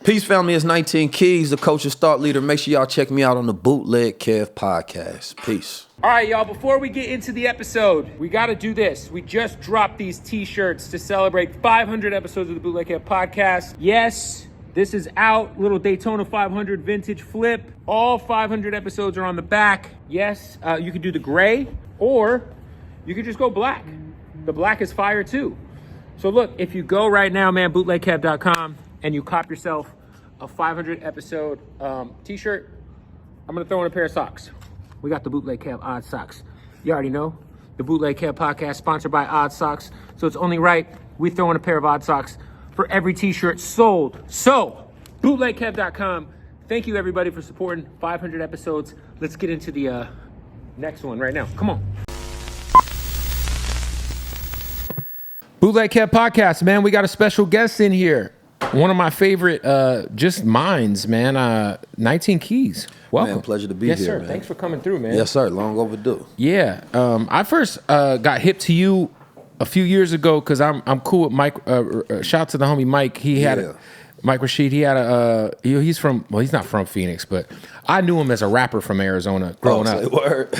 Peace, family. It's 19 Keys, the coach and thought leader. Make sure y'all check me out on the Bootleg Kev podcast. Peace. All right, y'all, before we get into the episode, we got to do this. We just dropped these t-shirts to celebrate 500 episodes of the Bootleg Kev podcast. Yes, this is out. Little Daytona 500 vintage flip. All 500 episodes are on the back. Yes, you could do the gray, or you could just go black. The black is fire too. So look, if you go right now, man, bootlegkev.com, and you cop yourself a 500 episode t-shirt, I'm going to throw in a pair of socks. We got the Bootleg Kev Odd Socks. You already know. The Bootleg Kev podcast sponsored by Odd Socks. So it's only right we throw in a pair of Odd Socks for every t-shirt sold. So, bootlegkev.com. Thank you, everybody, for supporting 500 episodes. Let's get into the next one right now. Come on. Bootleg Kev podcast, man. We got a special guest in here. One of my favorite just minds, man. 19 Keys. Welcome. Man, pleasure to be yes, here, sir. man. Thanks for coming through, man. Yes, sir. Long overdue. Yeah. I first got hip to you a few years ago because I'm cool with Mike. Shout out to the homie Mike. He had Mike Rashid. He had he's not from Phoenix, but I knew him as a rapper from Arizona growing up. Word.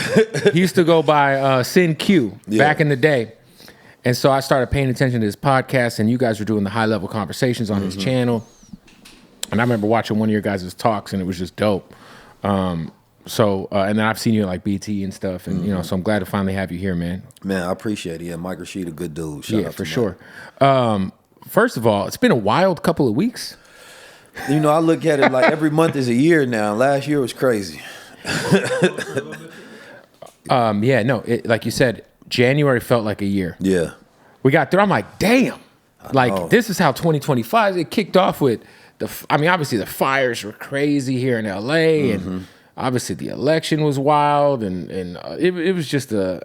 He used to go by Sin Q back in the day. And so I started paying attention to his podcast, and you guys were doing the high-level conversations on his channel. And I remember watching one of your guys' talks, and it was just dope. And then I've seen you at like BT and stuff, and you know, so I'm glad to finally have you here, man. Man, I appreciate it. Yeah, Mike Rashid, a good dude. Shout out for to sure. First of all, it's been a wild couple of weeks. You know, I look at it like every month is a year now. Last year was crazy. Like you said, January felt like a year. Yeah. We got through. I'm like, damn. Like, this is how 2025, it kicked off with obviously the fires were crazy here in LA, and obviously the election was wild, and it was just I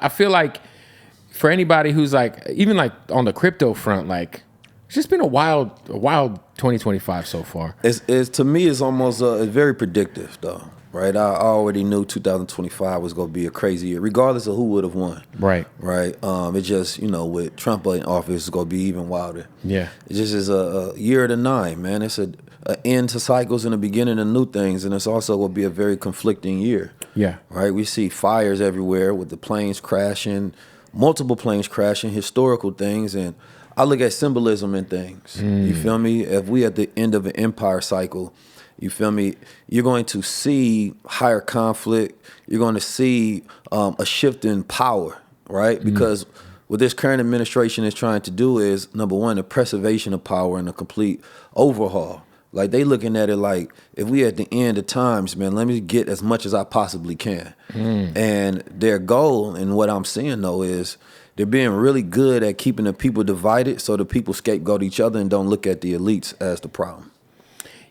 feel like for anybody who's like, even like on the crypto front, like it's just been a wild 2025 so far. It's to me, it's almost it's very predictive though. Right, I already knew 2025 was going to be a crazy year, regardless of who would have won. Right. It just, with Trump in office, it's going to be even wilder. Yeah. It just is a year of the nine, man. It's an end to cycles and a beginning of new things, and it's also going to be a very conflicting year. Yeah. Right. We see fires everywhere with the planes crashing, multiple planes crashing, historical things, and I look at symbolism in things. You feel me? If we at the end of an empire cycle. You feel me? You're going to see higher conflict. You're going to see a shift in power, right? Because what this current administration is trying to do is, number one, the preservation of power and a complete overhaul. Like, they looking at it like, if we at the end of times, man, let me get as much as I possibly can. And their goal, and what I'm seeing, though, is they're being really good at keeping the people divided so the people scapegoat each other and don't look at the elites as the problem.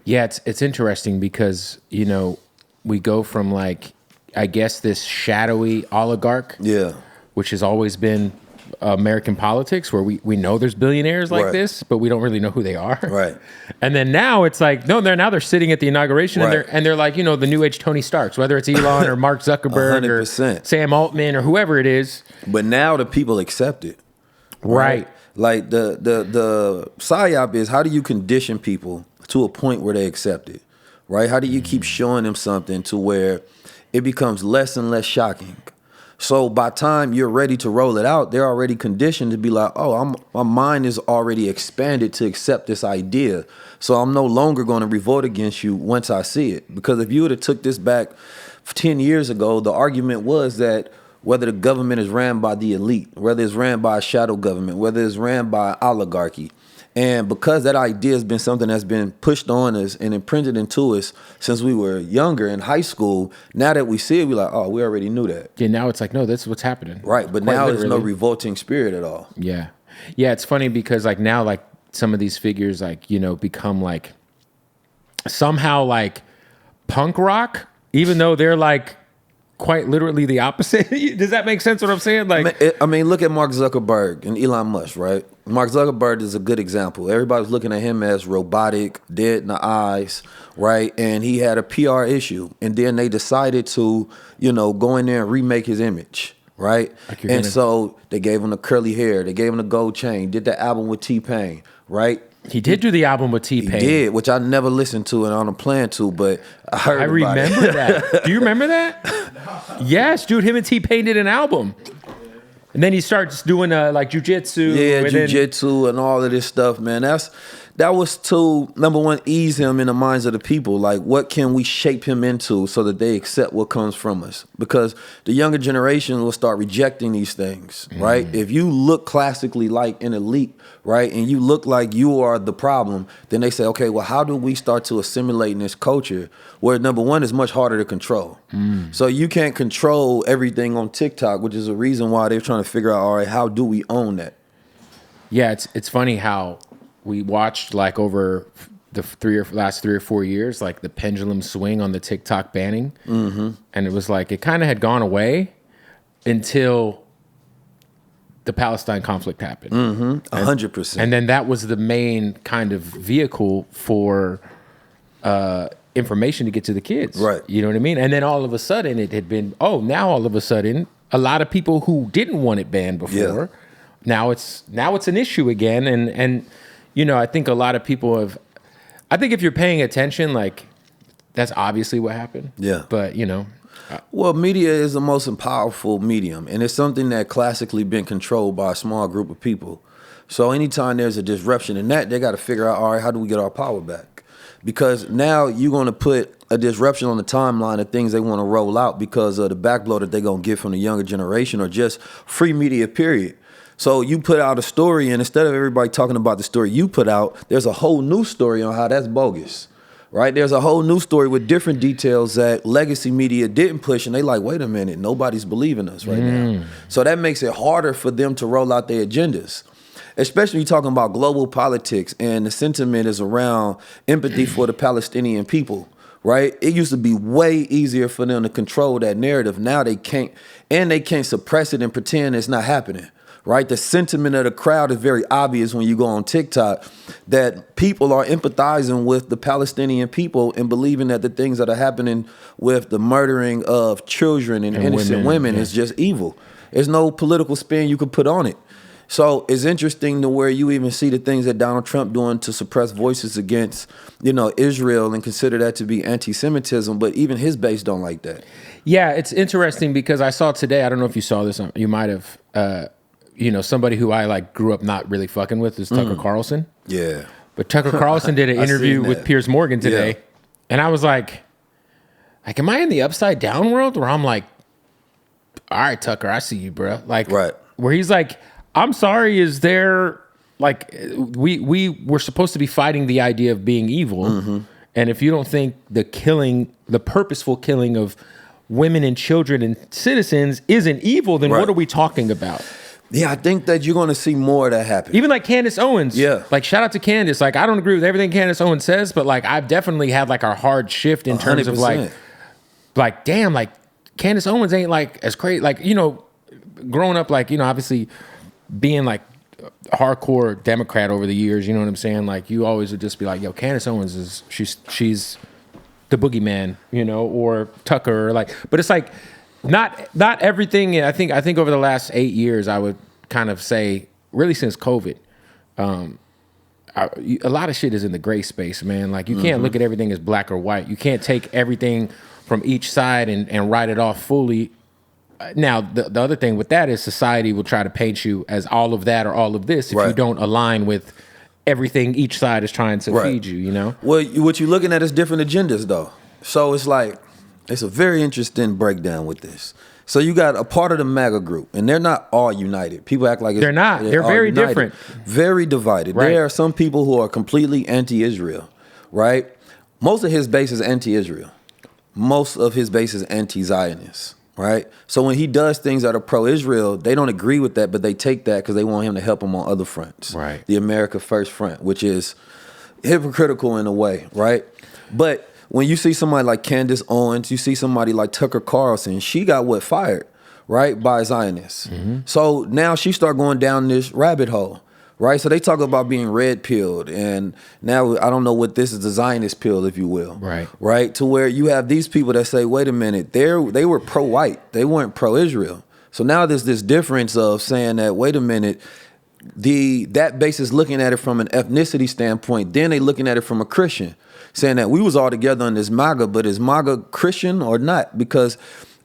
Yeah, it's interesting because, we go from like, I guess this shadowy oligarch, which has always been American politics, where we know there's billionaires like this, but we don't really know who they are. Right. And then now it's like, no, they're sitting at the inauguration and they're like, the new age Tony Starks, whether it's Elon or Mark Zuckerberg 100%. Or Sam Altman or whoever it is. But now the people accept it. Right. Like the psyop is, how do you condition people to a point where they accept it, right? How do you keep showing them something to where it becomes less and less shocking? So by time you're ready to roll it out, they're already conditioned to be like, my mind is already expanded to accept this idea. So I'm no longer going to revolt against you once I see it. Because if you would have took this back 10 years ago, the argument was that whether the government is ran by the elite, whether it's ran by a shadow government, whether it's ran by oligarchy, and because that idea has been something that's been pushed on us and imprinted into us since we were younger in high school, now that we see it, we're like, oh, we already knew that. Yeah, now it's like, no, this is what's happening. Right, but now there's no revolting spirit at all. Yeah. Yeah, it's funny because like now like some of these figures like, become like somehow like punk rock, even though they're like quite literally the opposite. Does that make sense what I'm saying? Like, look at Mark Zuckerberg and Elon Musk, right? Mark Zuckerberg is a good example. Everybody's looking at him as robotic, dead in the eyes, right? And he had a PR issue. And then they decided to, go in there and remake his image, right? So they gave him the curly hair. They gave him the gold chain, did the album with T-Pain, right? He did do the album with T-Pain. He did, which I never listened to and I don't plan to, but I heard about remember that. Do you remember that? Yes, dude, him and T-Pain did an album. And then he starts doing like jujitsu. Yeah, jujitsu and all of this stuff, man. That was to, number one, ease him in the minds of the people. Like, what can we shape him into so that they accept what comes from us? Because the younger generation will start rejecting these things, right? If you look classically like an elite, right, and you look like you are the problem, then they say, okay, well, how do we start to assimilate in this culture where, number one, is much harder to control? So you can't control everything on TikTok, which is a reason why they're trying to figure out, all right, how do we own that? Yeah, it's funny how we watched like over the last 3 or 4 years, like the pendulum swing on the TikTok banning. And it was like, it kind of had gone away until the Palestine conflict happened. 100%. And then that was the main kind of vehicle for information to get to the kids. Right. You know what I mean? And then all of a sudden it had been, now all of a sudden, a lot of people who didn't want it banned before, now it's an issue again. And you know, I think a lot of people I think if you're paying attention, like, that's obviously what happened. Yeah. But, you know. Well, media is the most powerful medium, and it's something that classically been controlled by a small group of people. So anytime there's a disruption in that, they got to figure out, all right, how do we get our power back? Because now you're going to put a disruption on the timeline of things they want to roll out because of the backblow that they're going to get from the younger generation or just free media, period. So you put out a story, and instead of everybody talking about the story you put out, there's a whole new story on how that's bogus, right? There's a whole new story with different details that legacy media didn't push, and they like, wait a minute, nobody's believing us right now. So that makes it harder for them to roll out their agendas, especially talking about global politics, and the sentiment is around empathy for the Palestinian people, right? It used to be way easier for them to control that narrative. Now they can't, and they can't suppress it and pretend it's not happening. Right, the sentiment of the crowd is very obvious when you go on TikTok, that people are empathizing with the Palestinian people and believing that the things that are happening with the murdering of children and innocent women is just evil. There's no political spin you could put on it. So it's interesting to where you even see the things that Donald Trump doing to suppress voices against, you know, Israel and consider that to be anti-Semitism, but even his base don't like that. Yeah, it's interesting because I saw today, I don't know if you saw this, you might have, you know, somebody who I like grew up not really fucking with is Tucker Carlson. Yeah. But Tucker Carlson did an interview with Piers Morgan today. Yeah. And I was like, am I in the upside down world where I'm like, all right, Tucker, I see you, bro. Like, right. Where he's like, I'm sorry, is there, like, we were supposed to be fighting the idea of being evil. And if you don't think the purposeful killing of women and children and citizens isn't evil, then what are we talking about? Yeah, I think that you're going to see more of that happen. Even like Candace Owens. Yeah. Like, shout out to Candace. Like, I don't agree with everything Candace Owens says, but like, I've definitely had like a hard shift in terms 100%. Of like, damn, like Candace Owens ain't like as crazy. Like, you know, growing up, like, you know, obviously being like a hardcore Democrat over the years, you know what I'm saying? Like, you always would just be like, yo, Candace Owens she's the boogeyman, you know, or Tucker, or like, but it's like, not everything. I think over the last 8 years, I would kind of say, really since COVID, a lot of shit is in the gray space, man. Like, you can't look at everything as black or white. You can't take everything from each side and write it off fully. Now, the other thing with that is society will try to paint you as all of that or all of this if you don't align with everything each side is trying to feed you, you know? Well, what you're looking at is different agendas, though. So it's like, it's a very interesting breakdown with this. So you got a part of the MAGA group, and they're not all united. People act like they're not. They're very united. Different. Very divided. Right. There are some people who are completely anti-Israel, right? Most of his base is anti-Israel. Most of his base is anti-Zionist, right? So when he does things that are pro-Israel, they don't agree with that, but they take that because they want him to help them on other fronts. Right. The America First front, which is hypocritical in a way, right? But when you see somebody like Candace Owens, you see somebody like Tucker Carlson, she got fired, right, by Zionists. So now she start going down this rabbit hole, right? So they talk about being red-pilled, and now I don't know what this is, the Zionist pill, if you will. Right? To where you have these people that say, wait a minute, they were pro-white, they weren't pro-Israel. So now there's this difference of saying that, wait a minute, that base is looking at it from an ethnicity standpoint. Then they looking at it from a Christian, saying that we was all together on this MAGA, but is MAGA Christian or not? Because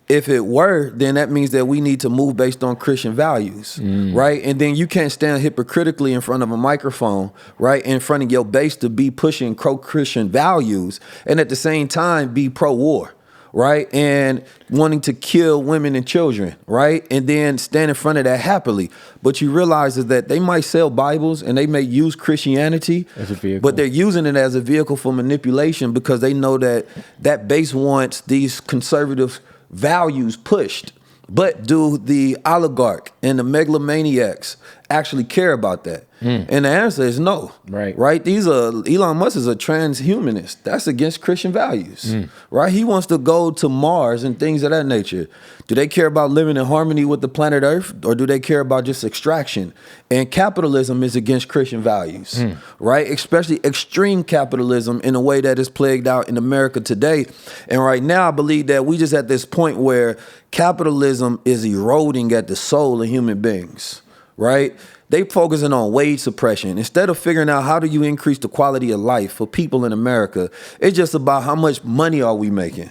if it were, then that means that we need to move based on Christian values, right? And then you can't stand hypocritically in front of a microphone, right, in front of your base to be pushing pro-Christian values and at the same time be pro-war, right? And wanting to kill women and children, right? And then stand in front of that happily. But you realize is that they might sell Bibles and they may use Christianity, as a vehicle, but they're using it as a vehicle for manipulation because they know that that base wants these conservative values pushed. But do the oligarch and the megalomaniacs actually care about that? And the answer is no. Right? Elon Musk is a transhumanist. That's against Christian values. Right? He wants to go to Mars and things of that nature. Do they care about living in harmony with the planet Earth, or do they care about just extraction? And capitalism is against Christian values. Right? Especially extreme capitalism in a way that is plagued out in America today. And right now I believe that we just at this point where capitalism is eroding at the soul of human beings. Right? They focusing on wage suppression. Instead of figuring out how do you increase the quality of life for people in America, it's just about how much money are we making.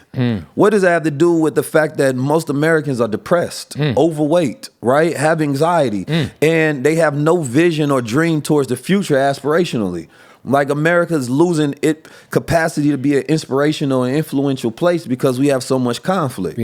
What does that have to do with the fact that most Americans are depressed, overweight, right? Have anxiety, and they have no vision or dream towards the future aspirationally. Like America's losing its capacity to be an inspirational and influential place because we have so much conflict.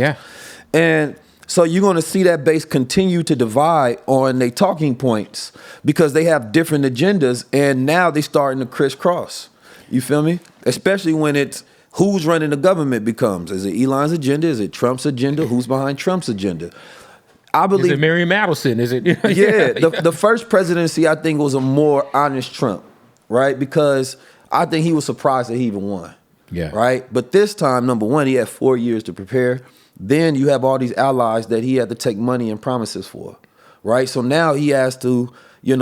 And so you're going to see that base continue to divide on their talking points because they have different agendas, and now they're starting to crisscross. You feel me? Especially when it's who's running the government becomes. Is it Elon's agenda? Is it Trump's agenda? Who's behind Trump's agenda? I believe. Is it Mary Madison? Is it? The first presidency, I think, was a more honest Trump, right? Because I think he was surprised that he even won. Right? But this time, number one, he had 4 years to prepare. Then you have all these allies that he had to take money and promises for, right? So now he has to,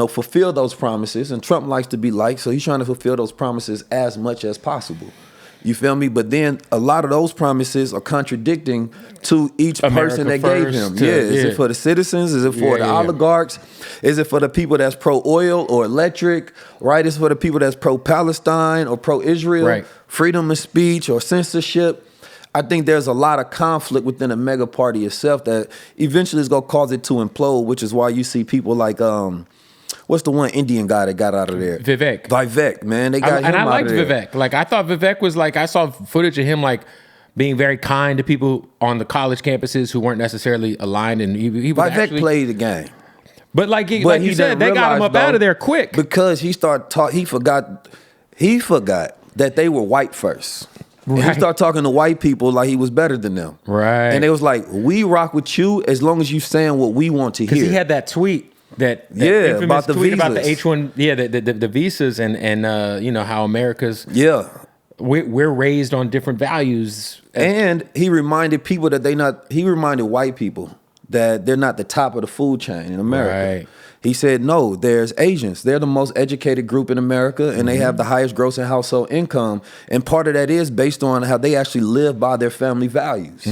fulfill those promises, and Trump likes to be liked, so he's trying to fulfill those promises as much as possible. You feel me? But then a lot of those promises are contradicting to each person that gave him. Is it for the citizens? Is it for the oligarchs? Is it for the people that's pro-oil or electric, right? Is it for the people that's pro-Palestine or pro-Israel, freedom of speech or censorship? I think there's a lot of conflict within the mega party itself that eventually is going to cause it to implode, which is why you see people like, what's the one Indian guy that got out of there? Vivek, man. They got him and I out liked of there. Vivek. Like, I thought Vivek was like, I saw footage of him like being very kind to people on the college campuses who weren't necessarily aligned. And he was Vivek actually played the game. But like you said, they got him up out of there quick. Because he forgot that they were white first. And he started talking to white people like he was better than them. And they was like, we rock with you as long as you saying what we want to hear. Because he had that tweet, that about the tweet visas. about the H1, the visas and how America's we're raised on different values. And he reminded people that he reminded white people that they're not the top of the food chain in America. He said, no, there's Asians. They're the most educated group in America, and they have the highest grossing household income. And part of that is based on how they actually live by their family values,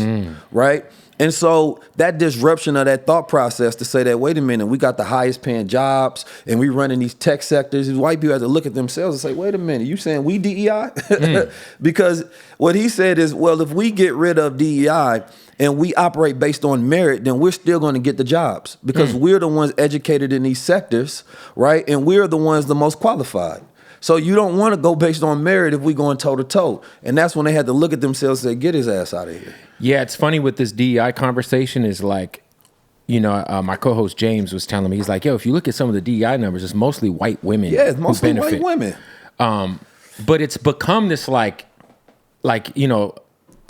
right? And so that disruption of that thought process to say that, wait a minute, we got the highest paying jobs and we run in these tech sectors. These white people have to look at themselves and say, wait a minute, you saying we DEI? Because what he said is, well, if we get rid of DEI and we operate based on merit, then we're still going to get the jobs because we're the ones educated in these sectors, right? And we're the ones the most qualified. So you don't want to go based on merit if we going toe to toe. And that's when they had to look at themselves and say, get his ass out of here. Yeah, it's funny with this DEI conversation is like, my co-host James was telling me, he's like, yo, if you look at some of the DEI numbers, it's mostly white women. Yeah, it's mostly white women. But it's become this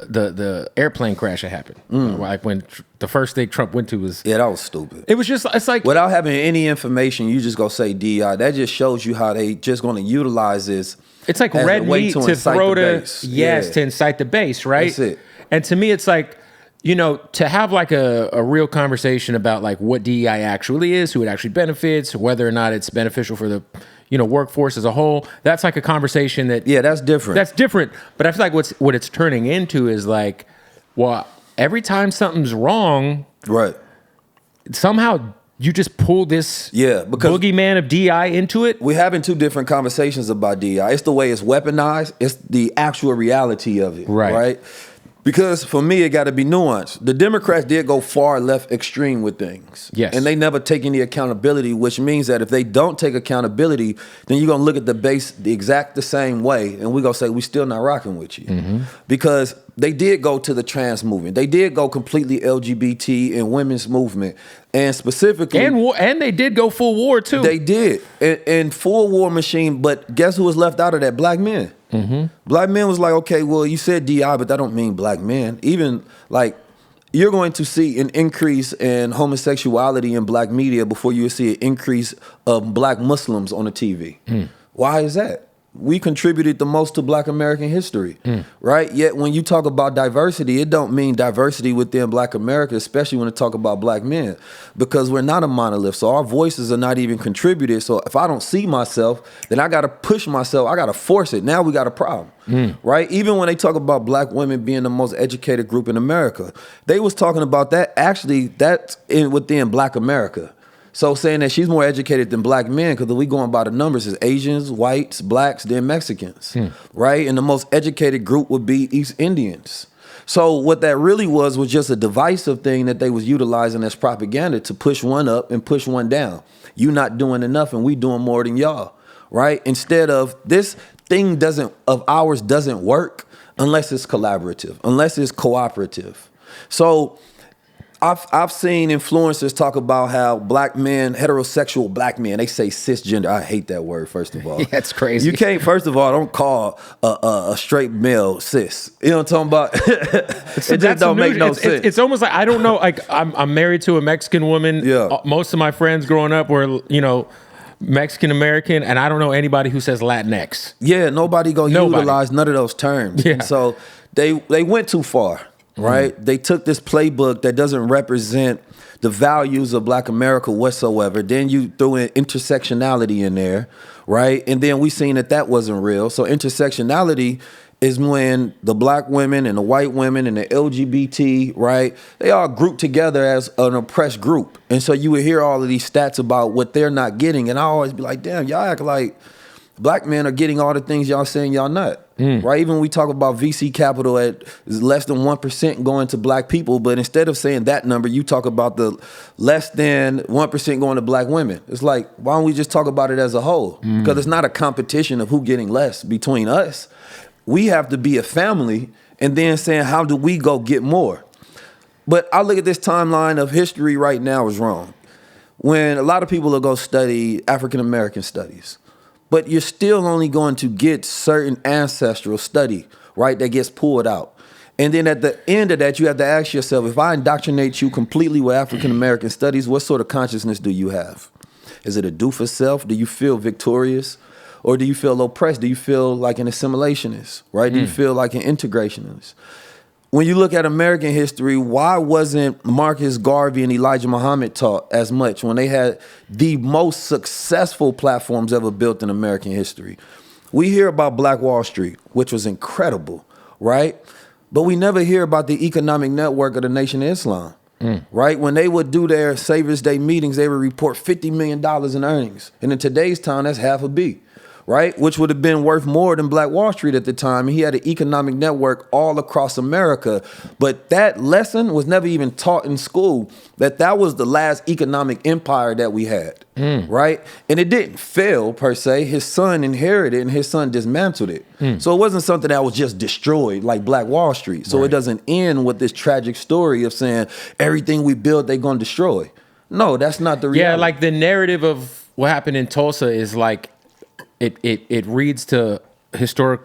the airplane crash that happened. Like when the first thing Trump went to was... Yeah, that was stupid. It was just, it's like... Without having any information, you just go say DEI. That just shows you how they just going to utilize this. It's like red meat to throw to incite the base, right? That's it. And to me, it's like, to have like a real conversation about like what DEI actually is, who it actually benefits, whether or not it's beneficial for the workforce as a whole. That's like a conversation that that's different. That's different. But I feel like what it's turning into is like, well, every time something's wrong, right, somehow you just pull this because boogeyman of DEI into it? We're having two different conversations about DEI. It's the way it's weaponized. It's the actual reality of it, right? Because for me, it got to be nuanced. The Democrats did go far left extreme with things. Yes. And they never take any accountability, which means that if they don't take accountability, then you're going to look at the base the exact the same way, and we're going to say, we're still not rocking with you. Because they did go to the trans movement. They did go completely LGBT and women's movement. And specifically... And they did go full war, too. They did. And full war machine, but guess who was left out of that? Black men. Black men was like, okay, well, you said DI, but that don't mean black men. Even like you're going to see an increase in homosexuality in black media before you see an increase of black Muslims on the TV. Why is that? We contributed the most to Black American history, right? Yet when you talk about diversity, it don't mean diversity within Black America, especially when you talk about black men, because we're not a monolith. So our voices are not even contributed. So if I don't see myself, then I got to push myself. I got to force it. Now we got a problem, right? Even when they talk about black women being the most educated group in America, they was talking about that. Actually, that's within Black America. So saying that she's more educated than black men, because we going by the numbers, is Asians, whites, blacks, then Mexicans, right? And the most educated group would be East Indians. So what that really was just a divisive thing that they was utilizing as propaganda to push one up and push one down. You not doing enough and we doing more than y'all, right? Instead of this thing of ours doesn't work unless it's collaborative, unless it's cooperative. So I've seen influencers talk about how black men, heterosexual black men, they say cisgender. I hate that word, first of all. Yeah, it's crazy. You can't, first of all, don't call a straight male cis. You know what I'm talking about? It just don't make no sense. It's almost like, I don't know, like I'm married to a Mexican woman. Yeah. Most of my friends growing up were, Mexican American, and I don't know anybody who says Latinx. Yeah, nobody gonna utilize none of those terms. Yeah. So they went too far. Right? They took this playbook that doesn't represent the values of Black America whatsoever. Then you threw in intersectionality in there, right? And then we seen that wasn't real. So intersectionality is when the black women and the white women and the LGBT, right? They all group together as an oppressed group. And so you would hear all of these stats about what they're not getting. And I always be like, damn, y'all act like black men are getting all the things y'all saying y'all not. Right? Even when we talk about VC capital at less than 1% going to black people, but instead of saying that number, you talk about the less than 1% going to black women. It's like, why don't we just talk about it as a whole? Because it's not a competition of who getting less between us. We have to be a family and then saying, how do we go get more? But I look at this timeline of history right now is wrong. When a lot of people will go study African-American studies, but you're still only going to get certain ancestral study, right, that gets pulled out. And then at the end of that, you have to ask yourself, if I indoctrinate you completely with African-American studies, what sort of consciousness do you have? Is it a do for self? Do you feel victorious? Or do you feel oppressed? Do you feel like an assimilationist, right? Do you feel like an integrationist? When you look at American history, why wasn't Marcus Garvey and Elijah Muhammad taught as much when they had the most successful platforms ever built in American history? We hear about Black Wall Street, which was incredible, right? But we never hear about the economic network of the Nation of Islam, right? When they would do their Savers Day meetings, they would report $50 million in earnings. And in today's time, that's half a B. Right, which would have been worth more than Black Wall Street at the time. He had an economic network all across America. But that lesson was never even taught in school, that was the last economic empire that we had, right? And it didn't fail, per se. His son inherited it, and his son dismantled it. So it wasn't something that was just destroyed like Black Wall Street. So it doesn't end with this tragic story of saying everything we build, they're going to destroy. No, that's not the reality. Yeah, like the narrative of what happened in Tulsa is like, It reads to historic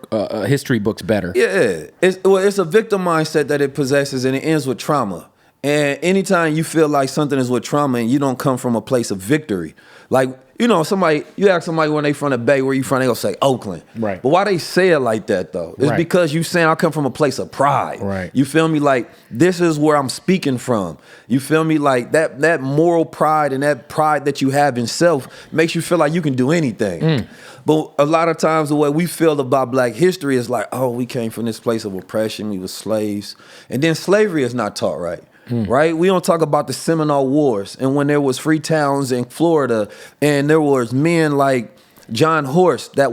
history books better. Yeah, it's a victim mindset that it possesses, and it ends with trauma. And anytime you feel like something is with trauma and you don't come from a place of victory, like, you ask somebody when they from the Bay, where you from, they gonna say Oakland. Right. But why they say it like that though? It's because you saying I come from a place of pride. Right. You feel me? Like, this is where I'm speaking from. You feel me? Like that moral pride and that pride that you have in self makes you feel like you can do anything. But a lot of times the way we feel about Black history is like, oh, we came from this place of oppression, we were slaves. And then slavery is not taught right. right? We don't talk about the Seminole Wars and when there was free towns in Florida and there was men like John Horst that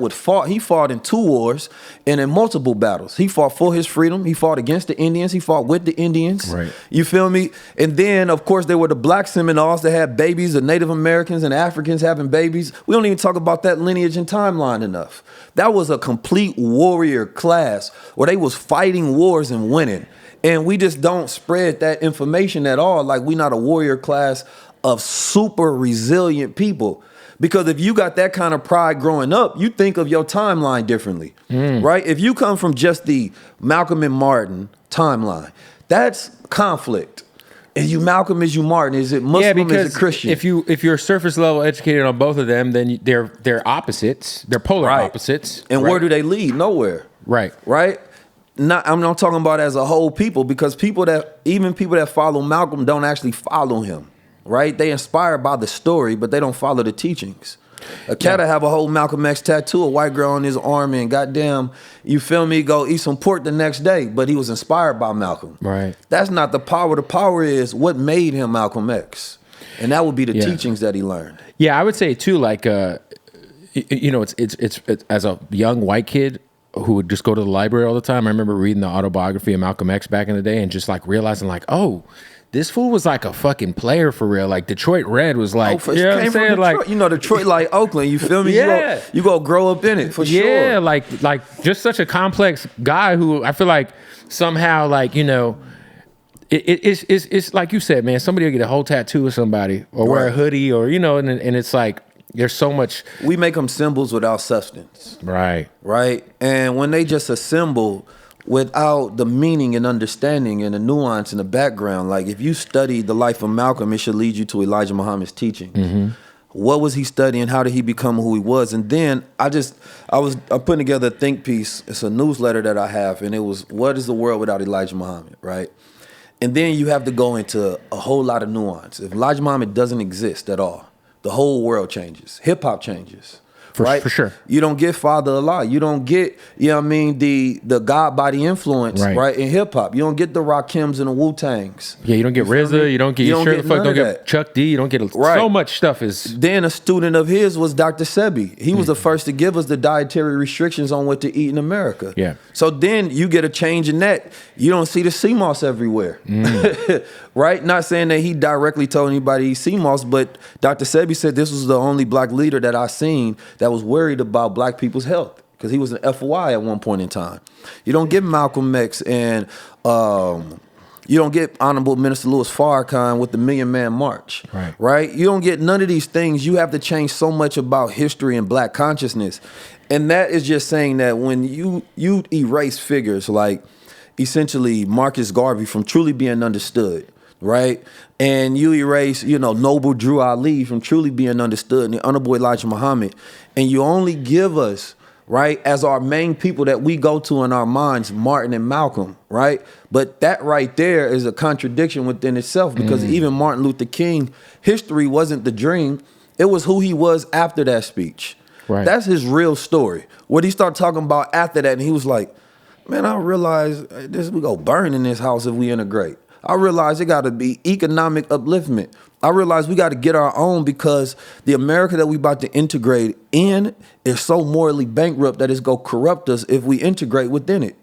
he fought in 2 wars and in multiple battles. He fought for his freedom. He fought against the Indians. He fought with the Indians. Right. You feel me? And then, of course, there were the black Seminoles that had babies, the Native Americans and Africans having babies. We don't even talk about that lineage and timeline enough. That was a complete warrior class where they was fighting wars and winning. And we just don't spread that information at all. Like, we not a warrior class of super resilient people. Because if you got that kind of pride growing up, you think of your timeline differently, right? If you come from just the Malcolm and Martin timeline, that's conflict. Is you Malcolm, is you Martin? Is it Muslim, is it Christian? If you're surface level educated on both of them, then they're opposites. They're polar opposites. And where do they lead? Nowhere. Right. Right? I'm not talking about as a whole people, because even people that follow Malcolm don't actually follow him. Right? They inspired by the story, but they don't follow the teachings. A cat have a whole Malcolm X tattoo, a white girl on his arm, and goddamn, you feel me, go eat some pork the next day, but he was inspired by Malcolm. Right. That's not the power. The power is what made him Malcolm X. And that would be the teachings that he learned. Yeah, I would say too, like, it's as a young white kid who would just go to the library all the time, I remember reading the autobiography of Malcolm X back in the day and just like realizing like, oh, this fool was like a fucking player for real. Like Detroit Red was like, you know what I'm saying? Like, Detroit like Oakland, you feel me? Yeah. You go grow up in it for sure. Yeah, like just such a complex guy who I feel like somehow like, it's like you said, man, somebody will get a whole tattoo of somebody or wear a hoodie or, and it's like, there's so much. We make them symbols without substance. Right. Right. And when they just a symbol without the meaning and understanding and the nuance in the background, like if you study the life of Malcolm, it should lead you to Elijah Muhammad's teachings. What was he studying? How did he become who he was? And then I'm putting together a think piece. It's a newsletter that I have, and it was, what is the world without Elijah Muhammad, right? And then you have to go into a whole lot of nuance. If Elijah Muhammad doesn't exist at all, the whole world changes. Hip hop changes. For sure. You don't get Father Allah. You don't get, the God body influence, right, in hip hop. You don't get the Rakims and the Wu-Tangs. Yeah, you don't get RZA. You don't get Chuck D. You don't get so much stuff is. Then a student of his was Dr. Sebi. He was the first to give us the dietary restrictions on what to eat in America. Yeah. So then you get a change in that. You don't see the CMOS everywhere. Right? Not saying that he directly told anybody he's CMOS, but Dr. Sebi said this was the only black leader that I seen that was worried about black people's health, because he was an FOI at one point in time. You don't get Malcolm X and you don't get Honorable Minister Louis Farrakhan with the Million Man March. Right? You don't get none of these things. You have to change so much about history and black consciousness. And that is just saying that when you erase figures like essentially Marcus Garvey from truly being understood, right? And you erase, Noble Drew Ali from truly being understood, and the Honorable Elijah Muhammad, and you only give us, right, as our main people that we go to in our minds, Martin and Malcolm, right? But that right there is a contradiction within itself, because even Martin Luther King, history wasn't the dream. It was who he was after that speech. Right. That's his real story. What he started talking about after that, and he was like, man, I realize we go burn in this house if we integrate. I realize it got to be economic upliftment. I realize we got to get our own, because the America that we about to integrate in is so morally bankrupt that it's going to corrupt us if we integrate within it.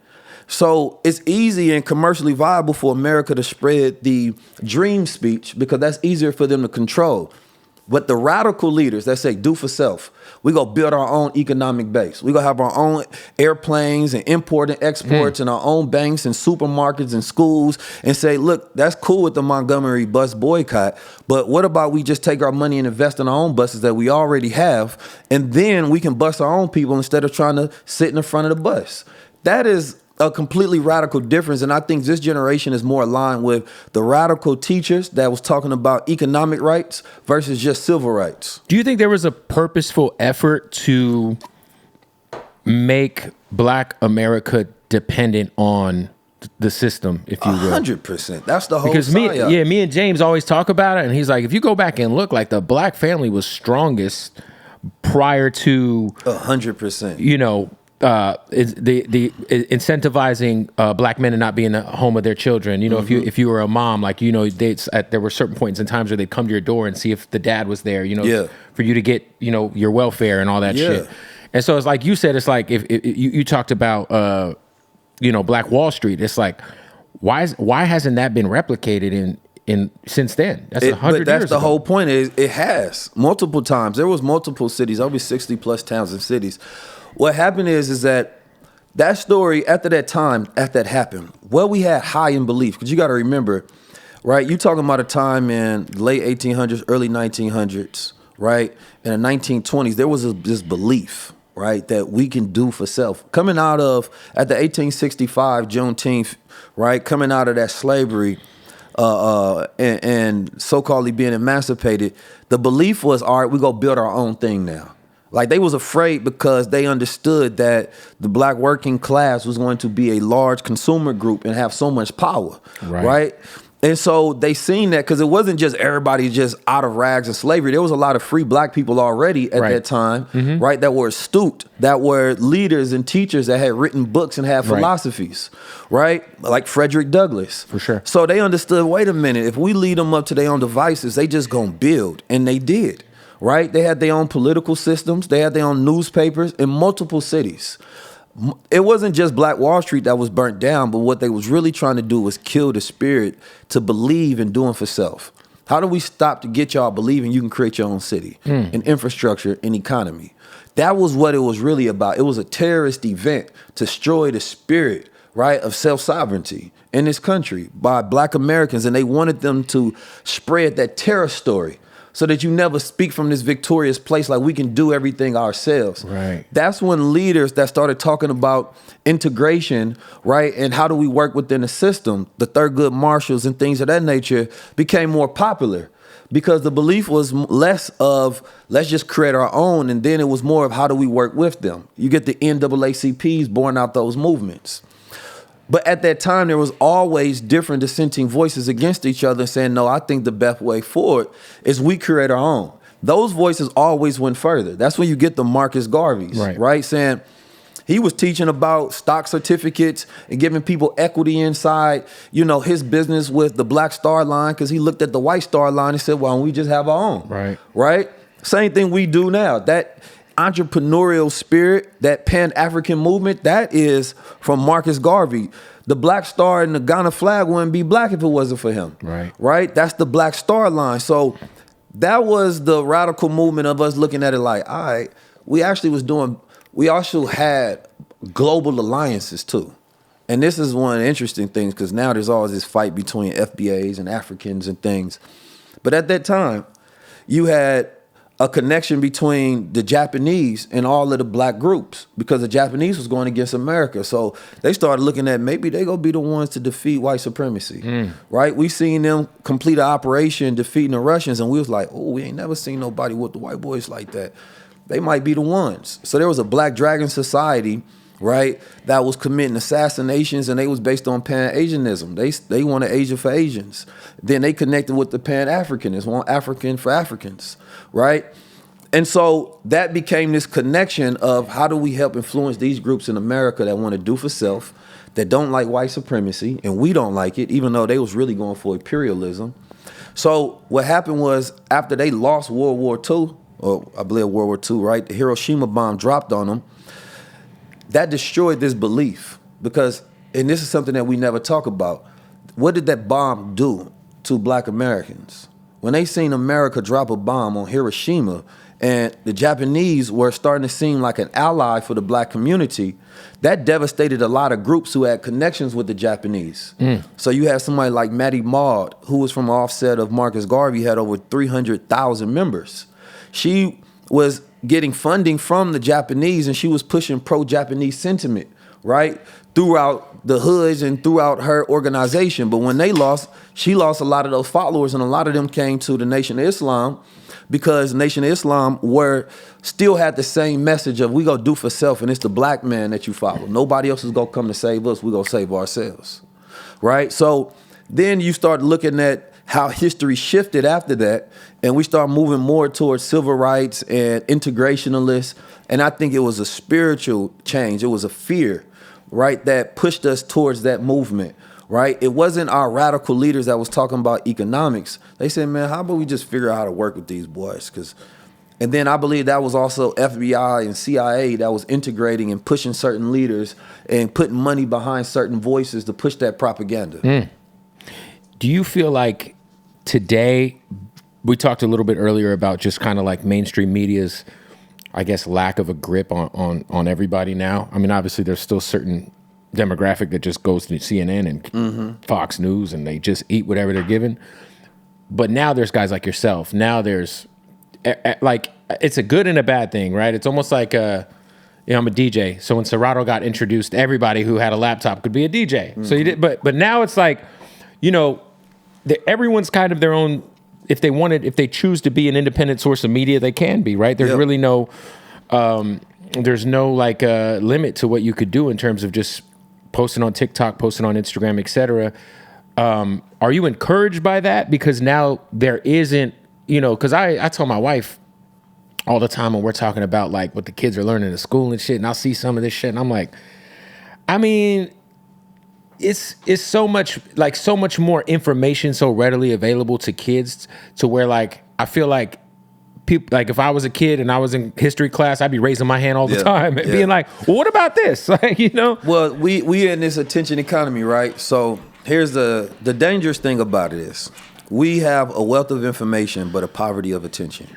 So it's easy and commercially viable for America to spread the dream speech, because that's easier for them to control. But the radical leaders that say do for self, we go build our own economic base. We gonna have our own airplanes and import and exports and our own banks and supermarkets and schools, and say, look, that's cool with the Montgomery bus boycott, but what about we just take our money and invest in our own buses that we already have, and then we can bus our own people instead of trying to sit in the front of the bus. That is a completely radical difference, and I think this generation is more aligned with the radical teachers that was talking about economic rights versus just civil rights. Do you think there was a purposeful effort to make Black America dependent on the system, if you will? 100%. That's the whole because me and James always talk about it, and he's like, if you go back and look, like the Black family was strongest prior to 100%. incentivizing black men to not be in the home of their children. You know, if you were a mom, like, you know, there were certain points in times where they'd come to your door and see if the dad was there, you know, for you to get, you know, your welfare and all that shit. And so it's like you said, it's like if you talked about you know, Black Wall Street. It's like, why hasn't that been replicated in since then? That's 100 years ago. That's the whole point. It has multiple times. There was multiple cities, over 60 plus towns and cities. What happened is that story after that time, after that happened, well, we had high in belief, because you got to remember, right? You talking about a time in the late 1800s, early 1900s, right? In the 1920s, there was this belief, right, that we can do for self. Coming out of, at the 1865 Juneteenth, right, coming out of that slavery and so-called being emancipated, the belief was, all right, we go build our own thing now. Like, they was afraid because they understood that the black working class was going to be a large consumer group and have so much power, right? And so they seen that, because it wasn't just everybody just out of rags and slavery. There was a lot of free black people already at that time, right, that were astute, that were leaders and teachers that had written books and had philosophies, right? Like Frederick Douglass. For sure. So they understood, wait a minute, if we lead them up to their own devices, they just gonna build. And they did, right? They had their own political systems. They had their own newspapers in multiple cities. It wasn't just Black Wall Street that was burnt down, but what they was really trying to do was kill the spirit to believe in doing for self. How do we stop to get y'all believing you can create your own city and infrastructure and economy? That was what it was really about. It was a terrorist event to destroy the spirit, right, of self-sovereignty in this country by black Americans. And they wanted them to spread that terror story, so that you never speak from this victorious place like we can do everything ourselves. Right. That's when leaders that started talking about integration, right, and how do we work within the system, the Thurgood Marshalls and things of that nature, became more popular, because the belief was less of let's just create our own, and then it was more of how do we work with them. You get the NAACPs born out those movements. But at that time, there was always different dissenting voices against each other saying, no, I think the best way forward is we create our own. Those voices always went further. That's when you get the Marcus Garveys, right? Saying he was teaching about stock certificates and giving people equity inside, you know, his business with the Black Star Line, because he looked at the White Star Line and said, why don't we just have our own? Right? Same thing we do now. That entrepreneurial spirit, that Pan-African movement, that is from Marcus Garvey. The Black Star and the Ghana flag wouldn't be black if it wasn't for him. Right? That's the Black Star Line. So that was the radical movement of us looking at it like, all right, we also had global alliances too. And this is one of the interesting things, because now there's always this fight between FBAs and Africans and things. But at that time, you had a connection between the Japanese and all of the black groups, because the Japanese was going against America. So they started looking at maybe they gonna be the ones to defeat white supremacy, right? We seen them complete an operation defeating the Russians, and we was like, oh, we ain't never seen nobody with the white boys like that. They might be the ones. So there was a Black Dragon Society, right, that was committing assassinations, and they was based on Pan-Asianism. They wanted Asia for Asians. Then they connected with the Pan-Africanists, one African for Africans, right? And so that became this connection of how do we help influence these groups in America that want to do for self, that don't like white supremacy, and we don't like it, even though they was really going for imperialism. So what happened was, after they lost World War II, or I believe World War II, right, the Hiroshima bomb dropped on them, that destroyed this belief, because, and this is something that we never talk about, what did that bomb do to black Americans? When they seen America drop a bomb on Hiroshima, and the Japanese were starting to seem like an ally for the black community, that devastated a lot of groups who had connections with the Japanese. So you have somebody like Mattie Maud, who was from offset of Marcus Garvey, had over 300,000 members. She was getting funding from the Japanese, and she was pushing pro-Japanese sentiment, right, throughout the hoods and throughout her organization. But when they lost, she lost a lot of those followers, and a lot of them came to the Nation of Islam, because Nation of Islam still had the same message of we gonna do for self, and it's the black man that you follow. Nobody else is gonna come to save us. We gonna save ourselves, right? So then you start looking at how history shifted after that, and we start moving more towards civil rights and integrationalists. And I think it was a spiritual change. It was a fear, right, that pushed us towards that movement, right? It wasn't our radical leaders that was talking about economics. They said, man, how about we just figure out how to work with these boys? And then I believe that was also FBI and CIA that was integrating and pushing certain leaders and putting money behind certain voices to push that propaganda. Do you feel like today, we talked a little bit earlier about just kind of like mainstream media's, I guess, lack of a grip on everybody now? I mean, obviously there's still certain demographic that just goes to CNN and Fox News and they just eat whatever they're given. But now there's guys like yourself. Now there's like, it's a good and a bad thing, right? It's almost like, I'm a DJ. So when Serato got introduced, everybody who had a laptop could be a DJ. So you did, but now it's like, everyone's kind of their own. If they choose to be an independent source of media, they can be, right? There's really no, there's no like limit to what you could do in terms of just posting on TikTok, posting on Instagram, etc. Are you encouraged by that? Because now there isn't, because I tell my wife all the time when we're talking about like what the kids are learning at school and shit, and I'll see some of this shit, and I'm like, I mean, it's so much more information so readily available to kids to where like I feel like people, like if I was a kid and I was in history class, I'd be raising my hand all the time and being like, well, what about this? Like, Well, we in this attention economy, right? So here's the dangerous thing about it is we have a wealth of information, but a poverty of attention.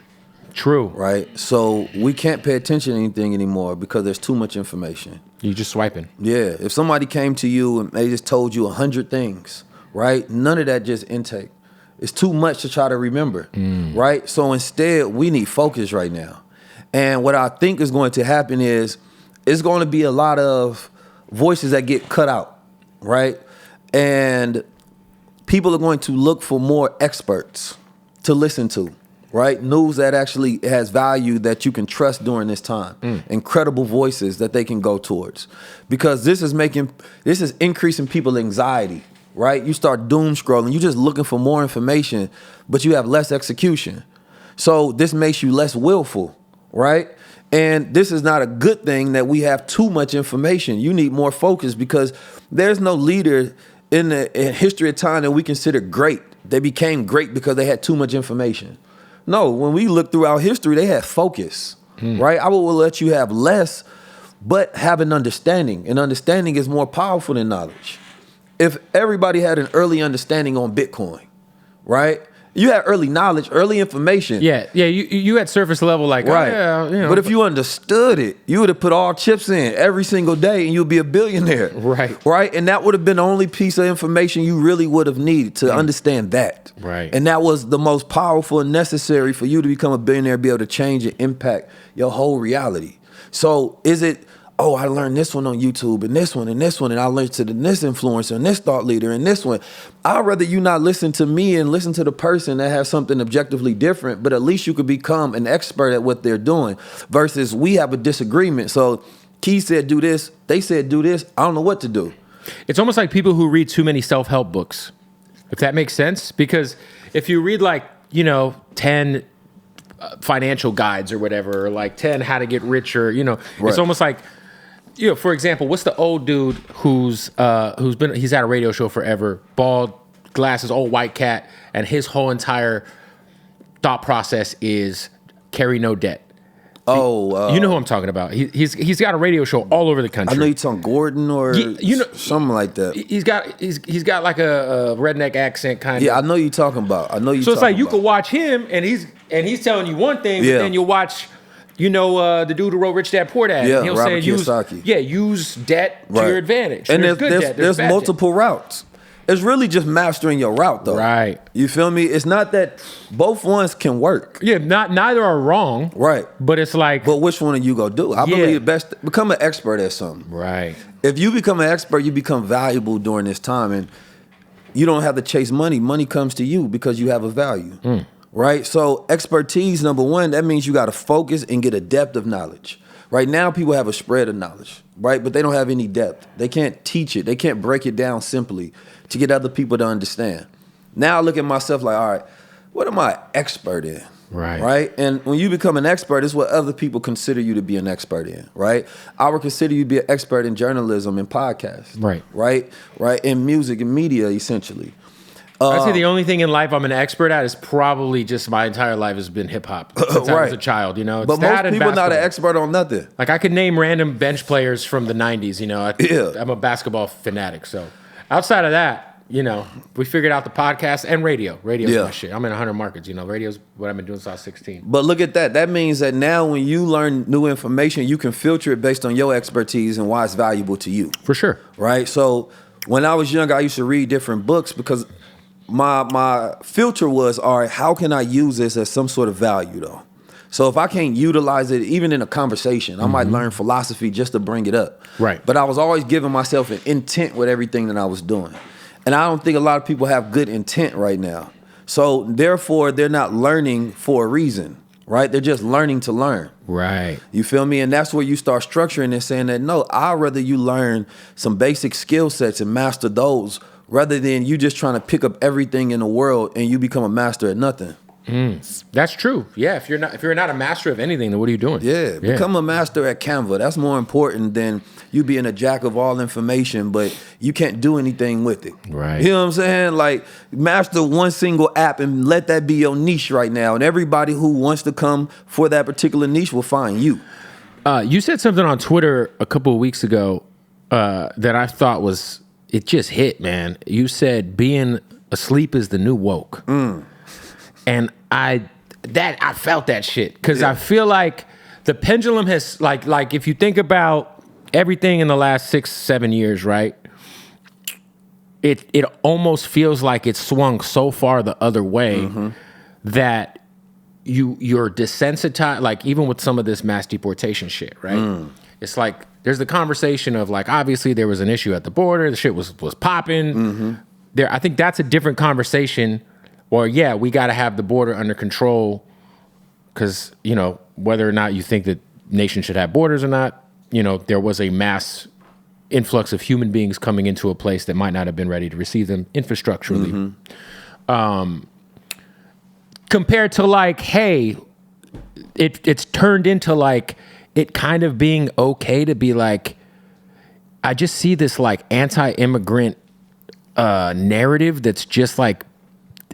True. Right? So we can't pay attention to anything anymore because there's too much information. You're just swiping. Yeah. If somebody came to you and they just told you 100 things, right? None of that just intake. It's too much to try to remember, right? So instead, we need focus right now. And what I think is going to happen is it's going to be a lot of voices that get cut out, right? And people are going to look for more experts to listen to, right? News that actually has value that you can trust during this time. Incredible voices that they can go towards. Because this is increasing people's anxiety, right? You start doom scrolling. You're just looking for more information, but you have less execution. So this makes you less willful, right? And this is not a good thing that we have too much information. You need more focus because there's no leader in history of time that we consider great. They became great because they had too much information. No, when we look throughout history, they had focus, right? I will let you have less, but have an understanding. And understanding is more powerful than knowledge. If everybody had an early understanding on Bitcoin, right? You had early knowledge, early information. Yeah. You had surface level, like, right. Oh, yeah, But if you understood it, you would have put all chips in every single day and you'd be a billionaire. Right. And that would have been the only piece of information you really would have needed to understand that. Right. And that was the most powerful and necessary for you to become a billionaire, be able to change and impact your whole reality. So is it, oh, I learned this one on YouTube and this one, and I learned to this influencer and this thought leader and this one. I'd rather you not listen to me and listen to the person that has something objectively different, but at least you could become an expert at what they're doing versus we have a disagreement. So Key said do this, they said do this, I don't know what to do. It's almost like people who read too many self-help books, if that makes sense. Because if you read 10 financial guides or whatever, or like 10 how to get richer, It's almost like, for example, what's the old dude he's had a radio show forever, bald, glasses, old white cat, and his whole entire thought process is carry no debt. You know who I'm talking about. He's got a radio show all over the country. I know you're talking Gordon or something like that. He's got like a redneck accent kind of. Yeah, I know you're talking about. So it's like you could watch him and he's telling you one thing, but then you'll watch. The dude who wrote Rich Dad Poor Dad. Yeah, he'll Robert say Kiyosaki. Use debt to your advantage. And there's multiple routes. It's really just mastering your route, though. Right. You feel me? It's not that both ones can work. Yeah, neither are wrong. Right. But it's like, but which one are you gonna do? I believe the best become an expert at something. Right. If you become an expert, you become valuable during this time, and you don't have to chase money. Money comes to you because you have a value. Right? So expertise, number one, that means you got to focus and get a depth of knowledge. Right now, people have a spread of knowledge, right? But they don't have any depth. They can't teach it. They can't break it down simply to get other people to understand. Now I look at myself like, all right, what am I expert in? Right. Right. And when you become an expert, it's what other people consider you to be an expert in. Right. I would consider you to be an expert in journalism and podcasts. Right. Right. Right. In music and media, essentially. I'd say the only thing in life I'm an expert at is probably just my entire life has been hip hop since I was a child, you know. It's but most people not an expert on nothing. Like I could name random bench players from the 90s, you know. I'm a basketball fanatic. So outside of that, you know, we figured out the podcast and radio. Radio's my shit. I'm in 100 markets, you know. Radio's what I've been doing since I was 16. But look at that. That means that now when you learn new information, you can filter it based on your expertise and why it's valuable to you. For sure. Right? So when I was young, I used to read different books because my filter was, all right, how can I use this as some sort of value though? So if I can't utilize it, even in a conversation, I might learn philosophy just to bring it up. Right. But I was always giving myself an intent with everything that I was doing. And I don't think a lot of people have good intent right now. So therefore, they're not learning for a reason, right? They're just learning to learn. Right. You feel me? And that's where you start structuring and saying that, no, I'd rather you learn some basic skill sets and master those rather than you just trying to pick up everything in the world and you become a master at nothing. That's true. Yeah, if you're not a master of anything, then what are you doing? Yeah, become a master at Canva. That's more important than you being a jack of all information, but you can't do anything with it. Right. You know what I'm saying? Like, master one single app and let that be your niche right now. And everybody who wants to come for that particular niche will find you. You said something on Twitter a couple of weeks ago that I thought was, it just hit, man. You said being asleep is the new woke. And I felt that shit because I feel like the pendulum has like if you think about everything in the last 6-7 years, right? It almost feels like it's swung so far the other way that you're desensitized. Like even with some of this mass deportation shit, right? It's like there's the conversation of like obviously there was an issue at the border, the shit was popping. I think that's a different conversation. Or yeah, we got to have the border under control because, you know, whether or not you think that nations should have borders or not, you know, there was a mass influx of human beings coming into a place that might not have been ready to receive them infrastructurally. Compared to like, hey, it's turned into like it kind of being okay to be like, I just see this like anti-immigrant narrative that's just like,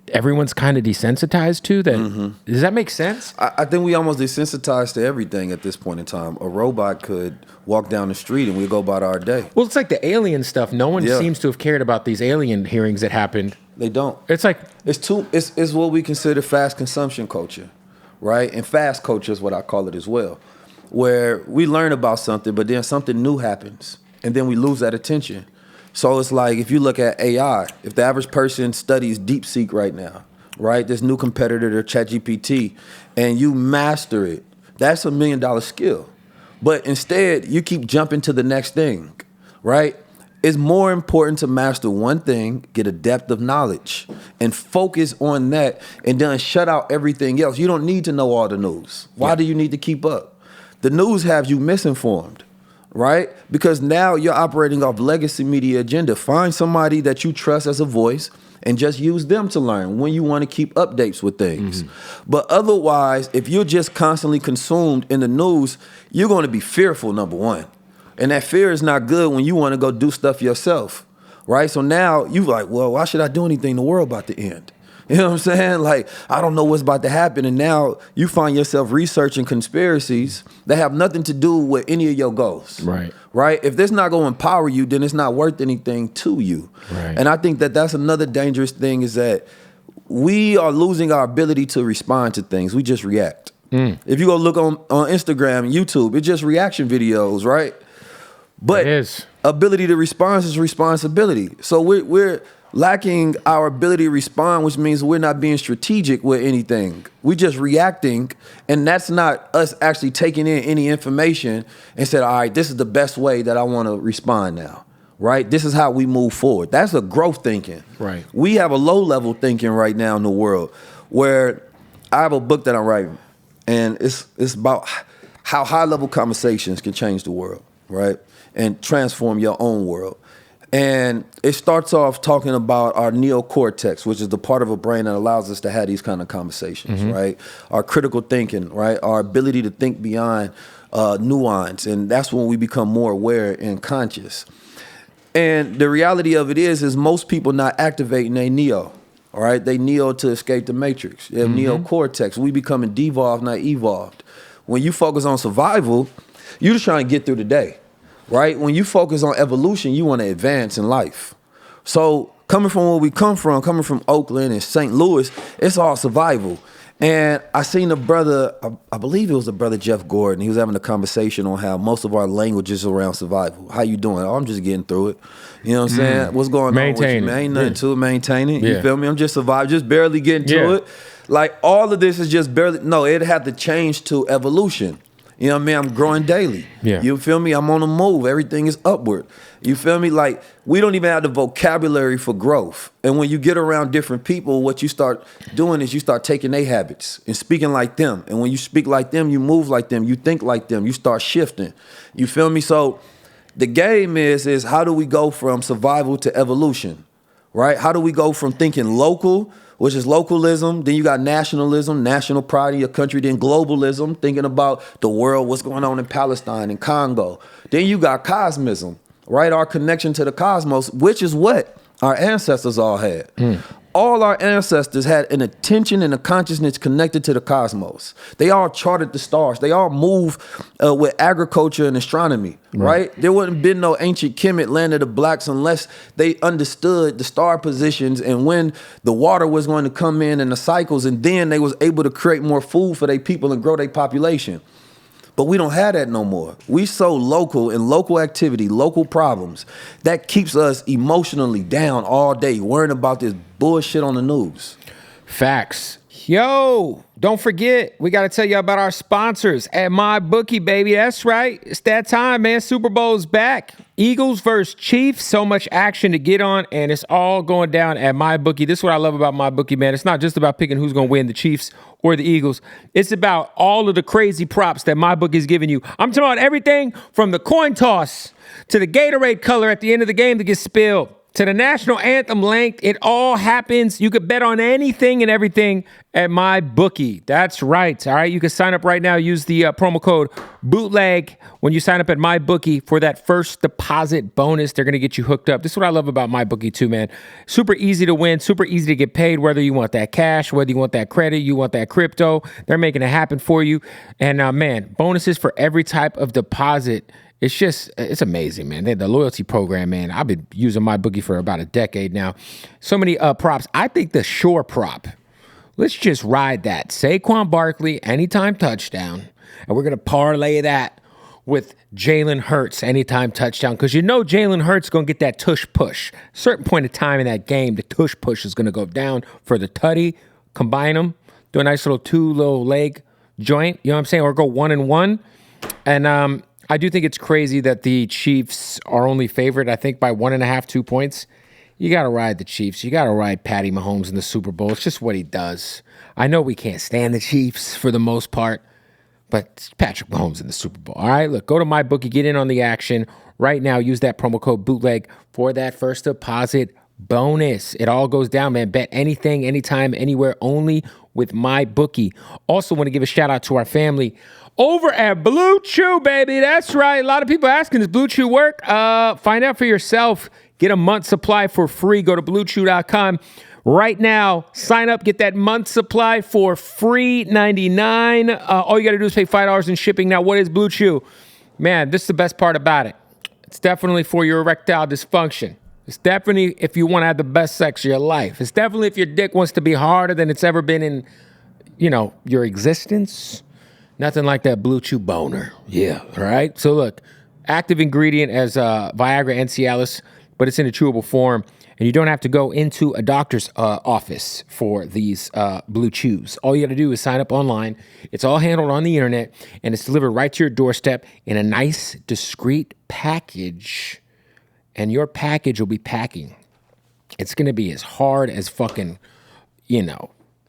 everyone's kind of desensitized to that. Does that make sense? I think we almost desensitized to everything at this point in time. A robot could walk down the street and we go about our day. Well, it's like the alien stuff. No one seems to have cared about these alien hearings that happened. They don't. It's like it's what we consider fast consumption culture, right? And fast culture is what I call it as well, where we learn about something, but then something new happens, and then we lose that attention. So it's like if you look at AI, if the average person studies DeepSeek right now, right, this new competitor to ChatGPT, and you master it, that's $1 million skill. But instead, you keep jumping to the next thing, right? It's more important to master one thing, get a depth of knowledge, and focus on that, and then shut out everything else. You don't need to know all the news. Why do you need to keep up? The news has you misinformed. Right? Because now you're operating off legacy media agenda. Find somebody that you trust as a voice and just use them to learn when you want to keep updates with things. But otherwise, if you're just constantly consumed in the news, you're going to be fearful, number one. And that fear is not good when you want to go do stuff yourself. Right? So now you're like, well, why should I do anything? The world about to end. You know what I'm saying? Like, I don't know what's about to happen. And now you find yourself researching conspiracies that have nothing to do with any of your goals. Right. Right? If this not going to empower you, then it's not worth anything to you. Right. And I think that that's another dangerous thing is that we are losing our ability to respond to things. We just react. If you go look on Instagram and YouTube, it's just reaction videos, right? But it is. Ability to respond is responsibility. So we're lacking our ability to respond, which means we're not being strategic with anything. We're just reacting, and that's not us actually taking in any information and said, all right, this is the best way that I want to respond now, right? This is how we move forward. That's a growth thinking. Right. We have a low-level thinking right now in the world where I have a book that I'm writing, and it's about how high-level conversations can change the world, right? And transform your own world. And it starts off talking about our neocortex, which is the part of a brain that allows us to have these kind of conversations, right? Our critical thinking, right? Our ability to think beyond nuance. And that's when we become more aware and conscious. And the reality of it is most people not activating their neo, all right? They neo to escape the matrix. They have neocortex. We becoming devolved, not evolved. When you focus on survival, you're just trying to get through the day. Right? When you focus on evolution, you want to advance in life. So coming from where we come from, coming from Oakland and St. Louis, it's all survival. And I seen a brother, I believe it was the brother Jeff Gordon. He was having a conversation on how most of our language is around survival. How you doing? Oh, I'm just getting through it. You know what I'm saying? What's going on with you, man? Ain't nothing to it. Maintaining. You feel me? I'm just surviving, just barely getting to it. Like all of this is just barely, no, it had to change to evolution. You know what I mean? I'm growing daily. Yeah. You feel me? I'm on the move. Everything is upward. You feel me? Like, we don't even have the vocabulary for growth. And when you get around different people, what you start doing is you start taking their habits and speaking like them. And when you speak like them, you move like them, you think like them, you start shifting. You feel me? So the game is how do we go from survival to evolution, right? How do we go from thinking local, which is localism, then you got nationalism, national pride in your country, then globalism, thinking about the world, what's going on in Palestine and Congo. Then you got cosmism, right? Our connection to the cosmos, which is what our ancestors all had. All our ancestors had an attention and a consciousness connected to the cosmos. They all charted the stars. They all moved with agriculture and astronomy, right? There wouldn't have been no ancient Kemet, land of the blacks, unless they understood the star positions and when the water was going to come in and the cycles, and then they was able to create more food for their people and grow their population. But we don't have that no more. We so local in local activity, local problems. That keeps us emotionally down all day, worrying about this bullshit on the news. Facts. Yo, don't forget, we got to tell you about our sponsors at MyBookie, baby. That's right. It's that time, man. Super Bowl's back. Eagles versus Chiefs. So much action to get on, and it's all going down at MyBookie. This is what I love about MyBookie, man. It's not just about picking who's going to win, the Chiefs or the Eagles. It's about all of the crazy props that MyBookie is giving you. I'm talking about everything from the coin toss to the Gatorade color at the end of the game that gets spilled, to the national anthem length. It all happens. You could bet on anything and everything at MyBookie. That's right. All right. You can sign up right now. Use the promo code Bootleg when you sign up at MyBookie for that first deposit bonus. They're going to get you hooked up. This is what I love about MyBookie too, man. Super easy to win, super easy to get paid, whether you want that cash, whether you want that credit, you want that crypto. They're making it happen for you. And man, bonuses for every type of deposit. It's amazing, man. The loyalty program, man. I've been using MyBookie for about a decade now. So many props. I think the Shore prop, let's just ride that. Saquon Barkley, anytime touchdown. And we're going to parlay that with Jalen Hurts, anytime touchdown. Because you know Jalen Hurts going to get that tush push. Certain point of time in that game, the tush push is going to go down for the tutty. Combine them. Do a nice little two-little leg joint. You know what I'm saying? Or go 1-1. And I do think it's crazy that the Chiefs are only favored, I think, by 1.5, 2 points. You got to ride the Chiefs. You got to ride Patty Mahomes in the Super Bowl. It's just what he does. I know we can't stand the Chiefs for the most part, but it's Patrick Mahomes in the Super Bowl. All right, look, go to MyBookie, get in on the action right now. Use that promo code Bootleg for that first deposit bonus. It all goes down, man. Bet anything, anytime, anywhere, only with MyBookie. Also want to give a shout out to our family over at Blue Chew, baby. That's right. A lot of people asking, does Blue Chew work? Find out for yourself. Get a month's supply for free. Go to BlueChew.com right now. Sign up. Get that month's supply for free, $99. All you got to do is pay $5 in shipping. Now, what is Blue Chew? Man, this is the best part about it. It's definitely for your erectile dysfunction. It's definitely if you want to have the best sex of your life. It's definitely if your dick wants to be harder than it's ever been in, your existence. Nothing like that Blue Chew boner. Yeah, all right? So look, active ingredient as Viagra and Cialis, but it's in a chewable form, and you don't have to go into a doctor's office for these Blue Chews. All you got to do is sign up online. It's all handled on the internet, and it's delivered right to your doorstep in a nice, discreet package, and your package will be packing. It's going to be as hard as fucking,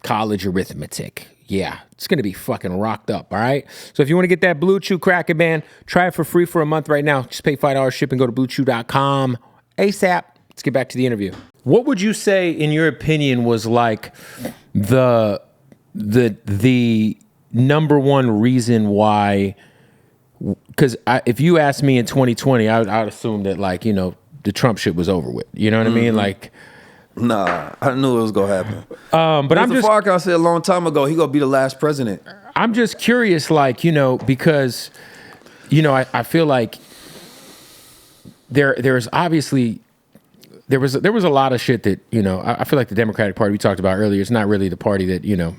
college arithmetic. Yeah, it's going to be fucking rocked up, all right? So if you want to get that Blue Chew cracking, man, try it for free for a month right now. Just pay $5 shipping. Go to BlueChew.com ASAP. Let's get back to the interview. What would you say, in your opinion, was like the number one reason why? Because if you asked me in 2020, I'd assume that, like, you know, the Trump shit was over with. You know what I mean? Like, nah, I knew it was gonna happen. But I'm just, Farrakhan said a long time ago, he gonna be the last president. I'm just curious, like, you know, because, you know, I feel like there's obviously there was a lot of shit that, you know, I feel like the Democratic Party we talked about earlier, it's not really the party that, you know,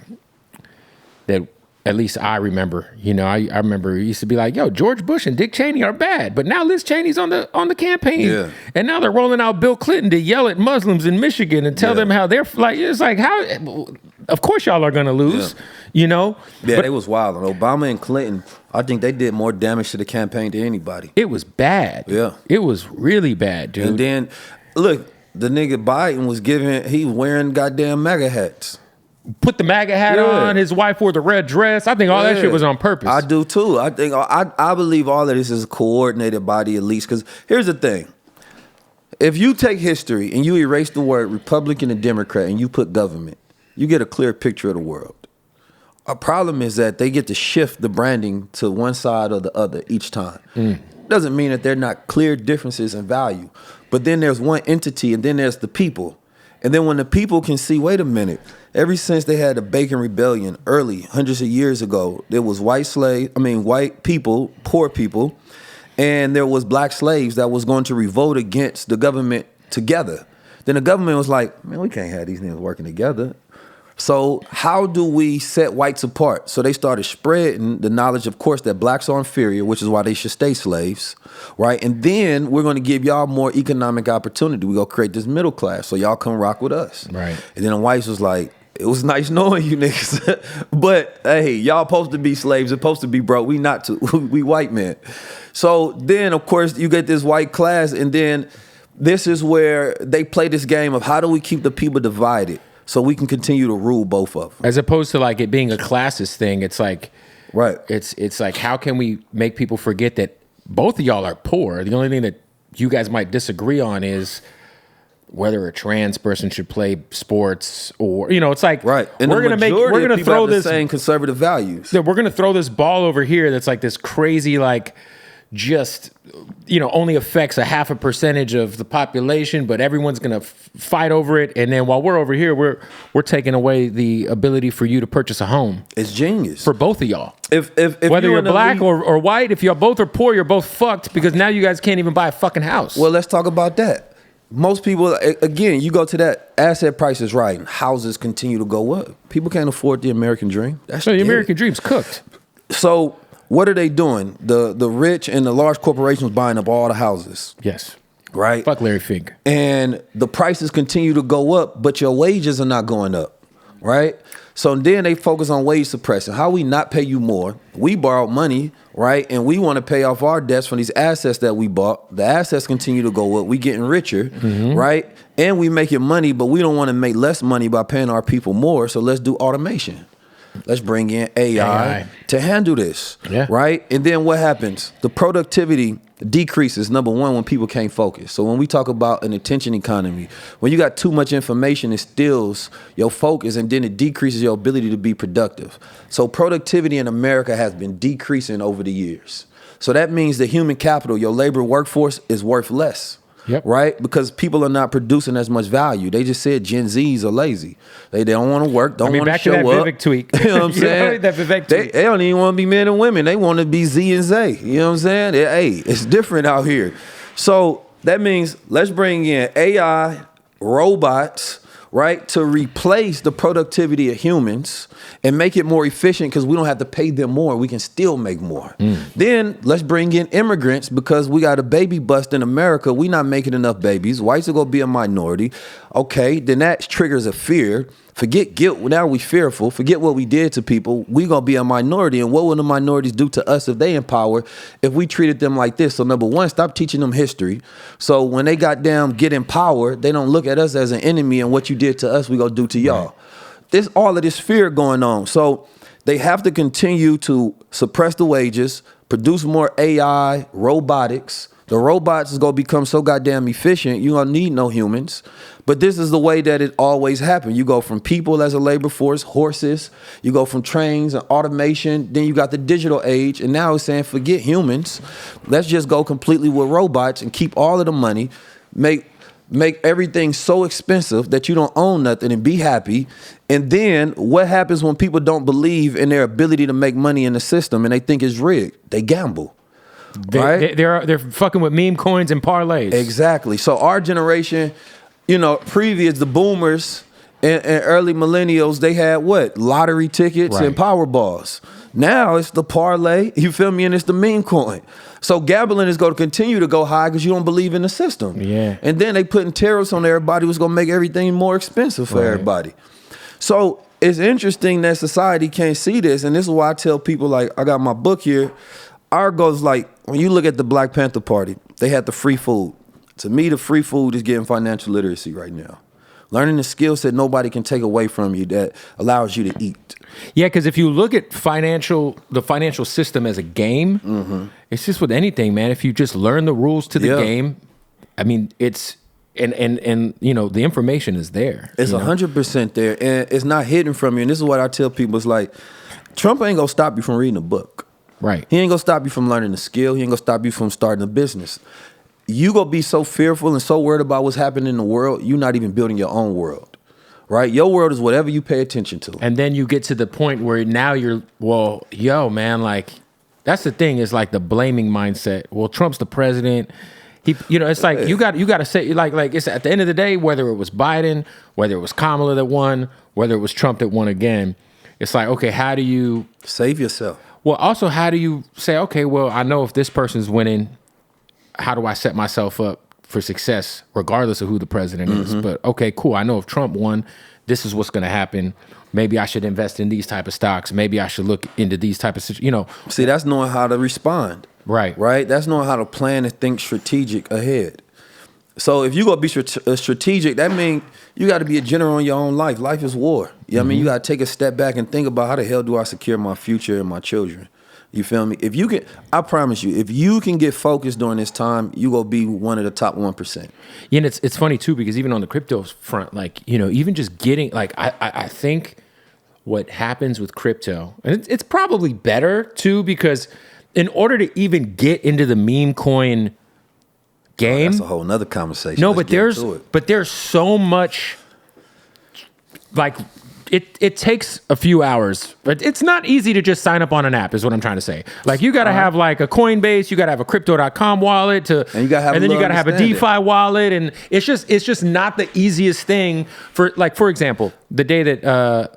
that at least I remember. You know, I remember it used to be like, yo, George Bush and Dick Cheney are bad, but now Liz Cheney's on the campaign. Yeah. And now they're rolling out Bill Clinton to yell at Muslims in Michigan and tell them how they're like, it's like, how, of course y'all are going to lose, you know? Yeah, they was wild. Obama and Clinton, I think they did more damage to the campaign than anybody. It was bad. Yeah. It was really bad, dude. And then, look, the nigga Biden was he wearing goddamn MAGA hats. Put the MAGA hat on. His wife wore the red dress. I think all that shit was on purpose. I do too. I think I believe all of this is coordinated by the elites. Because here's the thing: if you take history and you erase the word Republican and Democrat and you put government, you get a clear picture of the world. Our problem is that they get to shift the branding to one side or the other each time. Doesn't mean that they're not clear differences in value, but then there's one entity and then there's the people. And then when the people can see, wait a minute, ever since they had the Bacon Rebellion early, hundreds of years ago, there was white people, poor people, and there was black slaves that was going to revolt against the government together. Then the government was like, man, we can't have these niggas working together. So how do we set whites apart? So they started spreading the knowledge, of course, that blacks are inferior, which is why they should stay slaves, right? And then we're going to give y'all more economic opportunity. We're going to create this middle class, so y'all come rock with us. Right. And then the whites was like, it was nice knowing you niggas, but hey, y'all supposed to be slaves, supposed to be broke. We not to, we white men. So then, of course, you get this white class, and then this is where they play this game of how do we keep the people divided so we can continue to rule both of them. As opposed to like it being a classist thing, it's like, right. It's like, how can we make people forget that both of y'all are poor? The only thing that you guys might disagree on is whether a trans person should play sports or, you know, it's like, right. And we're going to throw this same conservative values. We're going to throw this ball over here that's like this crazy, like, just, you know, only affects 0.5% of the population, but everyone's going to fight over it. And then while we're over here, we're taking away the ability for you to purchase a home. It's genius for both of y'all. If whether you're black or white, if y'all both are poor, you're both fucked because now you guys can't even buy a fucking house. Well, let's talk about that. Most people, again, you go to that asset prices rising, houses continue to go up. People can't afford the American dream. So the American dream's cooked. So what are they doing? The rich and the large corporations buying up all the houses. Yes. Right? Fuck Larry Fink. And the prices continue to go up, but your wages are not going up. Right? So then they focus on wage suppression. How we not pay you more? We borrowed money, right? And we want to pay off our debts from these assets that we bought. The assets continue to go up. We getting richer, right? And we making money, but we don't want to make less money by paying our people more. So let's do automation. Let's bring in AI to handle this, right? And then what happens? The productivity decreases, number one, when people can't focus. So when we talk about an attention economy, when you got too much information, it steals your focus and then it decreases your ability to be productive. So productivity in America has been decreasing over the years. So that means the human capital, your labor workforce, is worth less. Right? Because people are not producing as much value. They just said Gen Zs are lazy. They don't want to work, don't want to show up. Back to that Vivek tweet. You know what I'm saying? That Vivek tweet. They don't even want to be men and women. They want to be Z and Zay. You know what I'm saying? Hey, it's different out here. So that means let's bring in AI, robots, right, to replace the productivity of humans and make it more efficient because we don't have to pay them more. We can still make more. Then let's bring in immigrants because we got a baby bust in America. We not making enough babies. Whites are going to be a minority. Okay, then that triggers a fear. Forget guilt. Now we fearful. Forget what we did to people. We going to be a minority. And what will the minorities do to us if they empower, if we treated them like this? So number one, stop teaching them history. So when they get in power, they don't look at us as an enemy and what you did to us, we going to do to y'all. Right. There's all of this fear going on. So they have to continue to suppress the wages, produce more AI, robotics, The robots is going to become so goddamn efficient, you don't need no humans. But this is the way that it always happened. You go from people as a labor force, horses, you go from trains and automation, then you got the digital age, and now it's saying forget humans. Let's just go completely with robots and keep all of the money, make everything so expensive that you don't own nothing and be happy. And then what happens when people don't believe in their ability to make money in the system and they think it's rigged? They gamble. Right? They're fucking with meme coins and parlays. Exactly. So our generation, previous, the boomers and early millennials, they had what? Lottery tickets and Powerballs. Now it's the parlay, you feel me? And it's the meme coin. So gambling is going to continue to go high because you don't believe in the system. Yeah. And then they putting tariffs on everybody, was going to make everything more expensive for everybody. So it's interesting that society can't see this. And this is why I tell people, like, I got my book here. Our goal is like, when you look at the Black Panther Party, they had the free food. To me, the free food is getting financial literacy right now. Learning the skills that nobody can take away from you that allows you to eat. Yeah, because if you look at the financial system as a game, it's just with anything, man. If you just learn the rules to the game, I mean, it's and the information is there. It's 100% there, and it's not hidden from you. And this is what I tell people: it's like Trump ain't gonna stop you from reading a book. Right. He ain't gonna stop you from learning the skill. He ain't gonna stop you from starting a business. You gonna be so fearful and so worried about what's happening in the world, you're not even building your own world. Right? Your world is whatever you pay attention to. And then you get to the point where now man, like, that's the thing, is like the blaming mindset. Well, Trump's the president. It's like you got to say, like it's at the end of the day, whether it was Biden, whether it was Kamala that won, whether it was Trump that won again, it's like, okay, how do you save yourself? Well, also, how do you say, okay, well, I know if this person's winning, how do I set myself up for success, regardless of who the president is? But okay, cool. I know if Trump won, this is what's going to happen. Maybe I should invest in these type of stocks. Maybe I should look into these type of, See, that's knowing how to respond. Right. Right? That's knowing how to plan and think strategic ahead. So if you're going to be strategic, that means you got to be a general in your own life. Life is war. I mean, you got to take a step back and think about how the hell do I secure my future and my children. You feel me? If you can, I promise you, if you can get focused during this time, you gonna be one of the top 1%. Yeah, and it's funny too, because even on the crypto front, like, even just getting, like, I think what happens with crypto, and it's probably better too, because in order to even get into the meme coin game, that's a whole nother conversation. No, but there's so much, like, it takes a few hours, but it's not easy to just sign up on an app, is what I'm trying to say. Like, you got to have like a Coinbase, you got to have a crypto.com wallet and then you got to have a DeFi wallet. And it's just not the easiest thing for example, the day that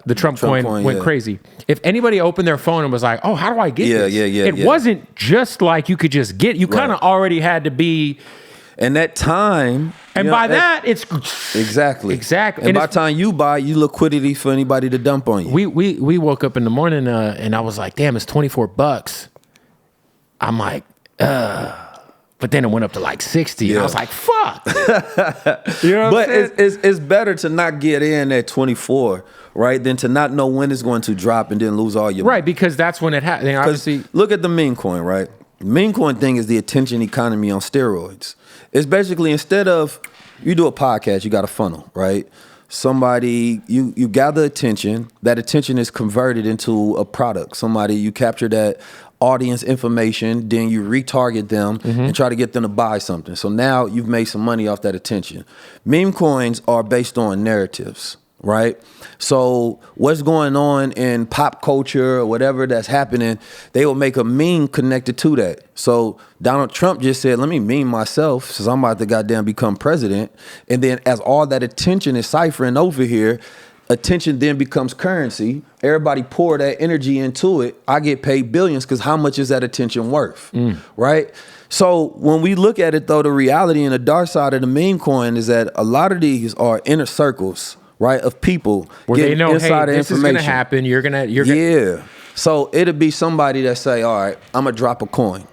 the Trump coin went crazy. If anybody opened their phone and was like, oh, how do I get this? It wasn't just like you could just get, you kind of already had to be. And that time, and by that, it's exactly. And by the time you buy, you liquidity for anybody to dump on you. We woke up in the morning and I was like, damn, it's $24. I'm like, but then it went up to like 60. And I was like, fuck. But it's better to not get in at 24, right, than to not know when it's going to drop and then lose all your money. Right, because that's when it happens. Obviously, look at the meme coin, right? The meme coin thing is the attention economy on steroids. It's basically, instead of you do a podcast, you got a funnel, right? Somebody, you gather attention. That attention is converted into a product. Somebody, you capture that audience information, then you retarget them and try to get them to buy something. So now you've made some money off that attention. Meme coins are based on narratives, right? So what's going on in pop culture or whatever that's happening, they will make a meme connected to that. So Donald Trump just said, let me meme myself since I'm about to goddamn become president. And then as all that attention is ciphering over here, attention then becomes currency. Everybody pour that energy into it. I get paid billions because how much is that attention worth, right? So when we look at it, though, the reality and the dark side of the meme coin is that a lot of these are inner circles, right, of people where they know, insider hey, this information. Is gonna happen. You're gonna So it'll be somebody that say, all right, I'm gonna drop a coin,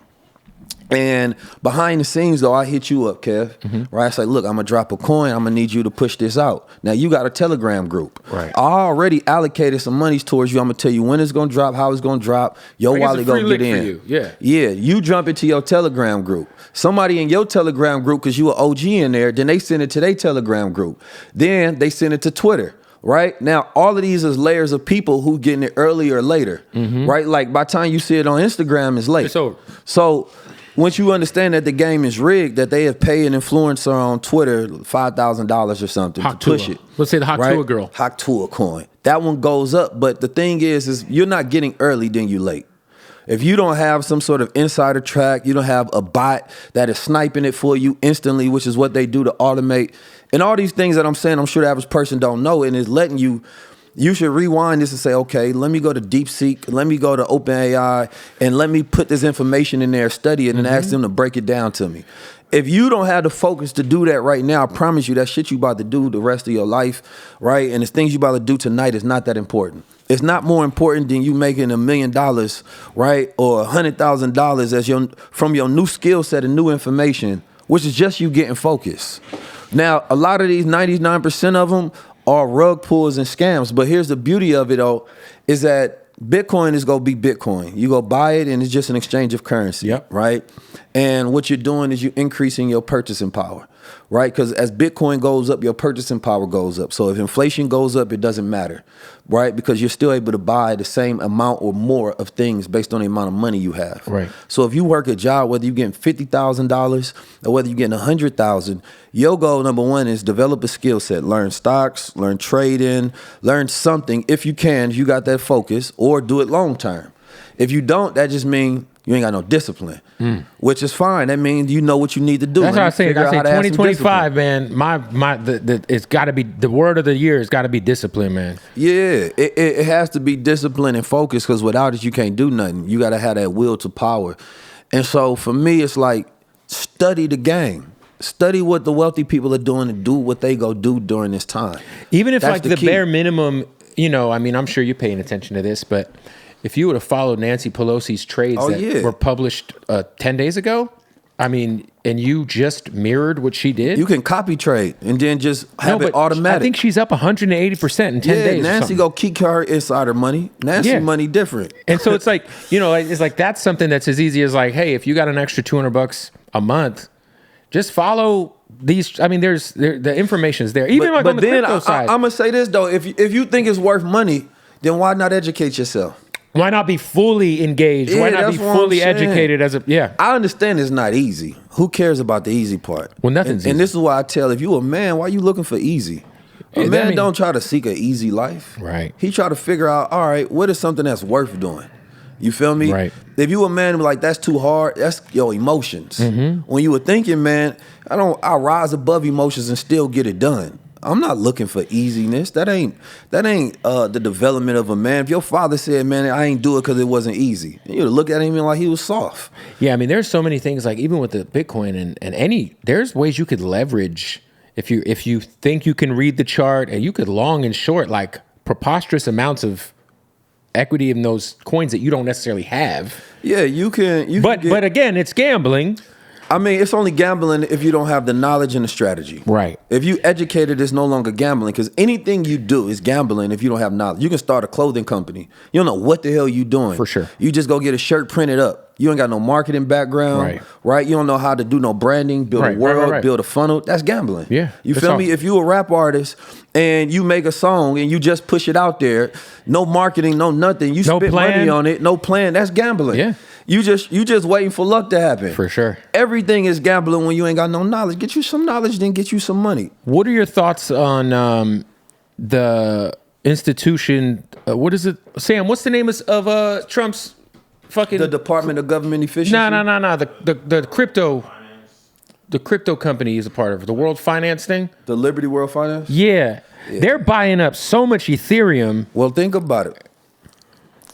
And behind the scenes, though, I hit you up, Kev. Right? I say, look, I'm going to drop a coin. I'm going to need you to push this out. Now, you got a Telegram group. Right. I already allocated some monies towards you. I'm going to tell you when it's going to drop, how it's going to drop. Your wallet going to get in. You. Yeah. Yeah. You jump into your Telegram group. Somebody in your Telegram group, because you an OG in there, then they send it to their Telegram group. Then they send it to Twitter. Right? Now, all of these is layers of people who getting it earlier or later. Right? Like, by the time you see it on Instagram, it's late. It's over. So once you understand that the game is rigged, that they have paid an influencer on Twitter $5,000 or something to push it. Let's say the Haktua girl. Haktua coin. That one goes up, but the thing is you're not getting early, then you late. If you don't have some sort of insider track, you don't have a bot that is sniping it for you instantly, which is what they do to automate. And all these things that I'm saying, I'm sure the average person don't know, and is letting you should rewind this and say, okay, let me go to DeepSeek, let me go to OpenAI, and let me put this information in there, study it, and ask them to break it down to me. If you don't have the focus to do that right now, I promise you that shit you about to do the rest of your life, right? And the things you about to do tonight is not that important. It's not more important than you making $1 million, right? Or $100,000 as from your new skill set and new information, which is just you getting focused. Now, a lot of these 99% of them are rug pulls and scams. But here's the beauty of it, though, is that Bitcoin is going to be Bitcoin. You go buy it, and it's just an exchange of currency, right? And what you're doing is you're increasing your purchasing power, right? Because as Bitcoin goes up, your purchasing power goes up. So if inflation goes up, it doesn't matter, right? Because you're still able to buy the same amount or more of things based on the amount of money you have. Right. So if you work a job, whether you're getting $50,000 or whether you're getting $100,000, your goal, number one, is develop a skill set. Learn stocks, learn trading, learn something. If you can, you got that focus, or do it long term. If you don't, that just means you ain't got no discipline, which is fine. That means you know what you need to do. That's what I say. I say 2025, man. It's got to be the word of the year. It's got to be discipline, man. Yeah, it has to be discipline and focus, because without it, you can't do nothing. You got to have that will to power. And so for me, it's like study the game. Study what the wealthy people are doing and do what they go do during this time. Even if that's like the bare minimum, I mean, I'm sure you're paying attention to this, but if you would have followed Nancy Pelosi's trades were published 10 days ago, I mean, and you just mirrored what she did. You can copy trade and then just have it automatic. I think she's up 180% in 10 days. Nancy go keep her insider money. Nancy money different. And so it's like, it's like that's something that's as easy as like, hey, if you got an extra $200 a month, just follow these. I mean, the information's there. Even on the crypto side. I'm gonna say this though: if you think it's worth money, then why not educate yourself? Why not be fully engaged? Why not be fully educated I understand it's not easy. Who cares about the easy part? Well, nothing's easy. And this is why I tell, if you a man, why you looking for easy? A man don't try to seek an easy life. Right. He try to figure out, all right, what is something that's worth doing? You feel me? Right. If you a man like that's too hard, that's your emotions. When you were thinking, man, I rise above emotions and still get it done. I'm not looking for easiness. That ain't the development of a man. If your father said, man, I ain't do it because it wasn't easy, you'd look at him like he was soft. Yeah, I mean, there's so many things, like even with the Bitcoin and there's ways you could leverage if you think you can read the chart, and you could long and short like preposterous amounts of equity in those coins that you don't necessarily have. Yeah, you can. But again, it's gambling. I mean, it's only gambling if you don't have the knowledge and the strategy. Right. If you educated, it's no longer gambling, because anything you do is gambling if you don't have knowledge. You can start a clothing company. You don't know what the hell you doing. For sure. You just go get a shirt printed up. You ain't got no marketing background. Right? You don't know how to do no branding, build a world, build a funnel. That's gambling. Yeah. You feel me? If you a rap artist and you make a song and you just push it out there, no marketing, no nothing, you spend money on it, no plan, that's gambling. Yeah. You just waiting for luck to happen. For sure. Everything is gambling when you ain't got no knowledge. Get you some knowledge, then get you some money. What are your thoughts on the institution? What is it, Sam? What's the name of Trump's fucking? The Department of Government Efficiency. No. The crypto company is a part of it. The World Finance thing. The Liberty World Finance. Yeah. They're buying up so much Ethereum. Well, think about it.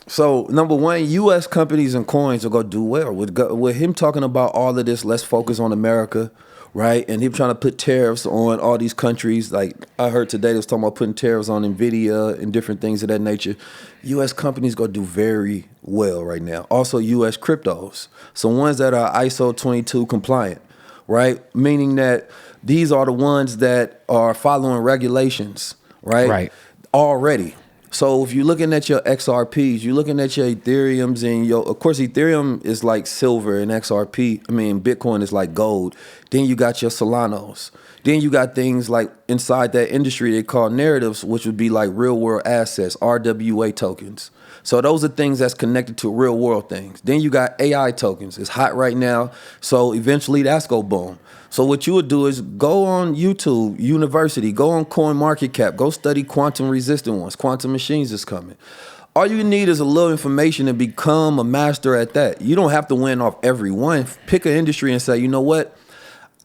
So, number one, U.S. companies and coins are going to do well. With him talking about all of this, let's focus on America, right? And they're trying to put tariffs on all these countries. Like I heard today, they was talking about putting tariffs on NVIDIA and different things of that nature. U.S. companies gonna do very well right now. Also, U.S. cryptos. So ones that are ISO 22 compliant, right? Meaning that these are the ones that are following regulations, right? Right. Already. So if you're looking at your XRPs, you're looking at your Ethereums and of course, Ethereum is like silver and Bitcoin is like gold. Then you got your Solanos. Then you got things like inside that industry they call narratives, which would be like real world assets, RWA tokens. So those are things that's connected to real world things. Then you got AI tokens. It's hot right now. So eventually that's go boom. So what you would do is go on YouTube University, go on CoinMarketCap, go study quantum resistant ones. Quantum machines is coming. All you need is a little information to become a master at that. You don't have to win off every one. Pick an industry and say, you know what?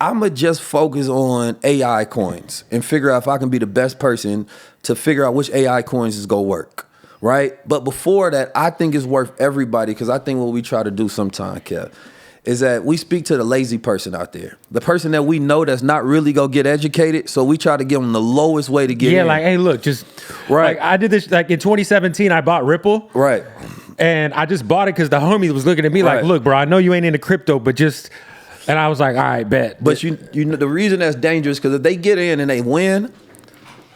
I'm going to just focus on AI coins and figure out if I can be the best person to figure out which AI coins is going to work, right? But before that, I think it's worth everybody because I think what we try to do sometimes, Kev, is that we speak to the lazy person out there. The person that we know that's not really going to get educated, so we try to give them the lowest way to get in. Yeah, like, hey, look, just, right. Like, I did this, like, in 2017, I bought Ripple. Right. And I just bought it because the homie was looking at me like, look, bro, I know you ain't into crypto, but just... And I was like, all right, bet. But you know, the reason that's dangerous, because if they get in and they win,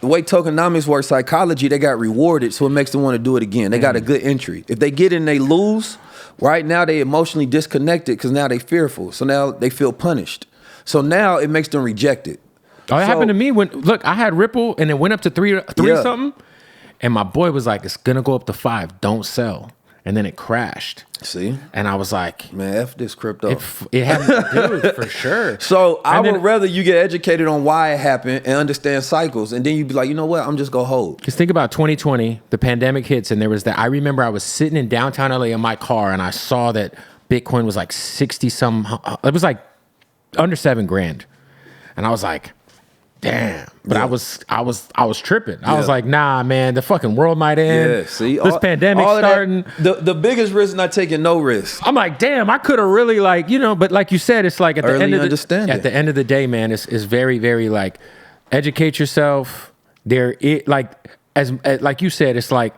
the way tokenomics work, psychology, they got rewarded, so it makes them want to do it again. They got a good entry. If they get in and they lose, right now they emotionally disconnected because now they fearful. So now they feel punished. So now it makes them reject it. Oh, it happened to me when, look, I had Ripple and it went up to three something. And my boy was like, it's going to go up to 5. Don't sell. And then it crashed. See? And I was like, man, F this crypto. It happened, dude, for sure. So I would rather you get educated on why it happened and understand cycles. And then you'd be like, you know what? I'm just going to hold. Because think about 2020, the pandemic hits, and there was that. I remember I was sitting in downtown LA in my car, and I saw that Bitcoin was like 60 some, it was like under $7,000. And I was like, damn. But I was tripping. I was like, nah, man, the fucking world might end. Yeah, see, this pandemic starting. The biggest risk, not taking no risk. I'm like, damn, I could have really but like you said, it's like at the end of the day, man, it's very, very like educate yourself. Like you said, it's like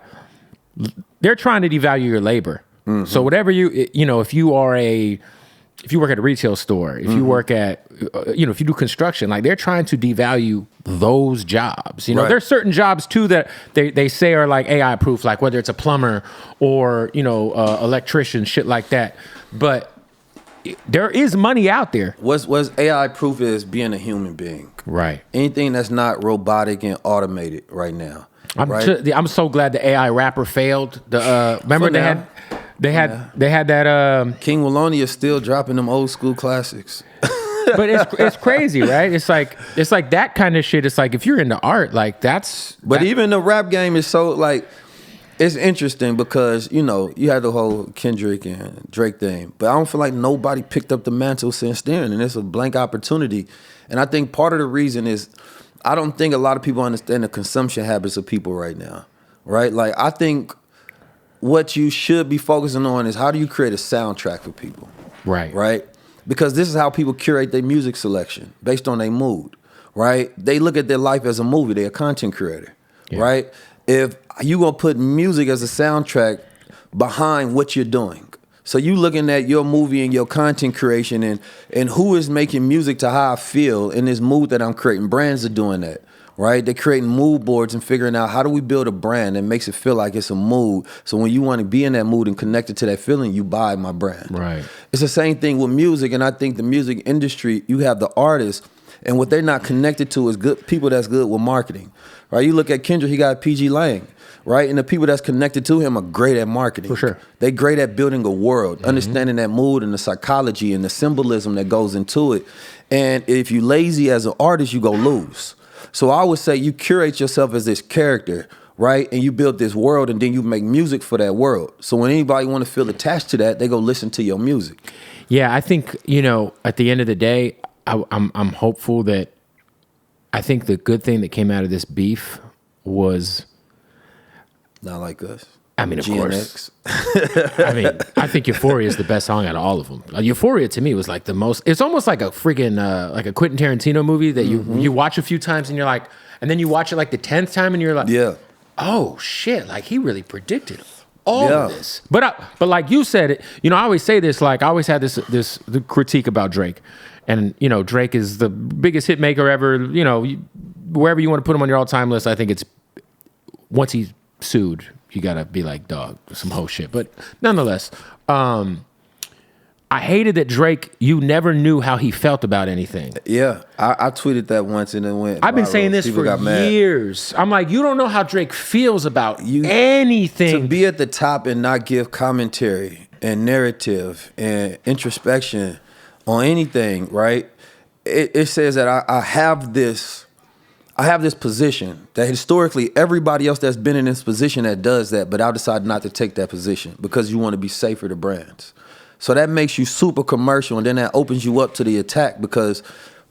they're trying to devalue your labor. Mm-hmm. So whatever if you work at a retail store, if you work at, if you do construction, like they're trying to devalue those jobs. There's certain jobs too that they say are like AI proof, like whether it's a plumber or, electrician, shit like that. But there is money out there. What's AI proof is being a human being. Right. Anything that's not robotic and automated right now. I'm so glad the AI rapper failed. Remember they had that. King Wallonia is still dropping them old school classics. But it's crazy, right? It's like that kind of shit. It's like if you're into art, like that's. But even the rap game is so like, it's interesting because you had the whole Kendrick and Drake thing, but I don't feel like nobody picked up the mantle since then, and it's a blank opportunity. And I think part of the reason is I don't think a lot of people understand the consumption habits of people right now, right? Like I think what you should be focusing on is how do you create a soundtrack for people, right? Because this is how people curate their music selection based on their mood, right? They look at their life as a movie. They're a content creator, right? If you gonna put music as a soundtrack behind what you're doing, so you looking at your movie and your content creation and who is making music to how I feel in this mood that I'm creating. Brands are doing that, right? They're creating mood boards and figuring out how do we build a brand that makes it feel like it's a mood. So when you want to be in that mood and connected to that feeling, you buy my brand. Right. It's the same thing with music. And I think the music industry, you have the artists, and what they're not connected to is good people that's good with marketing, right? You look at Kendrick, he got PG Lang, right? And the people that's connected to him are great at marketing. For sure. They're great at building a world, understanding that mood and the psychology and the symbolism that goes into it. And if you lazy as an artist, you go lose. So I would say you curate yourself as this character, right? And you build this world and then you make music for that world. So when anybody want to feel attached to that, they go listen to your music. Yeah, I think, at the end of the day, I'm hopeful that I think the good thing that came out of this beef was not like us. I mean, of course. GNX. I mean, I think Euphoria is the best song out of all of them. Euphoria to me was like the most. It's almost like a freaking like a Quentin Tarantino movie that you watch a few times and you're like, and then you watch it like the 10th time and you're like, yeah, oh shit, like he really predicted all of this. But like you said it, I always say this. Like I always had this the critique about Drake, and Drake is the biggest hit maker ever. Wherever you want to put him on your all-time list, I think it's once he's sued. You gotta be like, dog, some whole shit. But nonetheless, I hated that Drake, you never knew how he felt about anything. Yeah, I tweeted that once and it went I've been viral. saying this People for years. I'm like, you don't know how Drake feels about anything. To be at the top and not give commentary and narrative and introspection on anything, right? It says that I have this position that historically everybody else that's been in this position that does that, but I decided not to take that position because you want to be safer to brands. So that makes you super commercial, and then that opens you up to the attack because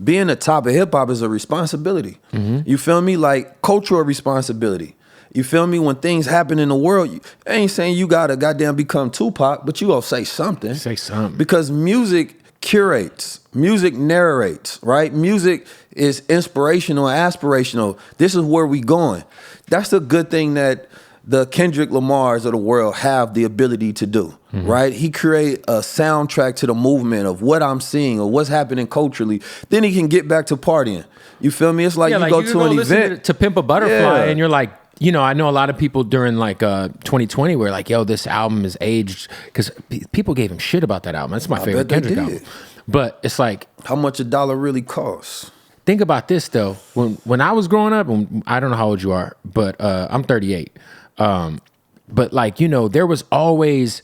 being the top of hip hop is a responsibility. Mm-hmm. You feel me? Like cultural responsibility. You feel me? When things happen in the world, I ain't saying you gotta goddamn become Tupac, but you gonna say something. Say something. Because music curates, music narrates, right? Music is inspirational, aspirational. This is where we going. That's the good thing that the Kendrick Lamars of the world have the ability to do, right? He create a soundtrack to the movement of what I'm seeing or what's happening culturally. Then he can get back to partying. You feel me? It's like you go to an event. To Pimp a Butterfly, and you're like, I know a lot of people during like 2020 were like, yo, this album is aged, because people gave him shit about that album. That's my favorite Kendrick album. But it's like, how much $1 really costs? Think about this though. When I was growing up, I don't know how old you are, but I'm 38. But like, there was always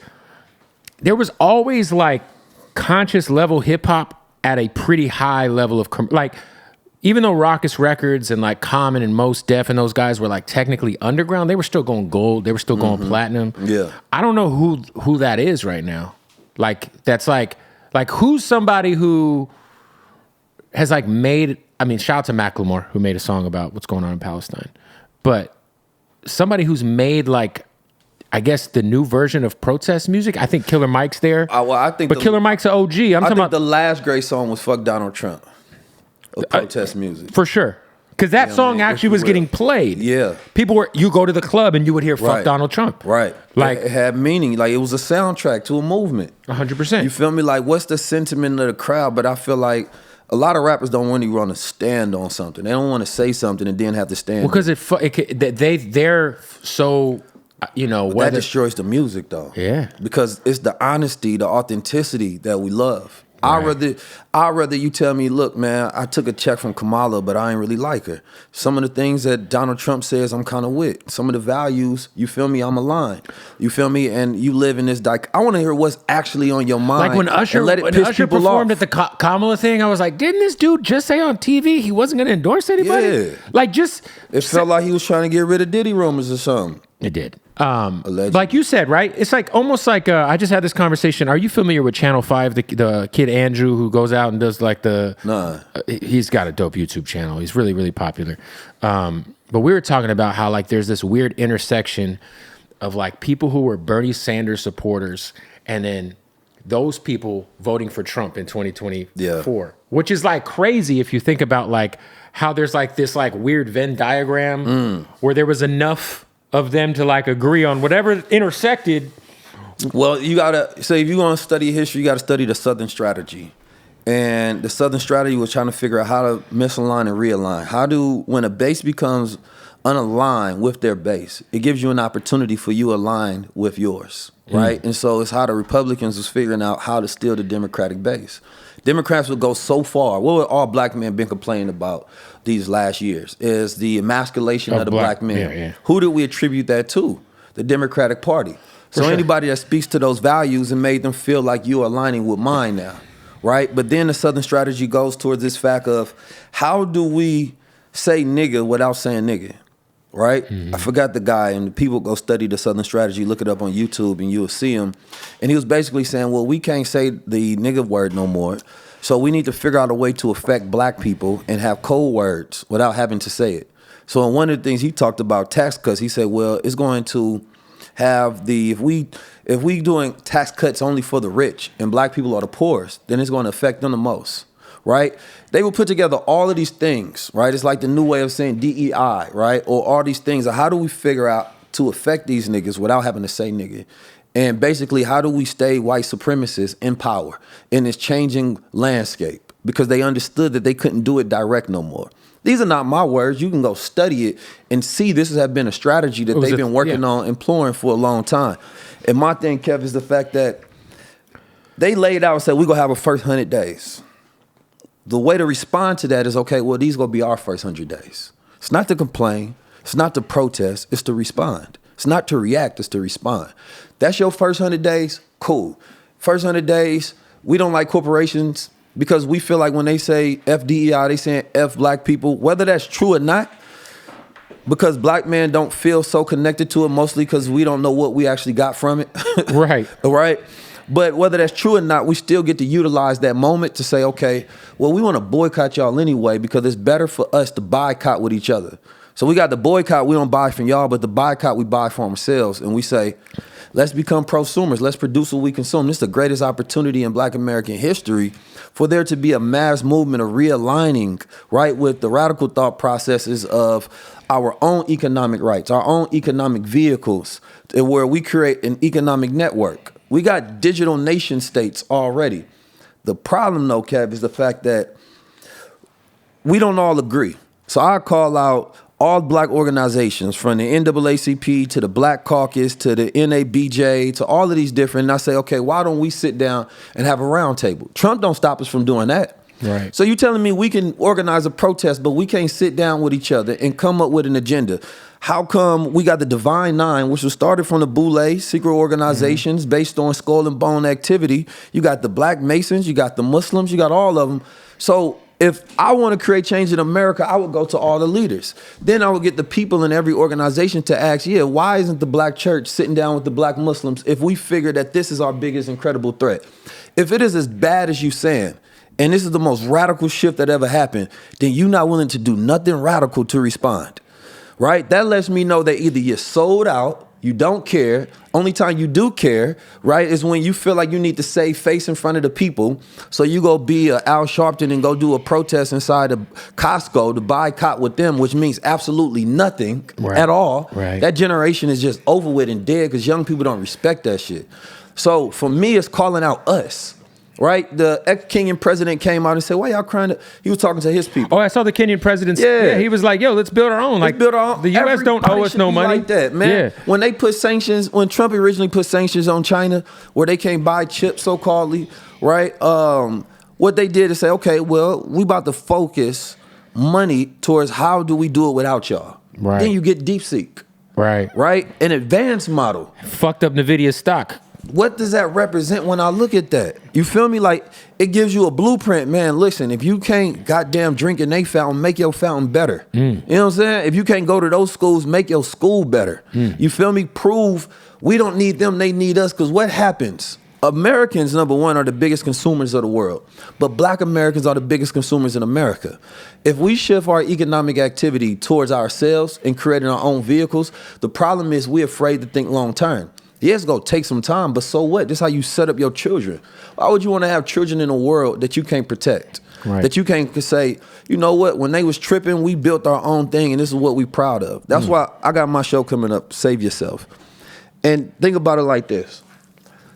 like conscious level hip hop at a pretty high level of like, even though Raucous Records and like Common and Mos Def and those guys were like technically underground, they were still going gold. They were still going platinum. Yeah. I don't know who that is right now. Like, that's like who's somebody who has like made, shout out to Macklemore who made a song about what's going on in Palestine. But somebody who's made like, I guess the new version of protest music. I think Killer Mike's there. But Killer Mike's an OG. I think the last great song was "Fuck Donald Trump" of protest music for sure. Because that song actually was getting played. Yeah, you go to the club and you would hear "Fuck Donald Trump." Right. Like it had meaning. Like it was a soundtrack to a movement. 100%. You feel me? Like what's the sentiment of the crowd? But I feel like a lot of rappers don't really want to stand on something. They don't want to say something and then have to stand. Well, because they're so, that destroys the music though. Yeah. Because it's the honesty, the authenticity that we love. Right. I'd rather you tell me, look, man, I took a check from Kamala, but I ain't really like her. Some of the things that Donald Trump says, I'm kind of with. Some of the values, you feel me, I'm aligned. You feel me? And you live in this I want to hear what's actually on your mind. Like when Usher performed at the Kamala thing, I was like, didn't this dude just say on TV he wasn't going to endorse anybody? Yeah. Like it felt like he was trying to get rid of Diddy rumors or something. It did. Like you said, right? It's like almost like I just had this conversation. Are you familiar with Channel 5, the kid Andrew who goes out and does like Nah. He's got a dope YouTube channel. He's really, really popular. But we were talking about how like there's this weird intersection of like people who were Bernie Sanders supporters and then those people voting for Trump in 2024, which is like crazy if you think about like how there's like this like weird Venn diagram where there was enough of them to like agree on whatever intersected. Well, you gotta say if you're gonna study history, you gotta study the Southern strategy. And the Southern strategy was trying to figure out how to misalign and realign. When a base becomes unaligned with their base, it gives you an opportunity for you aligned with yours, right? And so it's how the Republicans was figuring out how to steal the Democratic base. Democrats would go so far. What would all black men been complaining about these last years is the emasculation of the black men. Yeah. Who did we attribute that to? The Democratic Party. So anybody that speaks to those values and made them feel like you're aligning with mine now, right? But then the Southern strategy goes towards this fact of how do we say nigga without saying nigga, right? I forgot the guy, and people go study the Southern strategy, look it up on YouTube, and you'll see him. And he was basically saying, well, we can't say the nigga word no more, so we need to figure out a way to affect black people and have code words without having to say it. So one of the things he talked about tax cuts, he said, well, it's going to have if we doing tax cuts only for the rich and black people are the poorest, then it's going to affect them the most, right? They will put together all of these things, right? It's like the new way of saying DEI, right? Or all these things. How do we figure out to affect these niggas without having to say nigga? And basically, how do we stay white supremacists in power in this changing landscape? Because they understood that they couldn't do it direct no more. These are not my words. You can go study it and see this has been a strategy that they've been working on, employing for a long time. And my thing, Kev, is the fact that they laid out and said, we're going to have a first 100 days. The way to respond to that is, okay, well, these going to be our first 100 days. It's not to complain. It's not to protest. It's to respond. It's not to react. It's to respond. That's your first 100 days? Cool. First 100 days, we don't like corporations because we feel like when they say FDEI, they saying F black people, whether that's true or not, because black men don't feel so connected to it, mostly because we don't know what we actually got from it. Right. Right. But whether that's true or not, we still get to utilize that moment to say, okay, well, we want to boycott y'all anyway because it's better for us to boycott with each other. So we got the boycott, we don't buy from y'all, but the boycott, we buy from ourselves. And we say, let's become prosumers. Let's produce what we consume. This is the greatest opportunity in Black American history for there to be a mass movement of realigning, right, with the radical thought processes of our own economic rights, our own economic vehicles, where we create an economic network. We got digital nation states already. The problem, though, Kev, is the fact that we don't all agree. So I call out all black organizations from the NAACP to the Black Caucus to the NABJ to all of these different, and I say, okay, why don't we sit down and have a round table? Trump don't stop us from doing that. Right. So you telling me we can organize a protest, but we can't sit down with each other and come up with an agenda? How come we got the Divine Nine, which was started from the Bootleg, secret organizations based on skull and bone activity? You got the Black Masons, you got the Muslims, you got all of them. So if I want to create change in America, I would go to all the leaders. Then I would get the people in every organization to ask, yeah, why isn't the black church sitting down with the black Muslims if we figure that this is our biggest incredible threat? If it is as bad as you saying, and this is the most radical shift that ever happened, then you're not willing to do nothing radical to respond, right? That lets me know that either you're sold out, you don't care. Only time you do care, right, is when you feel like you need to save face in front of the people. So you go be Al Sharpton and go do a protest inside of Costco to boycott with them, which means absolutely nothing at all. Right. That generation is just over with and dead because young people don't respect that shit. So for me, it's calling out us. Right, the ex-Kenyan president came out and said, "Why y'all crying?" He was talking to his people. Oh, I saw the Kenyan president. Yeah, he was like, "Yo, let's build our own. Like, build our own. The U.S. don't owe us no money." Like that, man. Yeah. When they put sanctions, when Trump originally put sanctions on China, where they can't buy chips, so-calledly, right? What they did is say, "Okay, well, we about to focus money towards how do we do it without y'all." Right. Then you get DeepSeek. Right. Right. An advanced model. Fucked up NVIDIA stock. What does that represent when I look at that? You feel me? Like, it gives you a blueprint, man. Listen, if you can't goddamn drink in they fountain, make your fountain better. You know what I'm saying? If you can't go to those schools, make your school better. You feel me? Prove we don't need them, they need us. Because what happens? Americans, number one, are the biggest consumers of the world. But black Americans are the biggest consumers in America. If we shift our economic activity towards ourselves and creating our own vehicles, the problem is we're afraid to think long term. Yeah, it's going to take some time, but so what? This is how you set up your children. Why would you want to have children in a world that you can't protect? Right. That you can't say, you know what, when they was tripping, we built our own thing, and this is what we proud of. That's why I got my show coming up, Save Yourself. And think about it like this,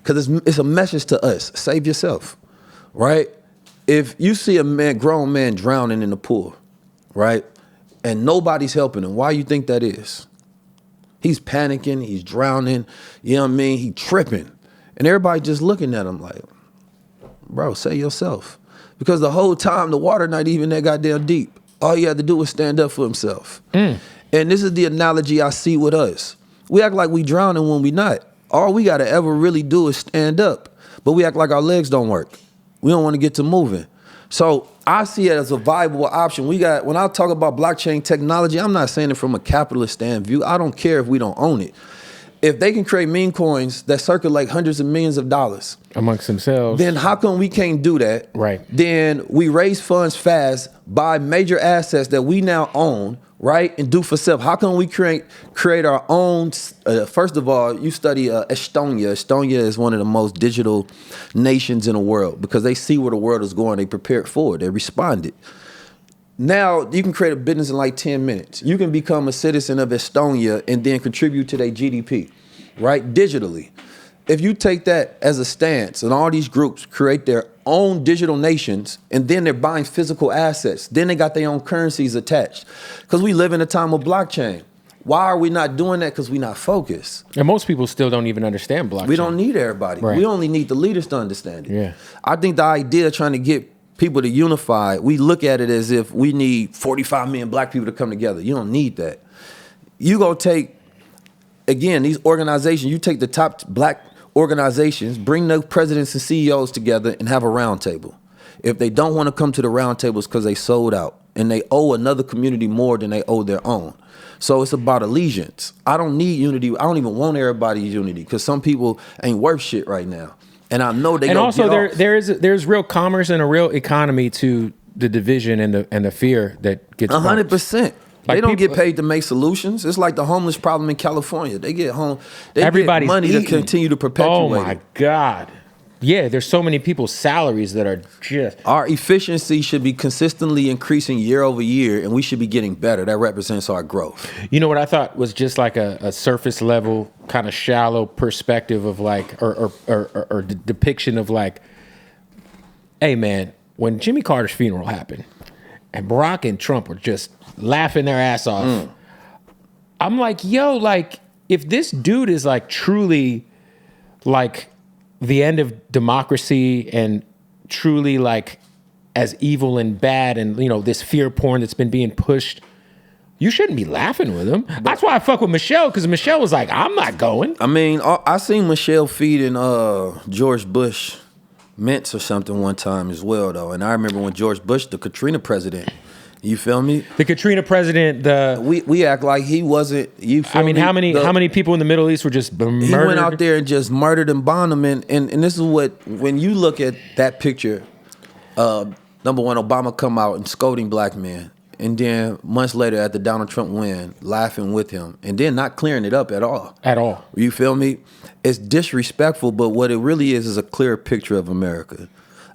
because it's a message to us, save yourself, right? If you see a grown man drowning in the pool, right, and nobody's helping him, why you think that is? He's panicking, he's drowning, you know what I mean? He tripping. And everybody just looking at him like, bro, save yourself. Because the whole time the water not even that goddamn deep. All he had to do was stand up for himself. And this is the analogy I see with us. We act like we drowning when we not. All we gotta ever really do is stand up. But we act like our legs don't work. We don't want to get to moving. So I see it as a viable option. When I talk about blockchain technology, I'm not saying it from a capitalist stand view. I don't care if we don't own it. if they can create meme coins that circulate hundreds of millions of dollars amongst themselves, then how come we can't do that? Right. Then we raise funds fast, buy major assets that we now own, right, and do for self. How can we create our own? First of all, you study Estonia. Estonia is one of the most digital nations in the world because they see where the world is going. They prepared for it. They responded. Now you can create a business in like 10 minutes. You can become a citizen of Estonia and then contribute to their GDP, right, digitally. If you take that as a stance and all these groups create their own digital nations and then they're buying physical assets, then they got their own currencies attached. Because we live in a time of blockchain. Why are we not doing that? Because we're not focused. And most people still don't even understand blockchain. We don't need everybody. Right. We only need the leaders to understand it. Yeah. I think the idea of trying to get people to unify, we look at it as if we need 45 million black people to come together. You don't need that. You go take, again, these organizations, you take the top black organizations, bring the presidents and CEOs together and have a round table. If they don't want to come to the round tables because they sold out and they owe another community more than they owe their own. So it's about allegiance. I don't need unity. I don't even want everybody's unity because some people ain't worth shit right now. And I know they. And also, there's real commerce and a real economy to the division and the fear that gets 100%. They don't get paid to make solutions. It's like the homeless problem in California. They get get money to continue to perpetuate. Oh my God. Yeah, there's so many people's salaries that are just... Our efficiency should be consistently increasing year over year, and we should be getting better. That represents our growth. You know what I thought was just like a surface level, kind of shallow perspective of like, or depiction of like, hey man, when Jimmy Carter's funeral happened, and Barack and Trump were just laughing their ass off, I'm like, yo, like, if this dude is like truly like the end of democracy and truly like as evil and bad and, you know, this fear porn that's been being pushed, you shouldn't be laughing with him. That's why I fuck with Michelle, because Michelle was like, I'm not going. I mean, I seen Michelle feeding George Bush mints or something one time as well, though. And I remember when George Bush, the Katrina president, you feel me? The Katrina president, we act like he wasn't. You feel me? How many people in the Middle East were just murdered? He went out there and just murdered and bombed them. And this is what, when you look at that picture, number one, Obama come out and scolding black men, and then months later after Donald Trump win, laughing with him, and then not clearing it up at all. At all. You feel me? It's disrespectful, but what it really is a clear picture of America.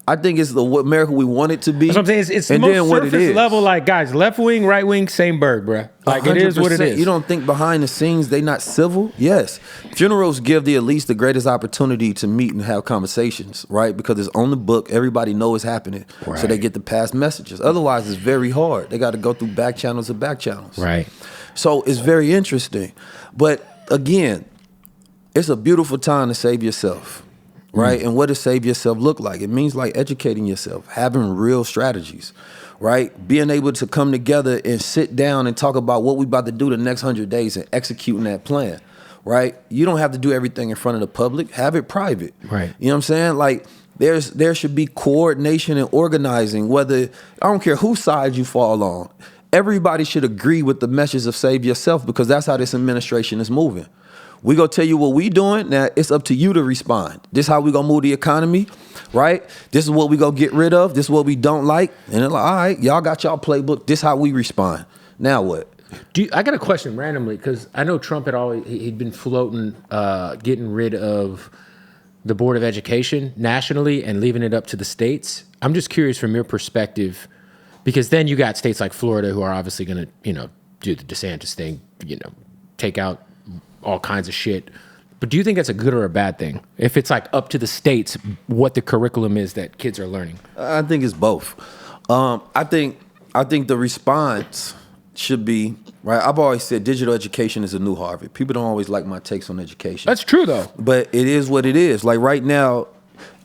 I think it's what America we want it to be. That's what I'm saying. It's the most surface level, like, guys, left wing, right wing, same bird, bro. Like, 100%. It is what it is. You don't think behind the scenes they not civil? Yes. Funerals give the elites the greatest opportunity to meet and have conversations, right? Because it's on the book. Everybody know it's happening. Right. So they get to pass messages. Otherwise, it's very hard. They got to go through back channels of back channels. Right. So it's very interesting. But again, it's a beautiful time to save yourself. Right? And what does save yourself look like? It means like educating yourself, having real strategies, right? Being able to come together and sit down and talk about what we about to do the next 100 days and executing that plan, right? You don't have to do everything in front of the public. Have it private. Right. You know what I'm saying? Like there should be coordination and organizing, whether, I don't care whose side you fall on. Everybody should agree with the message of save yourself, because that's how this administration is moving. We gonna tell you what we doing. Now it's up to you to respond. This how we gonna move the economy, right? This is what we gonna get rid of. This is what we don't like. And they're like, all right, y'all got y'all playbook. This how we respond. Now what? I got a question randomly, because I know Trump he'd been floating, getting rid of the Board of Education nationally and leaving it up to the states. I'm just curious from your perspective, because then you got states like Florida who are obviously gonna, do the DeSantis thing, take out all kinds of shit. But do you think that's a good or a bad thing? If it's like up to the states, what the curriculum is that kids are learning? I think it's both. I think the response should be, right? I've always said digital education is a new Harvard. People don't always like my takes on education. That's true though. But it is what it is. Like right now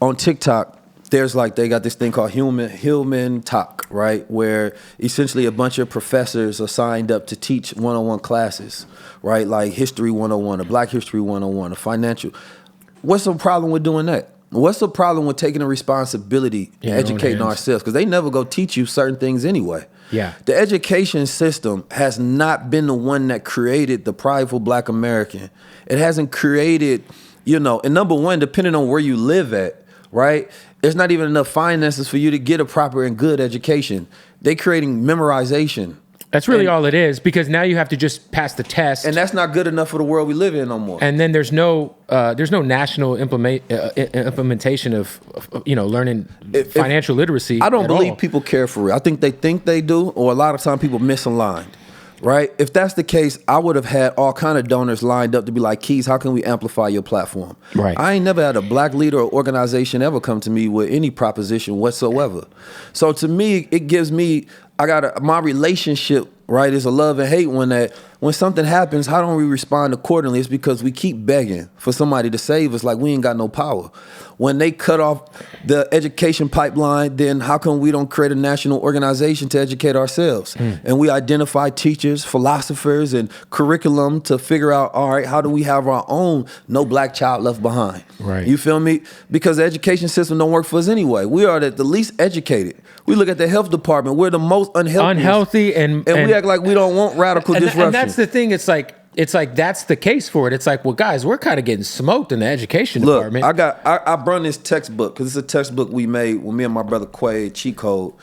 on TikTok, there's like, they got this thing called Human Talk, right? Where essentially a bunch of professors are signed up to teach one-on-one classes, right? Like History 101, or Black History 101, or financial. What's the problem with doing that? What's the problem with taking a responsibility and educating ourselves? Because they never go teach you certain things anyway. Yeah. The education system has not been the one that created the prideful Black American. It hasn't created, and number one, depending on where you live at, right? There's not even enough finances for you to get a proper and good education. They're creating memorization. That's really all it is, because now you have to just pass the test, and that's not good enough for the world we live in no more. And then there's no national implementation of learning financial literacy. I don't believe people care for real. I think they do, or a lot of times people misaligned. Right? If that's the case, I would have had all kind of donors lined up to be like, Keys, how can we amplify your platform? Right. I ain't never had a Black leader or organization ever come to me with any proposition whatsoever. So to me, it gives me, my relationship, right, is a love and hate one that when something happens, how don't we respond accordingly? It's because we keep begging for somebody to save us like we ain't got no power. When they cut off the education pipeline, then how come we don't create a national organization to educate ourselves? And we identify teachers, philosophers, and curriculum to figure out, all right, how do we have our own no Black child left behind? Right. You feel me? Because the education system don't work for us anyway. We are the least educated. We look at the health department. We're the most unhealthy. And we act like we don't want radical disruption. And that's the thing. It's like that's the case for it. It's like, well, guys, we're kind of getting smoked in the education department. I brought this textbook because it's a textbook we made with me and my brother Quay, Cheat Code.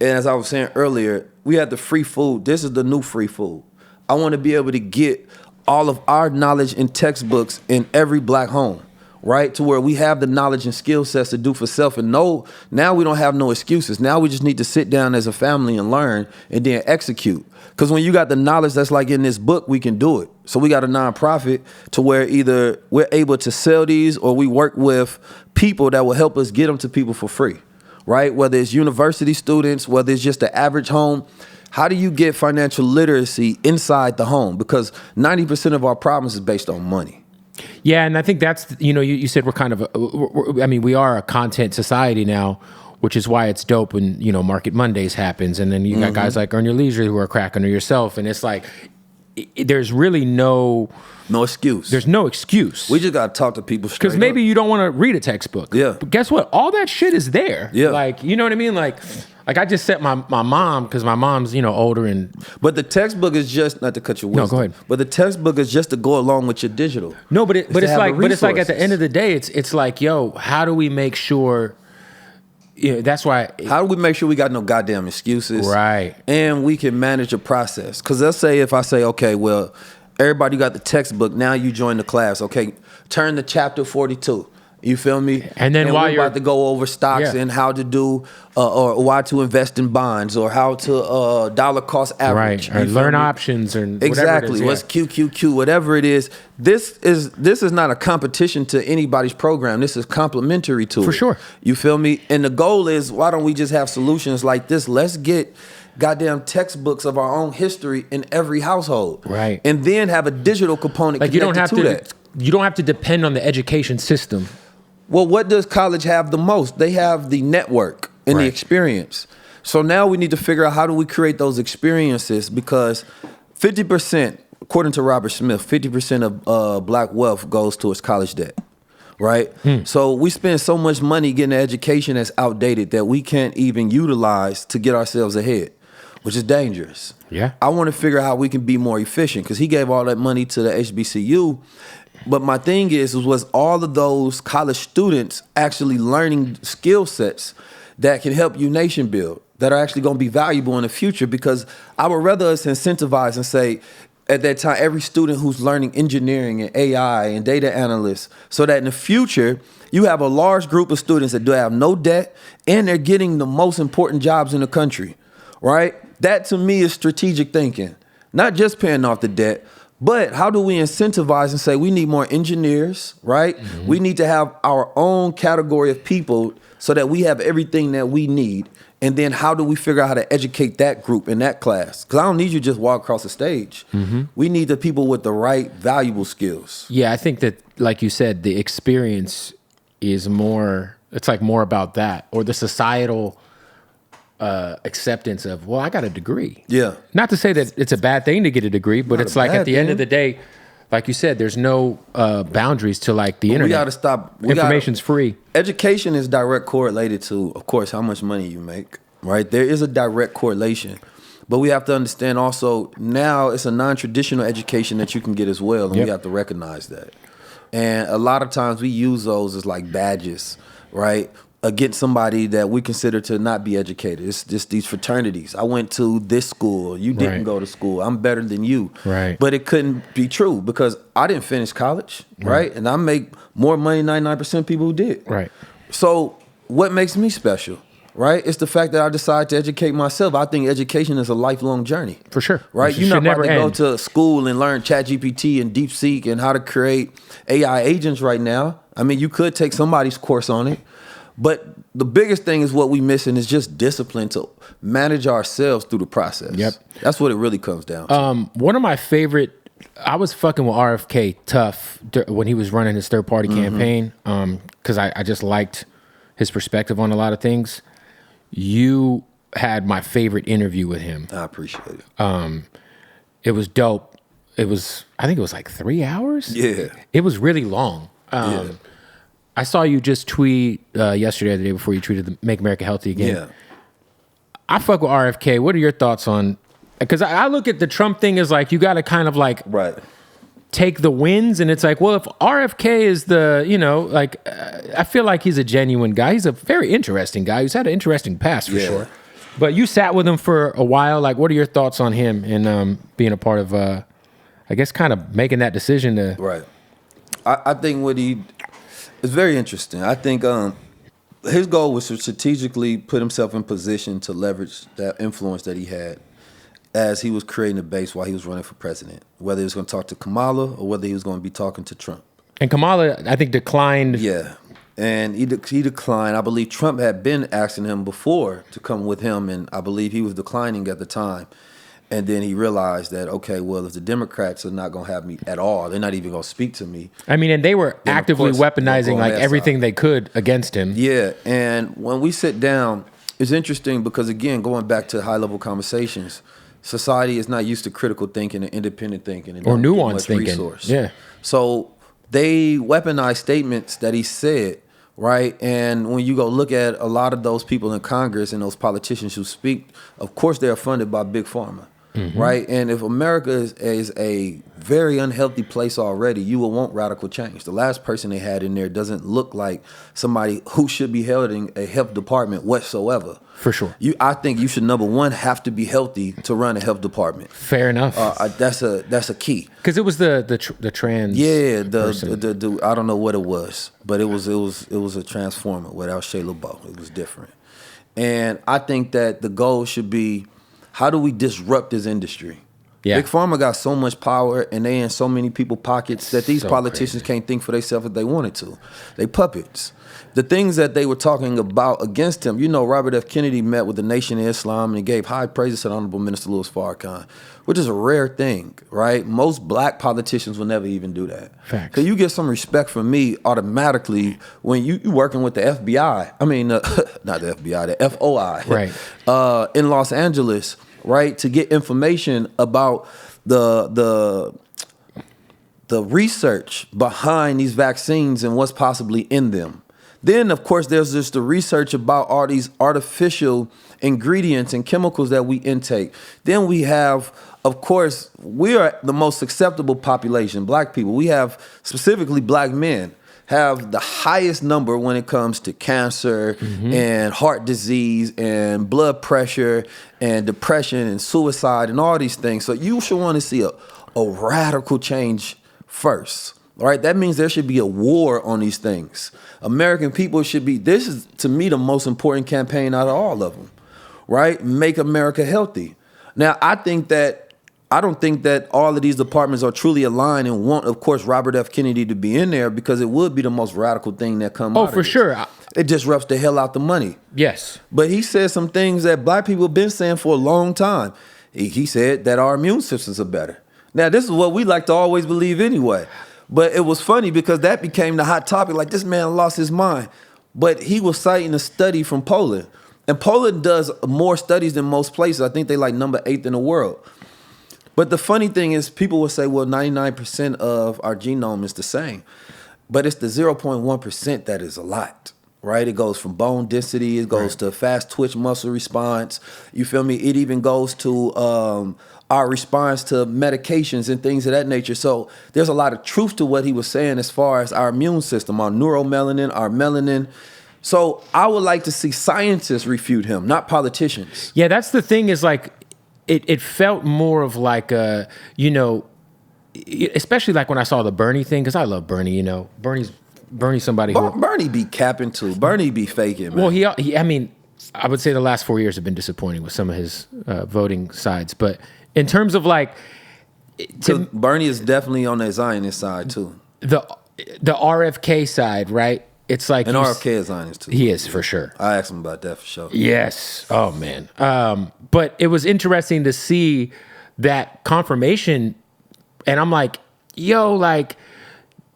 And as I was saying earlier, we had the free food. This is the new free food. I want to be able to get all of our knowledge in textbooks in every Black home, right? To where we have the knowledge and skill sets to do for self. And now we don't have no excuses. Now we just need to sit down as a family and learn and then execute. Because when you got the knowledge that's like in this book, we can do it. So we got a nonprofit to where either we're able to sell these or we work with people that will help us get them to people for free, right? Whether it's university students, whether it's just the average home. How do you get financial literacy inside the home? Because 90% of our problems is based on money. Yeah, and I think that's, you said we're kind of, we are a content society now, which is why it's dope when, Market Mondays happens. And then you got guys like Earn Your Leisure who are cracking or yourself. And it's like, there's really no excuse. There's no excuse. We just got to talk to people straight Because maybe you don't want to read a textbook. Yeah. But guess what? All that shit is there. Yeah. Like, you know what I mean? Like I just set my mom, because my mom's, older and... But the textbook is just, not to cut your wisdom. No, go ahead. But the textbook is just to go along with your digital. No, but it's like at the end of the day, it's like, yo, how do we make sure... that's why. How do we make sure we got no goddamn excuses? Right. And we can manage a process. Because let's say if I say, okay, well, everybody got the textbook. Now you join the class. Okay, turn to chapter 42. You feel me? And then while you're about to go over stocks and how to do, or why to invest in bonds, or how to dollar cost average. Right. Or learn options, or exactly. What's QQQ? Whatever it is. This is not a competition to anybody's program. This is complementary to it. For sure. You feel me? And the goal is, why don't we just have solutions like this? Let's get goddamn textbooks of our own history in every household. Right. And then have a digital component like connected to that. You don't have to depend on the education system. Well, what does college have the most? They have the network and the experience. So now we need to figure out, how do we create those experiences? Because 50%, according to Robert Smith, 50% of Black wealth goes towards college debt, right? So we spend so much money getting an education that's outdated that we can't even utilize to get ourselves ahead, which is dangerous. Yeah. I want to figure out how we can be more efficient, because he gave all that money to the HBCU. But my thing was all of those college students actually learning skill sets that can help you nation build, that are actually going to be valuable in the future? Because I would rather us incentivize and say, at that time, every student who's learning engineering and AI and data analysts, so that in the future, you have a large group of students that do have no debt and they're getting the most important jobs in the country, right? That to me is strategic thinking, not just paying off the debt. But how do we incentivize and say we need more engineers, right? We need to have our own category of people so that we have everything that we need. And then how do we figure out how to educate that group in that class? Because I don't need you to just walk across the stage. We need the people with the right valuable skills. Yeah, I think that, like you said, the experience is more, it's like more about that, or the societal acceptance of, well, I got a degree. Yeah. Not to say that it's a bad thing to get a degree, but it's like at the end of the day, like you said, there's no boundaries to like the internet. We got to stop. Information's free. Education is direct correlated to, of course, how much money you make, right? There is a direct correlation. But we have to understand also now it's a non-traditional education that you can get as well, and we have to recognize that. And a lot of times we use those as like badges, right, against somebody that we consider to not be educated. It's just these fraternities. I went to this school. You didn't go to school. I'm better than you. Right. But it couldn't be true because I didn't finish college, right? And I make more money than 99% of people who did. Right. So what makes me special? Right? It's the fact that I decided to educate myself. I think education is a lifelong journey. For sure. Right? You're not about to go to school and learn ChatGPT and DeepSeek and how to create AI agents right now. I mean, you could take somebody's course on it. But the biggest thing is what we missing is just discipline to manage ourselves through the process. Yep. That's what it really comes down to. One of my favorite, I was fucking with RFK tough when he was running his third-party campaign because I just liked his perspective on a lot of things. You had my favorite interview with him. I appreciate it. It was dope. I think it was like 3 hours. Yeah. It was really long. I saw you just tweet yesterday or the day before you tweeted the Make America Healthy Again. Yeah. I fuck with RFK. What are your thoughts on, because I look at the Trump thing as like, you got to kind of like take the wins. And it's like, well, if RFK is I feel like he's a genuine guy. He's a very interesting guy. He's had an interesting past for sure. But you sat with him for a while. Like, what are your thoughts on him and being a part of, I guess, kind of making that decision to... Right. I think it's very interesting. I think his goal was to strategically put himself in position to leverage that influence that he had as he was creating a base while he was running for president, whether he was going to talk to Kamala or whether he was going to be talking to Trump. And Kamala, I think, declined. Yeah, and he declined. I believe Trump had been asking him before to come with him, and I believe he was declining at the time. And then he realized that, okay, well, if the Democrats are not going to have me at all, they're not even going to speak to me. I mean, and they were actively weaponizing like everything they could against him. Yeah, and when we sit down, it's interesting because, again, going back to high-level conversations, society is not used to critical thinking and independent thinking. And or nuanced thinking. Resource. Yeah. So they weaponized statements that he said, right? And when you go look at a lot of those people in Congress and those politicians who speak, of course, they're funded by Big Pharma. Right? And if America is a very unhealthy place already, you will want radical change. The last person they had in there doesn't look like somebody who should be held in a health department whatsoever. For sure. I think you should, number one, have to be healthy to run a health department. Fair enough. That's a key. Because it was the trans. Yeah, the I don't know what it was, but it was a transformer without Shea LaBeouf. It was different. And I think that the goal should be, how do we disrupt this industry? Yeah. Big Pharma got so much power and they in so many people's pockets that these politicians can't think for themselves if they wanted to. They puppets. The things that they were talking about against him, Robert F. Kennedy met with the Nation of Islam and he gave high praises to the Honorable Minister Louis Farrakhan, which is a rare thing, right? Most black politicians will never even do that. Facts. Because you get some respect from me automatically when you working with the FBI. I mean, not the FBI, the FOI. Right. In Los Angeles, right, to get information about the research behind these vaccines and what's possibly in them. Then, of course, there's just the research about all these artificial ingredients and chemicals that we intake. Then we have, of course, we are the most susceptible population, black people. We have, specifically black men, have the highest number when it comes to cancer and heart disease and blood pressure and depression and suicide and all these things. So you should want to see a radical change first, right? That means there should be a war on these things. American people should be, this is, to me, the most important campaign out of all of them, right? Make America healthy. Now, I don't think that all of these departments are truly aligned and want, of course, Robert F. Kennedy to be in there because it would be the most radical thing that come out of for this. sure. It disrupts the hell out the money. Yes. But he said some things that black people have been saying for a long time. He said that our immune systems are better. Now, this is what we like to always believe anyway. But it was funny because that became the hot topic. Like, this man lost his mind. But he was citing a study from Poland. And Poland does more studies than most places. I think they like number 8 in the world. But the funny thing is, people will say, well, 99% of our genome is the same. But it's the 0.1% that is a lot, right? It goes from bone density, it goes to fast twitch muscle response. You feel me? It even goes to our response to medications and things of that nature. So there's a lot of truth to what he was saying as far as our immune system, our neuromelanin, our melanin. So I would like to see scientists refute him, not politicians. Yeah, that's the thing is like, it felt more of like a, you know, especially like when I saw the Bernie thing, because I love Bernie, you know. Bernie's somebody who... Bernie be capping too. Bernie be faking, man. Well, he I mean, I would say the last 4 years have been disappointing with some of his voting sides. But in terms of like... Bernie is definitely on the Zionist side too. The RFK side, right? It's like... And RFK is Zionist too. He is, for sure. I asked him about that for sure. Yes. Oh, man. But it was interesting to see that confirmation. And I'm like, yo, like,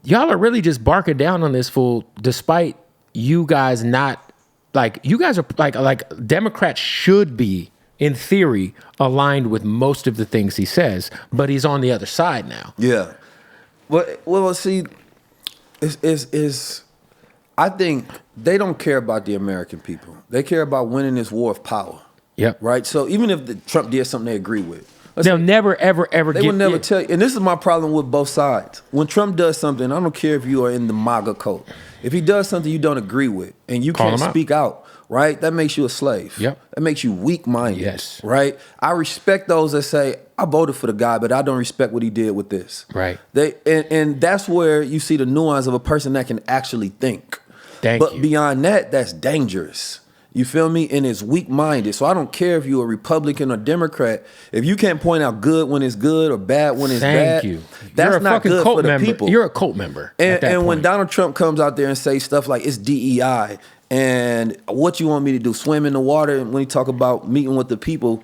y'all are really just barking down on this fool, despite you guys not, like, you guys are, like Democrats should be, in theory, aligned with most of the things he says, but he's on the other side now. Yeah. Well, see, I think they don't care about the American people. They care about winning this war of power. Yep. Right? So even if Trump did something they agree with, they'll never, ever they will never tell you. And this is my problem with both sides. When Trump does something, I don't care if you are in the MAGA cult. If he does something you don't agree with and you can't speak out, right? That makes you a slave. Yep. That makes you weak-minded. Yes. Right? I respect those that say, I voted for the guy, but I don't respect what he did with this. Right. And that's where you see the nuance of a person that can actually think. But beyond that, that's dangerous. You feel me? And it's weak-minded. So I don't care if you're a Republican or Democrat. If you can't point out good when it's good or bad when it's bad, that's not good for the people. You're a cult member. And when Donald Trump comes out there and say stuff like it's DEI and what you want me to do, swim in the water, and when he talk about meeting with the people.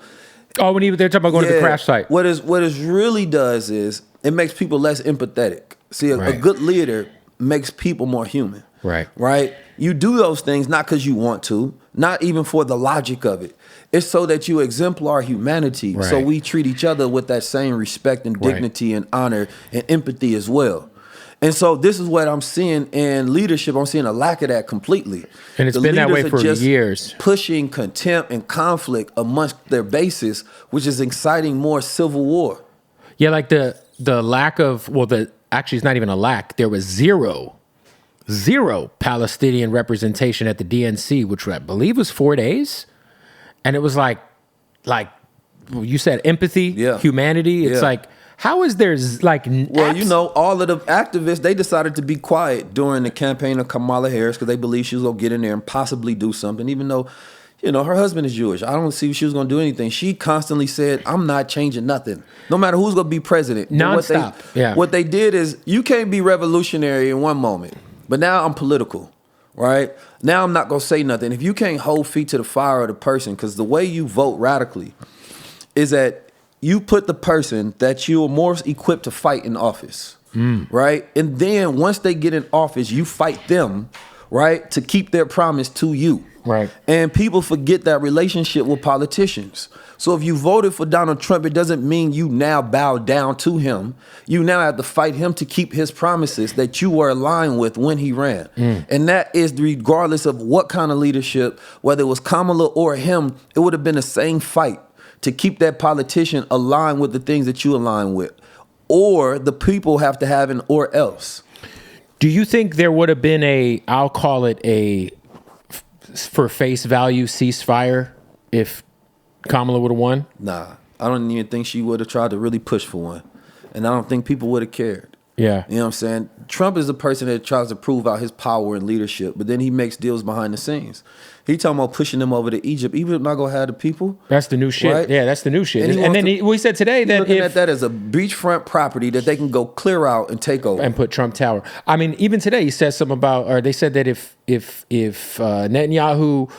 Oh, when they're talking about going to the crash site. What it really does is it makes people less empathetic. See, a good leader makes people more human. Right? You do those things not because you want to, not even for the logic of it. It's so that you exemplar humanity. So we treat each other with that same respect and dignity and honor and empathy as well. And so this is what I'm seeing in leadership. I'm seeing a lack of that completely. And it's been that way for years. Pushing contempt and conflict amongst their bases, which is inciting more civil war. Yeah, like the lack of, actually it's not even a lack. There was zero Palestinian representation at the DNC, which I believe was 4 days. And it was like you said, empathy, humanity. It's like, how is there Well, you know, all of the activists, they decided to be quiet during the campaign of Kamala Harris because they believed she was going to get in there and possibly do something, even though, you know, her husband is Jewish. I don't see if she was going to do anything. She constantly said, I'm not changing nothing, no matter who's going to be president. Nonstop. What they did is, you can't be revolutionary in one moment. But now I'm political, right? Now I'm not going to say nothing. If you can't hold feet to the fire of the person, because the way you vote radically is that you put the person that you're more equipped to fight in office, right? And then once they get in office, you fight them, right, to keep their promise to you. Right. And people forget that relationship with politicians. So if you voted for Donald Trump, it doesn't mean you now bow down to him. You now have to fight him to keep his promises that you were aligned with when he ran. And that is regardless of what kind of leadership, whether it was Kamala or him, it would have been the same fight to keep that politician aligned with the things that you align with. Or the people have to have an or else. Do you think there would have been I'll call it for face value ceasefire if Kamala would have won? Nah, I don't even think she would have tried to really push for one. And I don't think people would have cared. Yeah. You know what I'm saying? Trump is the person that tries to prove out his power and leadership, but then he makes deals behind the scenes. He talking about pushing them over to Egypt. Egypt not going to have the people. That's the new shit. Right? Yeah, that's the new shit. And then he said today that looking at that as a beachfront property that they can go clear out and take over. And put Trump Tower. I mean, even today he said something about, or they said that if Netanyahu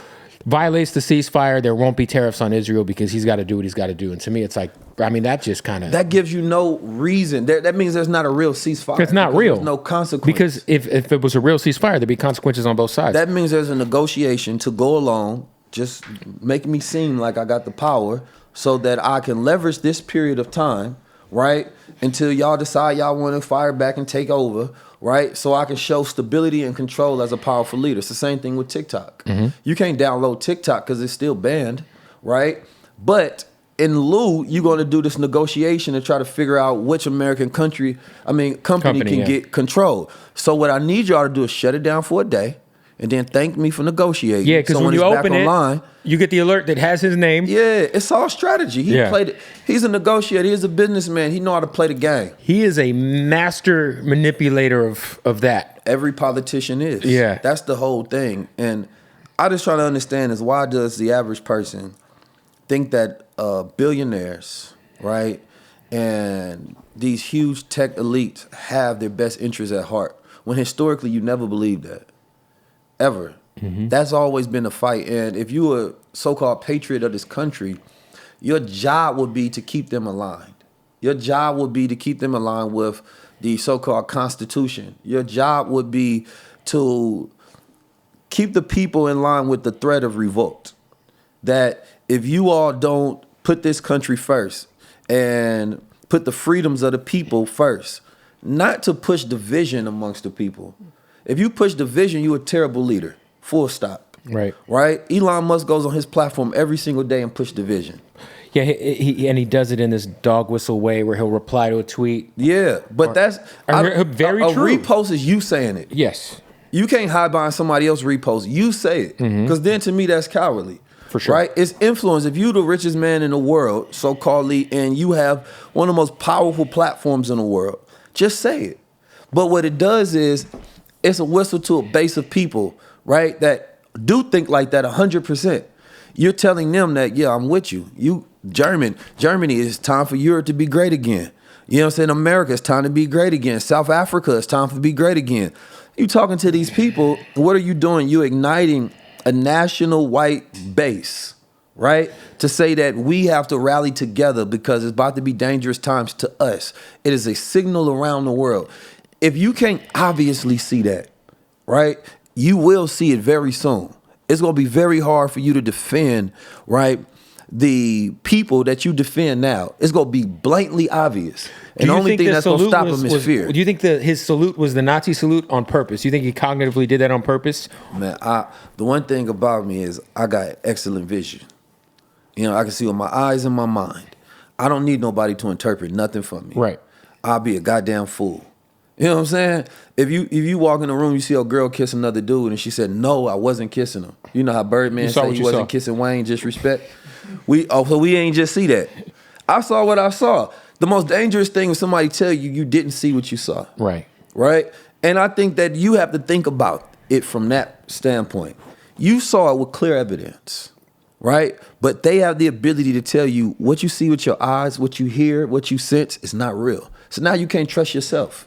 violates the ceasefire, there won't be tariffs on Israel because he's got to do what he's got to do. And to me, it's like, I mean, that just kind of... That gives you no reason. That means there's not a real ceasefire. It's not real. There's no consequence. Because if it was a real ceasefire, there'd be consequences on both sides. That means there's a negotiation to go along, just make me seem like I got the power so that I can leverage this period of time, right, until y'all decide y'all want to fire back and take over, right? So I can show stability and control as a powerful leader. It's the same thing with TikTok. You can't download TikTok because it's still banned, right? But in lieu, you're going to do this negotiation and try to figure out which American company can get control. So what I need y'all to do is shut it down for a day and then thank me for negotiating. Yeah, because when you open it, you get the alert that has his name. Yeah, it's all strategy. He played it. He's a negotiator. He's a businessman. He know how to play the game. He is a master manipulator of that. Every politician is. Yeah. That's the whole thing. And I just try to understand is why does the average person think that billionaires, right, and these huge tech elites have their best interests at heart, when historically you never believed that, ever. That's always been a fight. And if you were a so-called patriot of this country, your job would be to keep them aligned. Your job would be to keep them aligned with the so-called Constitution. Your job would be to keep the people in line with the threat of revolt. That if you all don't put this country first and put the freedoms of the people first, not to push division amongst the people. If you push division, you're a terrible leader. Full stop. Right. Right? Elon Musk goes on his platform every single day and push division. Yeah, he does it in this dog whistle way where he'll reply to a tweet. Yeah, but that's very true. A repost is you saying it. Yes. You can't hide behind somebody else's repost. You say it. Because then to me, that's cowardly. For sure. Right? It's influence. If you're the richest man in the world, so-called, and you have one of the most powerful platforms in the world, just say it. But what it does is it's a whistle to a base of people, right, that do think like that 100%. You're telling them that, yeah, I'm with you. Germany, it's time for Europe to be great again. You know what I'm saying? America, it's time to be great again. South Africa, it's time to be great again. You talking to these people, what are you doing? You're igniting a national white base, right? To say that we have to rally together because it's about to be dangerous times to us. It is a signal around the world. If you can't obviously see that, right, you will see it very soon. It's going to be very hard for you to defend, right, the people that you defend now. It's going to be blatantly obvious. And the only thing that's going to stop him is fear. Do you think that his salute was the Nazi salute on purpose? You think he cognitively did that on purpose? Man, the one thing about me is I got excellent vision. You know, I can see with my eyes and my mind. I don't need nobody to interpret nothing for me. Right. I'll be a goddamn fool. You know what I'm saying? If you walk in the room, you see a girl kiss another dude, and she said, "No, I wasn't kissing him." You know how Birdman said he wasn't kissing Wayne, just respect. So we ain't just see that. I saw what I saw. The most dangerous thing is somebody tell you didn't see what you saw. Right. Right? And I think that you have to think about it from that standpoint. You saw it with clear evidence, right? But they have the ability to tell you what you see with your eyes, what you hear, what you sense is not real. So now you can't trust yourself.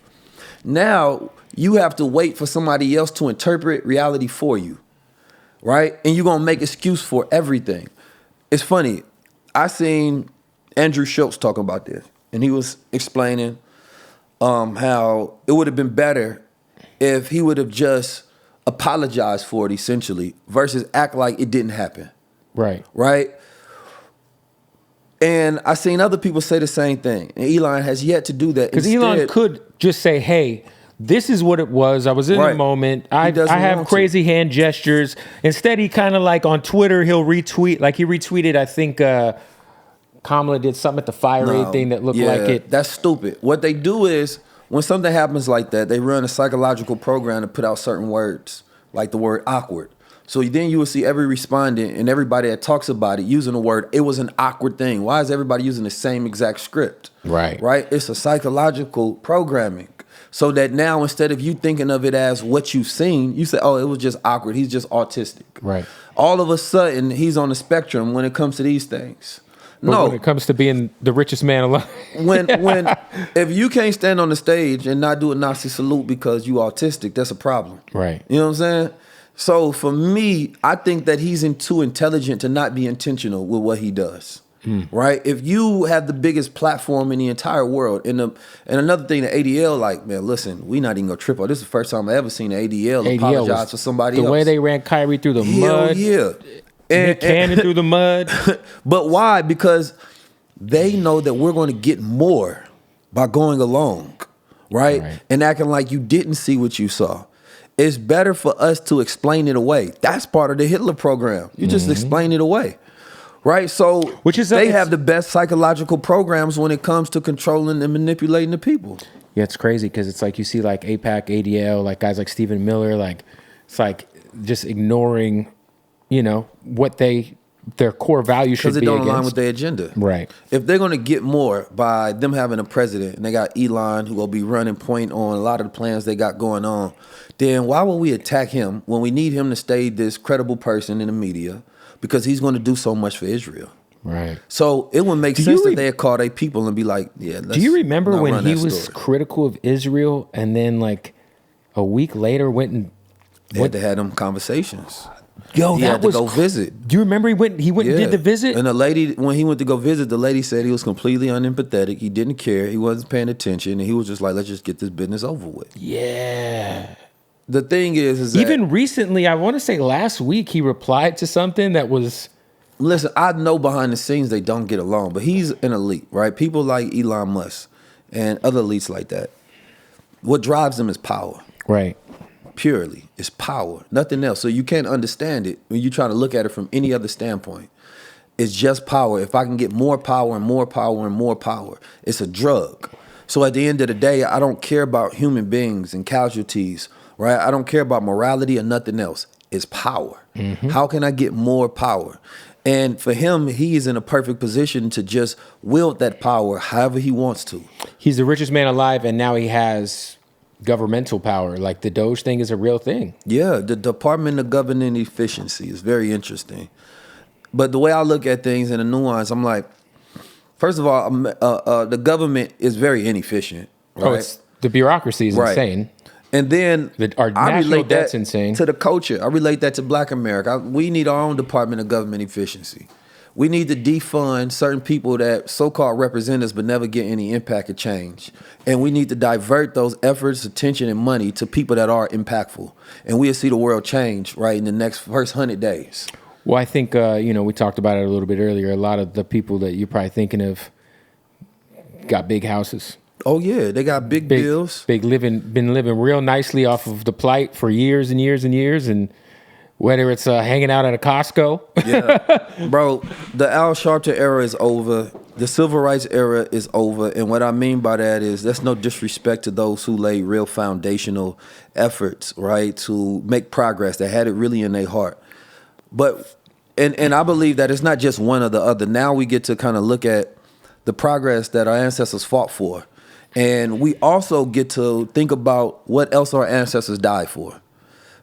Now you have to wait for somebody else to interpret reality for you, right? And you're going to make excuse for everything. It's funny. I seen Andrew Schultz talking about this, and he was explaining how it would have been better if he would have just apologized for it, essentially, versus act like it didn't happen. Right. Right? And I seen other people say the same thing. And Elon has yet to do that. Because Elon could just say, hey, this is what it was. I was in the moment. I have crazy hand gestures. Instead, he kind of like on Twitter, he'll retweet. Like he retweeted, I think Kamala did something at the fire aid thing that looked like it. That's stupid. What they do is when something happens like that, they run a psychological program to put out certain words, like the word awkward. So then you will see every respondent and everybody that talks about it using the word, it was an awkward thing. Why is everybody using the same exact script? Right. Right? It's a psychological programming. So that now instead of you thinking of it as what you've seen, you say, oh, it was just awkward. He's just autistic. Right. All of a sudden, he's on the spectrum when it comes to these things. But when it comes to being the richest man alive. If you can't stand on the stage and not do a Nazi salute because you autistic, that's a problem. Right. You know what I'm saying? So for me, I think that he's too intelligent to not be intentional with what he does. Right? If you have the biggest platform in the entire world, and another thing, the ADL, like, man, listen, we not even gonna trip on. This is the first time I ever seen the ADL apologize for somebody else. The way they ran Kyrie through the mud. Yeah. And Cannon through the mud. But why? Because they know that we're going to get more by going along. right? And acting like you didn't see what you saw. It's better for us to explain it away. That's part of the Hitler program. You just explain it away, right? So they have the best psychological programs when it comes to controlling and manipulating the people. Yeah, it's crazy because it's like you see like AIPAC, ADL, like guys like Stephen Miller, like it's like just ignoring, you know, what their core values should be because it don't align with their agenda. Right. If they're going to get more by them having a president, and they got Elon who will be running point on a lot of the plans they got going on, then why would we attack him when we need him to stay this credible person in the media? Because he's going to do so much for Israel. Right. So it would make sense that they'd call their people and be like, yeah, let's. Do you remember when he was story. critical of Israel and then like a week later went and had to have them conversations? Yo, he had to go visit. Do you remember he went and did the visit? And the lady, when he went to go visit, the lady said he was completely unempathetic. He didn't care. He wasn't paying attention. And he was just like, let's just get this business over with. Yeah. The thing is that even recently, I want to say last week, he replied to something that was. Listen, I know behind the scenes they don't get along, but he's an elite, right? People like Elon Musk and other elites like that. What drives them is power. Right. Purely. It's power. Nothing else. So you can't understand it when you try to look at it from any other standpoint. It's just power. If I can get more power and more power and more power, it's a drug. So at the end of the day, I don't care about human beings and casualties, right? I don't care about morality or nothing else. It's power. How can I get more power? And for him, he is in a perfect position to just wield that power however he wants to. He's the richest man alive, and now he has governmental power. Like the Doge thing is a real thing. Yeah, the Department of Government Efficiency is very interesting. But the way I look at things in the nuance, I'm like, first of all, the government is very inefficient. Right? Oh, the bureaucracy is insane. And then our national debt's insane. To the culture. I relate that to Black America. We need our own Department of Government Efficiency. We need to defund certain people that so-called represent us but never get any impact or change. And we need to divert those efforts, attention, and money to people that are impactful. And we'll see the world change, right, in the first 100 days. Well, I think, we talked about it a little bit earlier. A lot of the people that you're probably thinking of got big houses. Oh, yeah. They got big bills. Been living real nicely off of the plight for years and years and years. And whether it's hanging out at a Costco. Yeah. Bro, the Al Sharpton era is over. The civil rights era is over. And what I mean by that is that's no disrespect to those who laid real foundational efforts, right, to make progress, that had it really in their heart. But, and I believe that it's not just one or the other. Now we get to kind of look at the progress that our ancestors fought for. And we also get to think about what else our ancestors died for.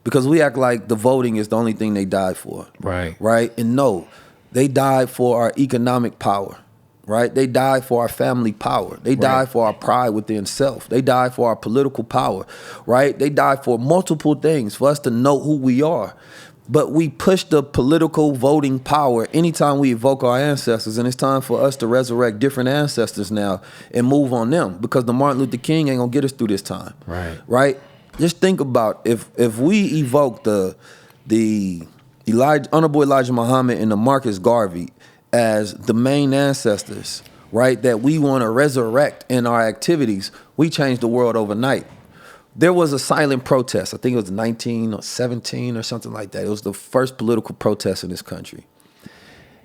Because we act like the voting is the only thing they died for. Right. Right? And no, they died for our economic power. Right? They died for our family power. They died for our pride within self. They died for our political power. Right? They died for multiple things, for us to know who we are. But we push the political voting power anytime we evoke our ancestors, and it's time for us to resurrect different ancestors now and move on them, because the Martin Luther King ain't gonna get us through this time. Right? Just think about if we evoke the Honorable Elijah Muhammad and the Marcus Garvey as the main ancestors, right, that we want to resurrect in our activities, we change the world overnight. There was a silent protest. I think it was 1917 or something like that. It was the first political protest in this country.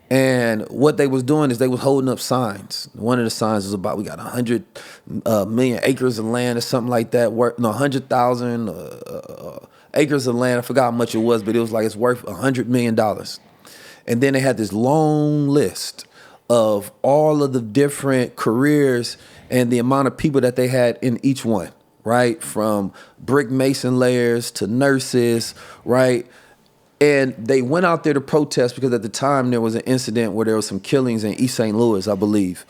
And what they was doing is they was holding up signs. One of the signs was about we got 100 million acres of land or something like that. 100,000 acres of land. I forgot how much it was, but it was like it's worth $100 million. And then they had this long list of all of the different careers and the amount of people that they had in each one. Right? From brick mason layers to nurses, right? And they went out there to protest because at the time there was an incident where there was some killings in East St. Louis, I believe.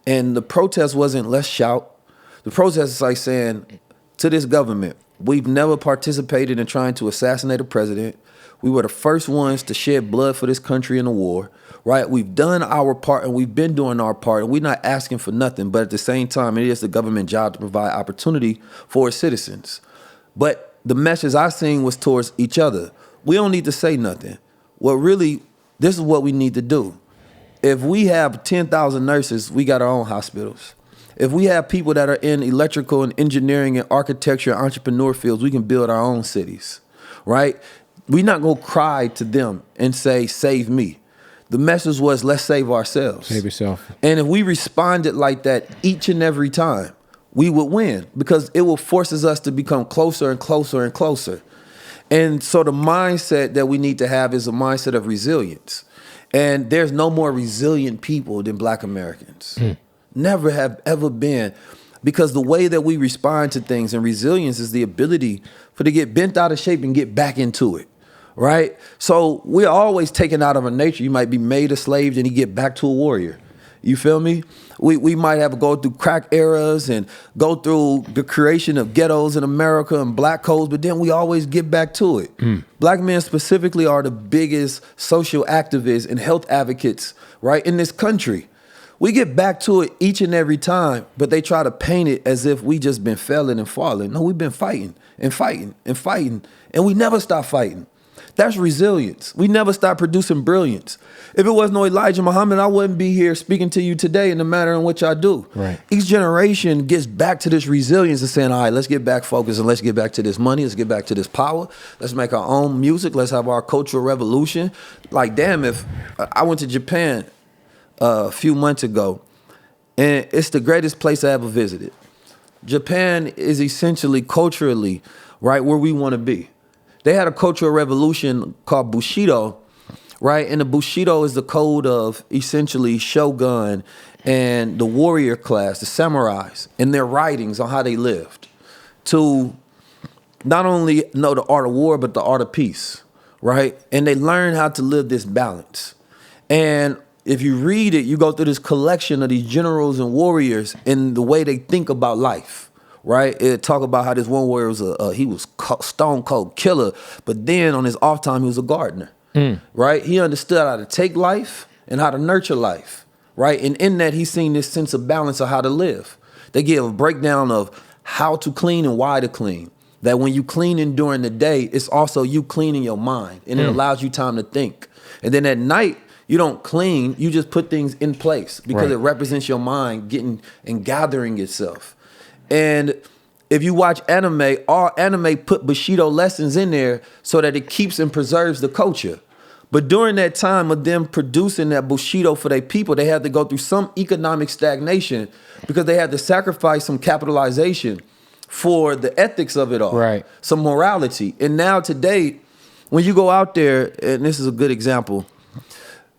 And the protest wasn't let's shout. The protest is like saying to this government, we've never participated in trying to assassinate a president. We were the first ones to shed blood for this country in the war. Right? We've done our part and we've been doing our part, and we're not asking for nothing. But at the same time, it is the government job to provide opportunity for its citizens. But the message I seen was towards each other. We don't need to say nothing. Well, really, this is what we need to do. If we have 10,000 nurses, we got our own hospitals. If we have people that are in electrical and engineering and architecture and entrepreneur fields, we can build our own cities, right? We're not going to cry to them and say, save me. The message was, let's save ourselves. Save yourself. And if we responded like that each and every time, we would win, because it will forces us to become closer and closer and closer. And so the mindset that we need to have is a mindset of resilience. And there's no more resilient people than Black Americans. Never have ever been. Because the way that we respond to things, and resilience is the ability for to get bent out of shape and get back into it, right? So we're always taken out of our nature. You might be made a slave, and you get back to a warrior. You feel me? We might have to go through crack eras and go through the creation of ghettos in America and black codes, but then we always get back to it. Black men specifically are the biggest social activists and health advocates, right, in this country. We get back to it each and every time, but they try to paint it as if we just been failing and falling. No, we've been fighting and fighting and fighting, and we never stop fighting. That's resilience. We never stop producing brilliance. If it was no Elijah Muhammad, I wouldn't be here speaking to you today in the manner in which I do. Right. Each generation gets back to this resilience and saying, all right, let's get back focused and let's get back to this money. Let's get back to this power. Let's make our own music. Let's have our cultural revolution. Like, damn, if I went to Japan a few months ago, and it's the greatest place I ever visited. Japan is essentially culturally right where we want to be. They had a cultural revolution called Bushido, right? And the Bushido is the code of essentially shogun and the warrior class, the samurais, and their writings on how they lived to not only know the art of war, but the art of peace, right? And they learn how to live this balance. And if you read it, you go through this collection of these generals and warriors and the way they think about life. Right, it talk about how this one warrior was he was stone cold killer, but then on his off time he was a gardener. Right, he understood how to take life and how to nurture life. Right, and in that he's seen this sense of balance of how to live. They give a breakdown of how to clean and why to clean. That when you cleaning during the day, it's also you cleaning your mind, and it allows you time to think. And then at night, you don't clean, you just put things in place because it represents your mind getting and gathering itself. And if you watch anime, all anime put Bushido lessons in there so that it keeps and preserves the culture. But during that time of them producing that Bushido for their people, they had to go through some economic stagnation because they had to sacrifice some capitalization for the ethics of it all, some morality. And now today, when you go out there, and this is a good example,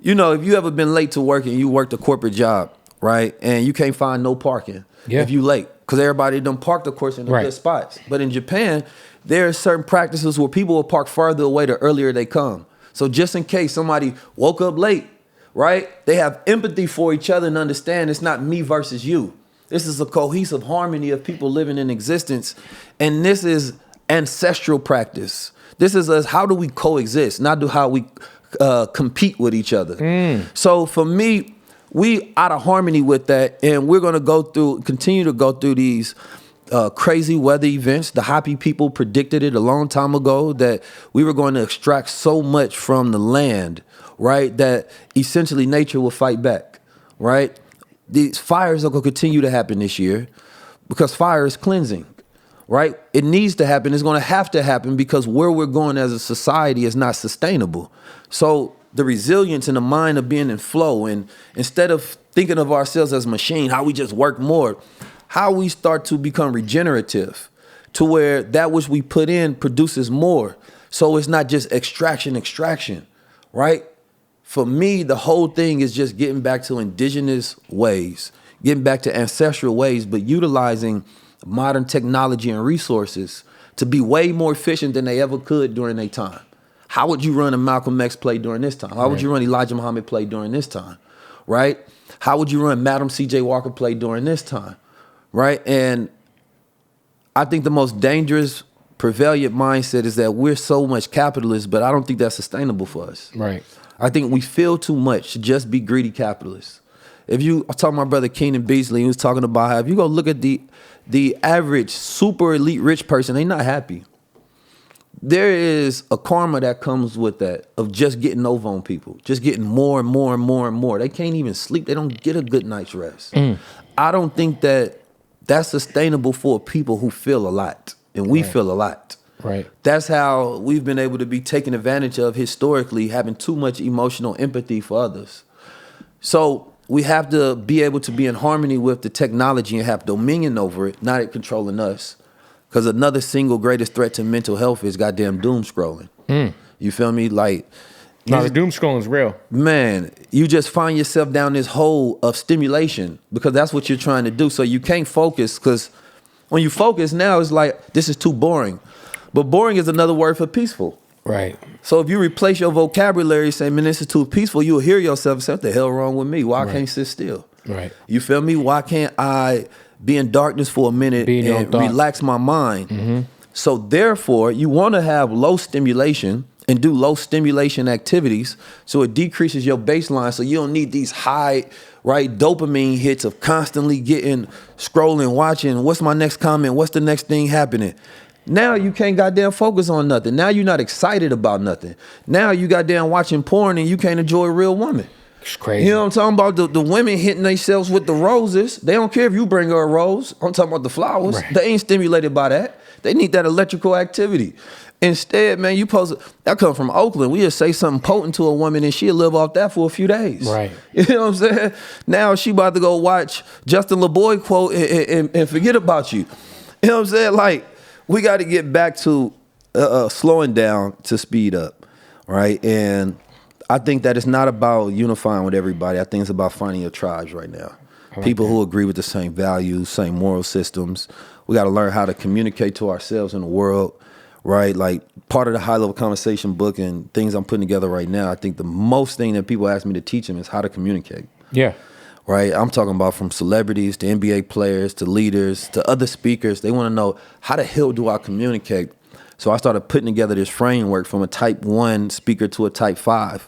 you know, if you ever been late to work and you worked a corporate job, right, and you can't find no parking if you late, because everybody done parked, of course, in the good spots. But in Japan, there are certain practices where people will park farther away the earlier they come. So just in case somebody woke up late, right, they have empathy for each other and understand it's not me versus you. This is a cohesive harmony of people living in existence. And this is ancestral practice. This is us, how do we coexist, not do how we compete with each other. So for me, we out of harmony with that, and we're going to continue to go through these crazy weather events. The Hopi people predicted it a long time ago that we were going to extract so much from the land, right, that essentially nature will fight back, right? These fires are going to continue to happen this year because fire is cleansing, right? It needs to happen. It's going to have to happen because where we're going as a society is not sustainable. So the resilience in the mind of being in flow, and instead of thinking of ourselves as a machine, how we just work more, how we start to become regenerative to where that which we put in produces more. So it's not just extraction, right? For me, the whole thing is just getting back to indigenous ways, getting back to ancestral ways, but utilizing modern technology and resources to be way more efficient than they ever could during their time. How would you run a Malcolm X play during this time? How would you run Elijah Muhammad play during this time, right? How would you run Madam C.J. Walker play during this time, right? And I think the most dangerous prevalent mindset is that we're so much capitalists, but I don't think that's sustainable for us. Right. I think we feel too much to just be greedy capitalists. I was talking to my brother Keenan Beasley, he was talking about how if you go look at the average super elite rich person, they're not happy. There is a karma that comes with that of just getting over on people, just getting more and more and more and more. They can't even sleep. They don't get a good night's rest. I don't think that that's sustainable for people who feel a lot, and we feel a lot. Right. That's how we've been able to be taken advantage of historically, having too much emotional empathy for others. So we have to be able to be in harmony with the technology and have dominion over it, not it controlling us. Because another single greatest threat to mental health is goddamn doom scrolling. You feel me? Like, no, the doom scrolling is real. Man, you just find yourself down this hole of stimulation because that's what you're trying to do. So you can't focus, because when you focus now, it's like, this is too boring. But boring is another word for peaceful. Right. So if you replace your vocabulary, say, man, this is too peaceful, you'll hear yourself and say, what the hell wrong with me? Why I can't sit still? Right. You feel me? Why can't I be in darkness for a minute and relax my mind? So therefore, you want to have low stimulation and do low stimulation activities so it decreases your baseline, so you don't need these high, right, dopamine hits of constantly getting, scrolling, watching, what's my next comment, what's the next thing happening? Now you can't goddamn focus on nothing. Now you're not excited about nothing. Now you goddamn watching porn and you can't enjoy a real woman. It's crazy. You know what I'm talking about? The women hitting themselves with the roses. They don't care if you bring her a rose. I'm talking about the flowers. Right. They ain't stimulated by that. They need that electrical activity. Instead, man, that come from Oakland. We just say something potent to a woman and she'll live off that for a few days. Right. You know what I'm saying? Now she about to go watch Justin LeBoy quote and forget about you. You know what I'm saying? Like, we got to get back to slowing down to speed up, right? And I think that it's not about unifying with everybody. I think it's about finding your tribes right now. People who agree with the same values, same moral systems. We got to learn how to communicate to ourselves in the world, right? Like, part of the high-level conversation book and things I'm putting together right now, I think the most thing that people ask me to teach them is how to communicate. Yeah. Right? I'm talking about from celebrities to NBA players to leaders to other speakers. They want to know, how the hell do I communicate? So I started putting together this framework from a type 1 speaker to a type 5,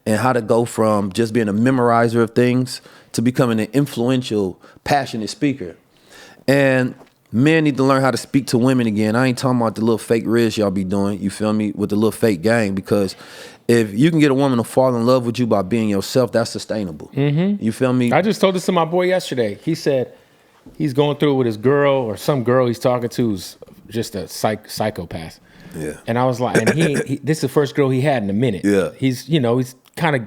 and how to go from just being a memorizer of things to becoming an influential, passionate speaker. And men need to learn how to speak to women again. I ain't talking about the little fake riz y'all be doing, you feel me, with the little fake gang, because if you can get a woman to fall in love with you by being yourself, that's sustainable. You feel me? I just told this to my boy yesterday. He said he's going through it with his girl, or some girl he's talking to who's just a psychopath. Yeah. And I was like, and he this is the first girl he had in a minute. Yeah. He's kind of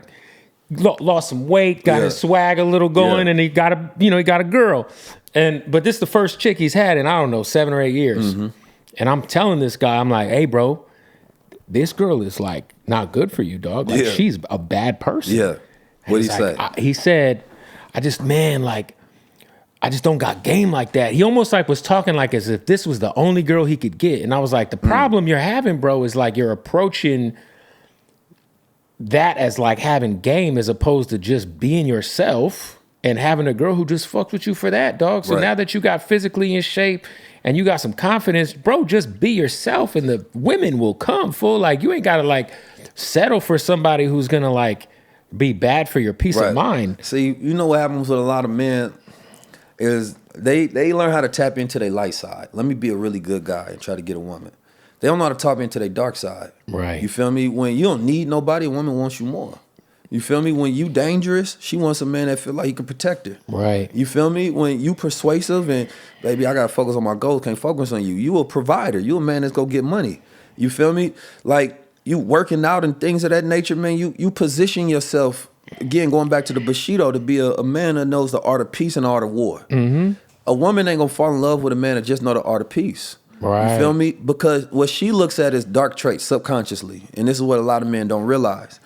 lost some weight, got his swag a little going, and he got a girl. But this is the first chick he's had in, I don't know, 7 or 8 years. And I'm telling this guy, I'm like, hey, bro, this girl is like not good for you, dog. Like, she's a bad person. Yeah. What did he say? He said, I just don't got game like that. He almost like was talking like as if this was the only girl he could get. And I was like, the problem you're having, bro, is like you're approaching that as like having game as opposed to just being yourself and having a girl who just fucks with you for that, dog. So now that you got physically in shape and you got some confidence, bro, just be yourself and the women will come, fool. Like, you ain't got to like settle for somebody who's going to like be bad for your peace of mind. See, you know what happens with a lot of men is they learn how to tap into their light side. Let me be a really good guy and try to get a woman. They don't know how to tap into their dark side. Right. You feel me? When you don't need nobody, a woman wants you more. You feel me? When you dangerous, she wants a man that feel like he can protect her. Right. You feel me? When you persuasive and, baby, I got to focus on my goals, can't focus on you. You a provider. You a man that's going to get money. You feel me? Like, you working out and things of that nature, man, you position yourself, again, going back to the Bushido, to be a man that knows the art of peace and the art of war. A woman ain't going to fall in love with a man that just know the art of peace. Right. You feel me? Because what she looks at is dark traits subconsciously. And this is what a lot of men don't realize.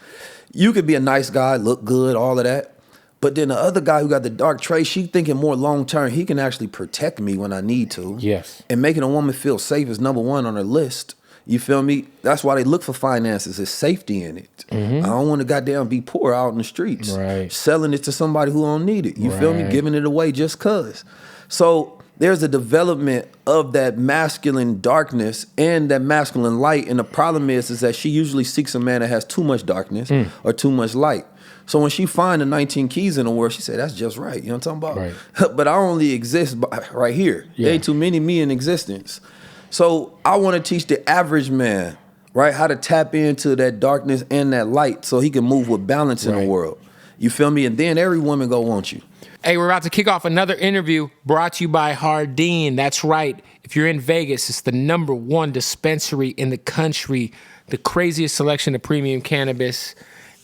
You could be a nice guy, look good, all of that. But then the other guy who got the dark traits, she thinking more long term. He can actually protect me when I need to. Yes. And making a woman feel safe is number one on her list. You feel me? That's why they look for finances. There's safety in it. I don't want to goddamn be poor out in the streets. Right. Selling it to somebody who don't need it. You feel me? Giving it away just cause. So there's a development of that masculine darkness and that masculine light. And the problem is that she usually seeks a man that has too much darkness or too much light. So when she find the 19 keys in the world, she said, that's just right. You know what I'm talking about? Right. But I only exist right here. There ain't too many me in existence. So I want to teach the average man, right, how to tap into that darkness and that light so he can move with balance in the world. You feel me? And then every woman go want you. Hey, we're about to kick off another interview brought to you by Hardin. That's right. If you're in Vegas, it's the #1 dispensary in the country, the craziest selection of premium cannabis.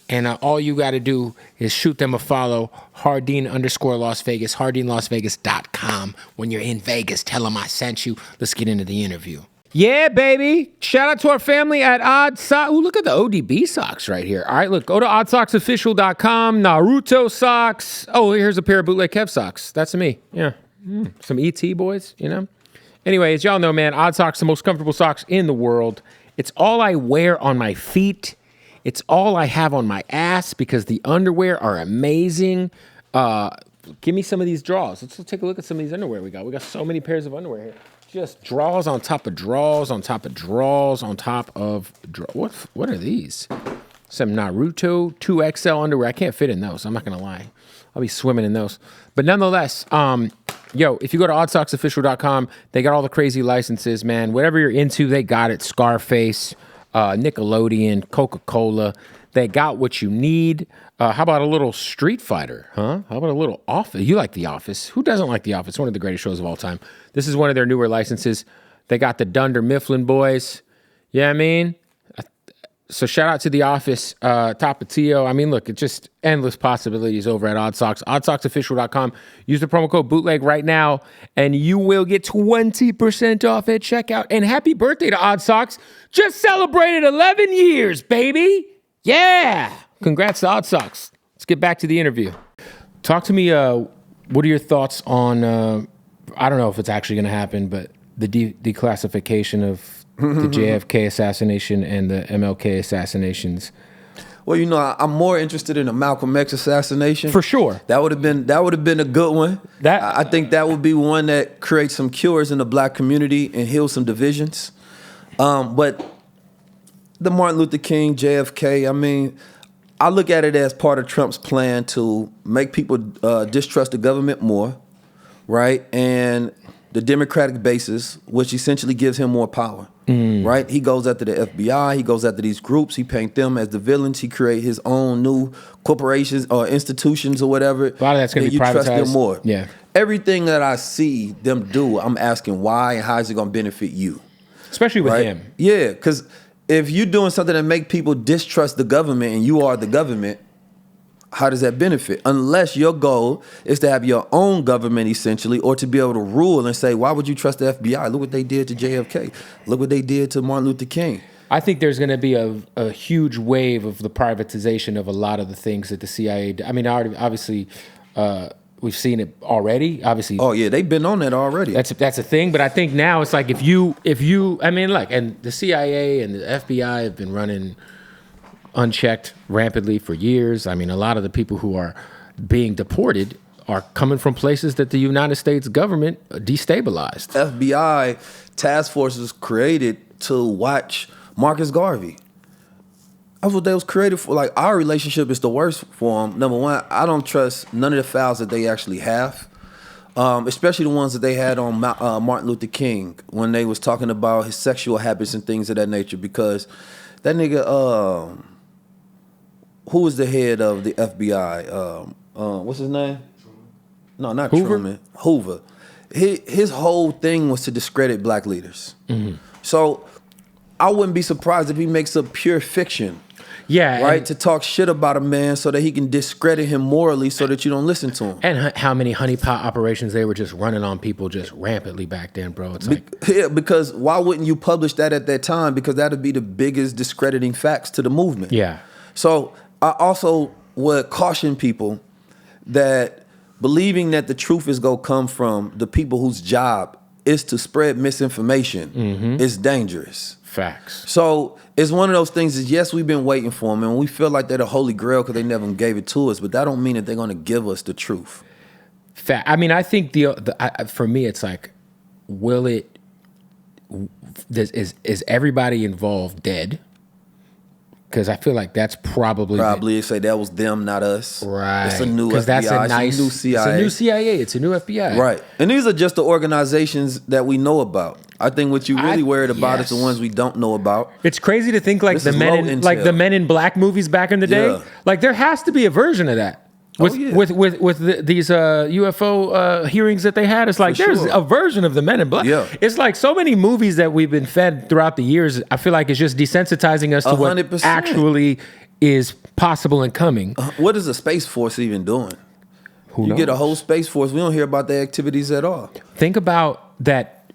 And all you got to do is shoot them a follow, Hardin_Las Vegas, HardinLasVegas.com. When you're in Vegas, tell them I sent you. Let's get into the interview. Yeah, baby. Shout out to our family at Odd Socks. Ooh, look at the ODB socks right here. All right, look, go to oddsocksofficial.com, Naruto socks. Oh, here's a pair of Bootleg Kev socks. That's me. Yeah. Some ET boys, you know? Anyway, as y'all know, man, Odd Socks, the most comfortable socks in the world. It's all I wear on my feet. It's all I have on my ass because the underwear are amazing. Give me some of these draws. Let's take a look at some of these underwear we got. We got so many pairs of underwear here. Just draws on top of draws on top of draws on top of draws. What are these? Some Naruto 2XL underwear. I can't fit in those. I'm not going to lie. I'll be swimming in those. But nonetheless, if you go to oddsocksofficial.com, they got all the crazy licenses, man. Whatever you're into, they got it. Scarface, Nickelodeon, Coca-Cola. They got what you need. How about a little Street Fighter, huh? How about a little Office? You like The Office. Who doesn't like The Office? One of the greatest shows of all time. This is one of their newer licenses. They got the Dunder Mifflin boys. Yeah, I mean? So shout out to The Office, Tapatio. I mean, look, it's just endless possibilities over at Odd Socks. Oddsocksofficial.com. Use the promo code BOOTLEG right now, and you will get 20% off at checkout. And happy birthday to Odd Socks. Just celebrated 11 years, baby. Yeah. Congrats to Odd Socks. Let's get back to the interview. Talk to me, what are your thoughts on, I don't know if it's actually going to happen, but the declassification of the JFK assassination and the MLK assassinations? Well, you know, I'm more interested in the Malcolm X assassination. For sure. That would have been a good one. I think that would be one that creates some cures in the black community and heals some divisions. But the Martin Luther King, JFK, I mean, I look at it as part of Trump's plan to make people distrust the government more, right? And the Democratic basis, which essentially gives him more power, right? He goes after the FBI, he goes after these groups, he paints them as the villains, he creates his own new corporations or institutions or whatever. A lot of that's going to be privatized. You trust them more. Yeah. Everything that I see them do, I'm asking why and how is it going to benefit you? Especially with him. Yeah, because if you're doing something that make people distrust the government and you are the government, how does that benefit? Unless your goal is to have your own government, essentially, or to be able to rule and say, why would you trust the FBI? Look what they did to JFK. Look what they did to Martin Luther King. I think there's going to be a huge wave of the privatization of a lot of the things that the CIA I mean, obviously, we've seen it already. Obviously. Oh yeah, they've been on that already. That's a thing. But I think now it's like if you, I mean, look, and the CIA and the FBI have been running unchecked rampantly for years. I mean, a lot of the people who are being deported are coming from places that the United States government destabilized. FBI task forces created to watch Marcus Garvey. That's what they was created for. Like, our relationship is the worst for them. Number one, I don't trust none of the files that they actually have, especially the ones that they had on Martin Luther King when they was talking about his sexual habits and things of that nature. Because that nigga, who was the head of the FBI? What's his name? No, not Hoover? Truman. Hoover. His whole thing was to discredit black leaders. Mm-hmm. So I wouldn't be surprised if he makes up pure fiction. Yeah. Right? To talk shit about a man so that he can discredit him morally so that you don't listen to him. And how many honeypot operations they were just running on people just rampantly back then, bro. It's like... Yeah, because why wouldn't you publish that at that time? Because that would be the biggest discrediting facts to the movement. Yeah. So I also would caution people that believing that the truth is going to come from the people whose job is to spread misinformation is dangerous. Facts. So it's one of those things that, yes, we've been waiting for them, and we feel like they're the holy grail because they never gave it to us, but that don't mean that they're going to give us the truth. Fact. I mean, I think for me, it's like, is everybody involved dead? Because I feel like that's probably say that was them, not us. Right. It's a new FBI. Because that's a new CIA. It's a new CIA. It's a new FBI. Right. And these are just the organizations that we know about. I think what you really worried about is the ones we don't know about. It's crazy to think like the Men in Black movies back in the day. Yeah. Like there has to be a version of that. With these UFO hearings that they had, it's like there's a version of the Men in Black. Yeah. It's like so many movies that we've been fed throughout the years. I feel like it's just desensitizing us to 100%. What actually is possible and coming. What is the Space Force even doing? Who knows? Get a whole Space Force. We don't hear about their activities at all. Think about that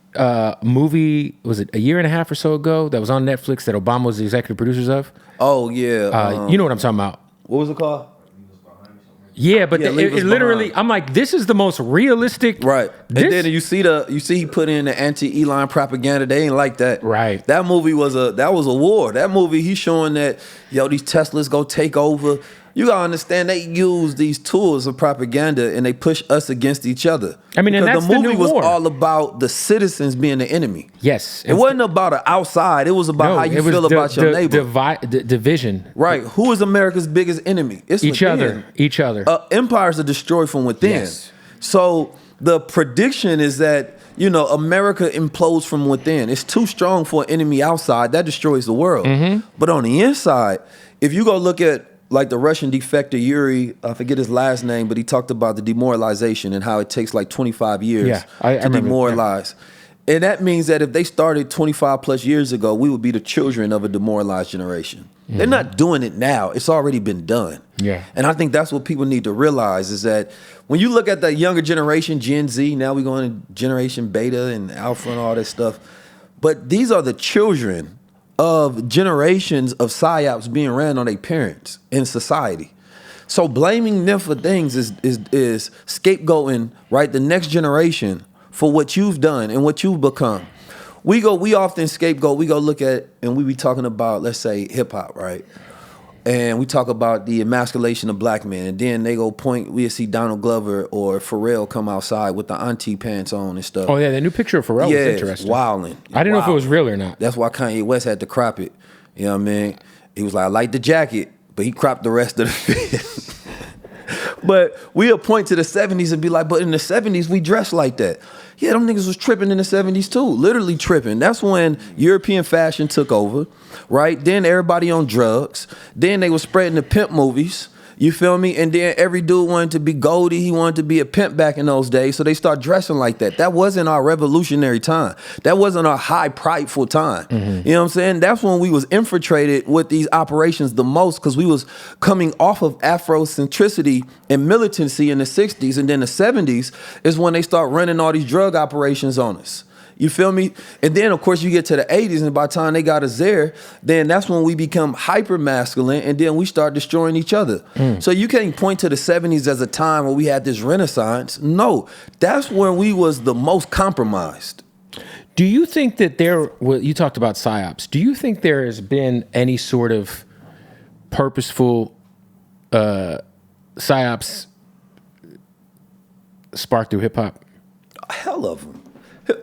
movie. Was it a year and a half or so ago that was on Netflix that Obama was the executive producers of? Oh yeah. You know what I'm talking about? What was it called? Yeah, but it literally, I'm like, this is the most realistic. Right. And then you see he put in the anti-Elon propaganda. They ain't like that. Right. That movie was a war. That movie, he's showing that, these Teslas go take over. You gotta understand, they use these tools of propaganda and they push us against each other. I mean, and that's the movie new was war. all about the citizens being the enemy. Yes. It wasn't about an outside. It was about how you feel about your neighbor. Division. Right. Who is America's biggest enemy? It's each within. Each other. Empires are destroyed from within. Yes. So the prediction is that, America implodes from within. It's too strong for an enemy outside. That destroys the world. Mm-hmm. But on the inside, if you go look at like the Russian defector Yuri, I forget his last name, but he talked about the demoralization and how it takes like 25 years to demoralize. Yeah. And that means that if they started 25 plus years ago, we would be the children of a demoralized generation. Mm-hmm. They're not doing it now. It's already been done. Yeah. And I think that's what people need to realize is that when you look at the younger generation, Gen Z, now we're going to Generation Beta and Alpha and all that stuff. But these are the children of generations of psyops being ran on their parents in society. So blaming them for things is scapegoating, right, the next generation for what you've done and what you've become. We often scapegoat, we go look at, and we be talking about, let's say, hip hop, right? And we talk about the emasculation of black men, and then they go point, we see Donald Glover or Pharrell come outside with the auntie pants on and stuff. Oh yeah, the new picture of Pharrell was interesting. Wilding. I didn't know if it was real or not. That's why Kanye West had to crop it. You know what I mean? He was like, I like the jacket, but he cropped the rest of the fit. But we'll point to the 70s and be like, but in the 70s, we dressed like that. Yeah, them niggas was tripping in the 70s too, literally tripping. That's when European fashion took over, right? Then everybody on drugs. Then they were spreading the pimp movies. You feel me? And then every dude wanted to be Goldie. He wanted to be a pimp back in those days. So they start dressing like that. That wasn't our revolutionary time. That wasn't our high prideful time. Mm-hmm. You know what I'm saying? That's when we was infiltrated with these operations the most because we was coming off of Afrocentricity and militancy in the 60s. And then the 70s is when they start running all these drug operations on us. You feel me? And then, of course, you get to the 80s, and by the time they got us there, then that's when we become hyper-masculine, and then we start destroying each other. So you can't point to the 70s as a time where we had this renaissance. No, that's when we was the most compromised. Do you think that you talked about psyops. Do you think there has been any sort of purposeful psyops sparked through hip-hop? Hell of them.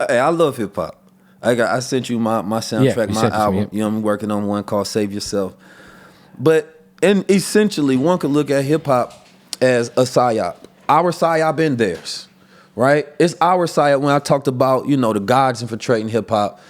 Hey, I love hip hop. I sent you my soundtrack, my album. You know, I'm working on one called Save Yourself. But essentially, one could look at hip hop as a psyop. Our psyop and theirs, right? It's our psyop when I talked about, the gods infiltrating hip hop,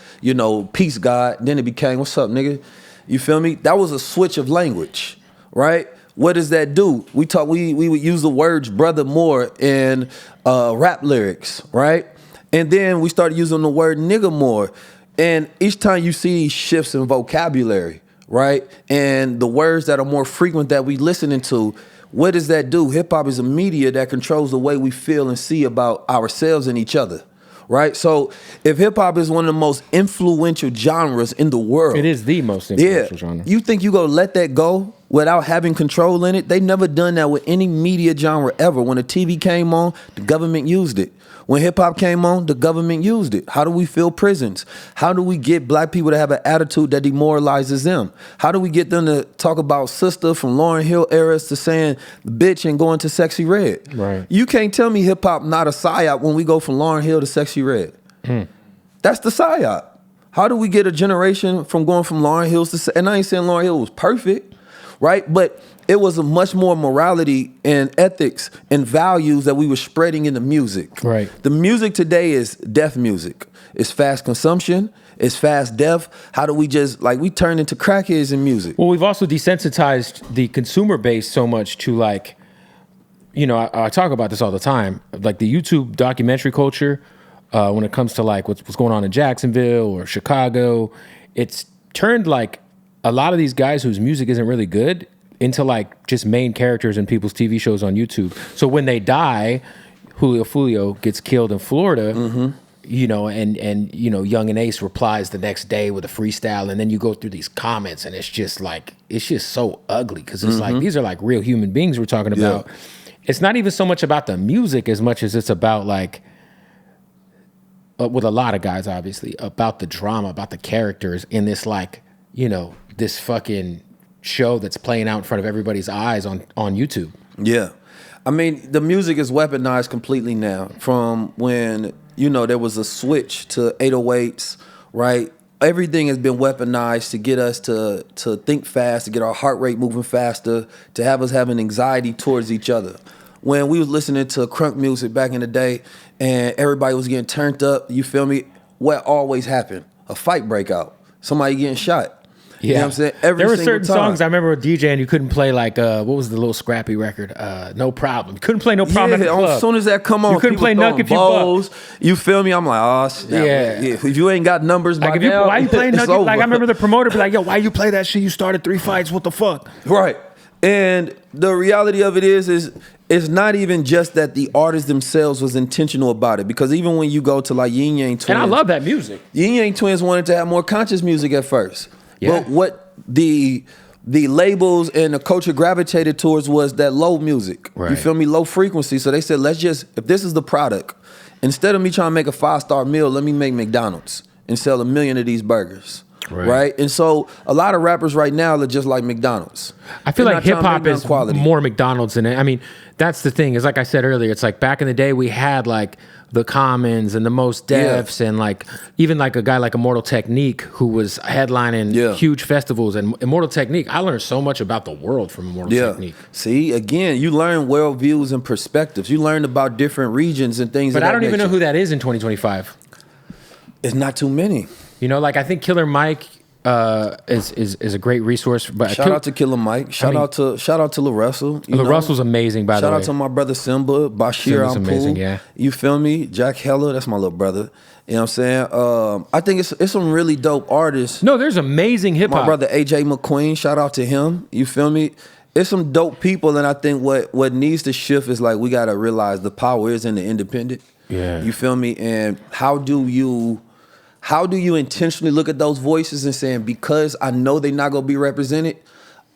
peace God. Then it became, what's up, nigga? You feel me? That was a switch of language, right? What does that do? We would use the words brother more in rap lyrics, right? And then we started using the word nigga more. And each time you see these shifts in vocabulary, right? And the words that are more frequent that we listening to, what does that do? Hip hop is a media that controls the way we feel and see about ourselves and each other, right? So if hip hop is one of the most influential genres in the world. It is the most influential genre. You think you gonna let that go without having control in it? They never done that with any media genre ever. When the TV came on, the government used it. When hip-hop came on, the government used it. How do we fill prisons? How do we get black people to have an attitude that demoralizes them? How do we get them to talk about sister from Lauryn Hill eras to saying bitch and going to Sexy Red? Right. You can't tell me hip-hop not a psyop when we go from Lauryn Hill to Sexy Red. That's the psyop. How do we get a generation from going from Lauryn Hill to... And I ain't saying Lauryn Hill was perfect, right? But it was a much more morality and ethics and values that we were spreading in the music. Right. The music today is death music. It's fast consumption. It's fast death. How do we we turn into crackheads in music? Well, we've also desensitized the consumer base so much to you know, I talk about this all the time, like the YouTube documentary culture, when it comes to like what's going on in Jacksonville or Chicago, it's turned like a lot of these guys whose music isn't really good into like just main characters in people's TV shows on YouTube. So when they die, Julio gets killed in Florida, you know, and you know, Young and Ace replies the next day with a freestyle, and then you go through these comments, and it's just so ugly because it's like these are like real human beings we're talking about. It's not even so much about the music as much as it's about like, with a lot of guys, obviously, about the drama, about the characters in this like, you know, this fucking show that's playing out in front of everybody's eyes on YouTube. Yeah. I mean, the music is weaponized completely now from when, you know, there was a switch to 808s, right? Everything has been weaponized to get us to think fast, to get our heart rate moving faster, to have us having anxiety towards each other. When we was listening to crunk music back in the day and everybody was getting turned up, you feel me? What always happened? A fight break out. Somebody getting shot. Yeah. You know what I'm saying? There were certain songs I remember DJing, you couldn't play like, what was the little scrappy record? No Problem. You couldn't play No Problem at the club. As soon as that come on, you couldn't play Nuck if you buck. You feel me? I'm like, oh, shit. Yeah. If you ain't got numbers by now, why you playing Nuck? Over. Like I remember the promoter be like, yo, why you play that shit? You started 3 fights. What the fuck? Right. And the reality of it is it's not even just that the artists themselves was intentional about it, because even when you go to like Yin Yang Twins, and I love that music. Yin Yang Twins wanted to have more conscious music at first. Yeah. But what the labels and the culture gravitated towards was that low music. Right. You feel me? Low frequency. So they said, let's just, if this is the product, instead of me trying to make a 5-star meal, let me make McDonald's and sell 1 million of these burgers. Right. And so a lot of rappers right now are just like McDonald's. I feel like hip hop is more McDonald's than it. I mean, that's the thing, is like I said earlier, it's like back in the day we had like the Commons and the Most Defs and like even like a guy like Immortal Technique who was headlining huge festivals. And Immortal Technique, I learned so much about the world from Immortal Technique. See, again, you learn worldviews and perspectives. You learn about different regions and things. But I don't even know who that is in 2025. It's not too many. You know, like I think Killer Mike is a great resource. But shout out to Killer Mike. Shout out to La Russell. La Russell's amazing, by the way. Shout out to my brother Simba, Bashir Ampool. Amazing, yeah. You feel me? Jack Heller, that's my little brother. You know what I'm saying? I think it's some really dope artists. No, there's amazing hip hop. My brother AJ McQueen, shout out to him. You feel me? It's some dope people, and I think what needs to shift is like we gotta realize the power is in the independent. Yeah. You feel me? And how do you intentionally look at those voices and saying, because I know they're not going to be represented,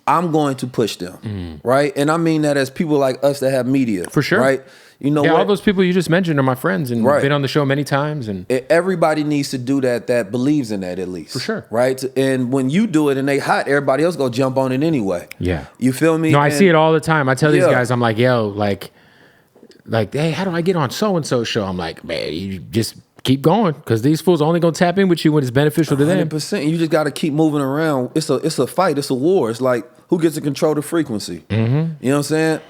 I'm going to push them, right? And I mean that as people like us that have media. For sure. Right? You know all those people you just mentioned are my friends and been on the show many times. And everybody needs to do that believes in that at least. For sure. Right? And when you do it and they hot, everybody else going to jump on it anyway. Yeah. You feel me? No, I see it all the time. I tell these guys, I'm like, yo, like, hey, how do I get on so-and-so show? I'm like, man, you just keep going, because these fools are only going to tap in with you when it's beneficial to them. 100%. You just got to keep moving around. It's a fight. It's a war. It's like, who gets to control the frequency? You know what I'm saying?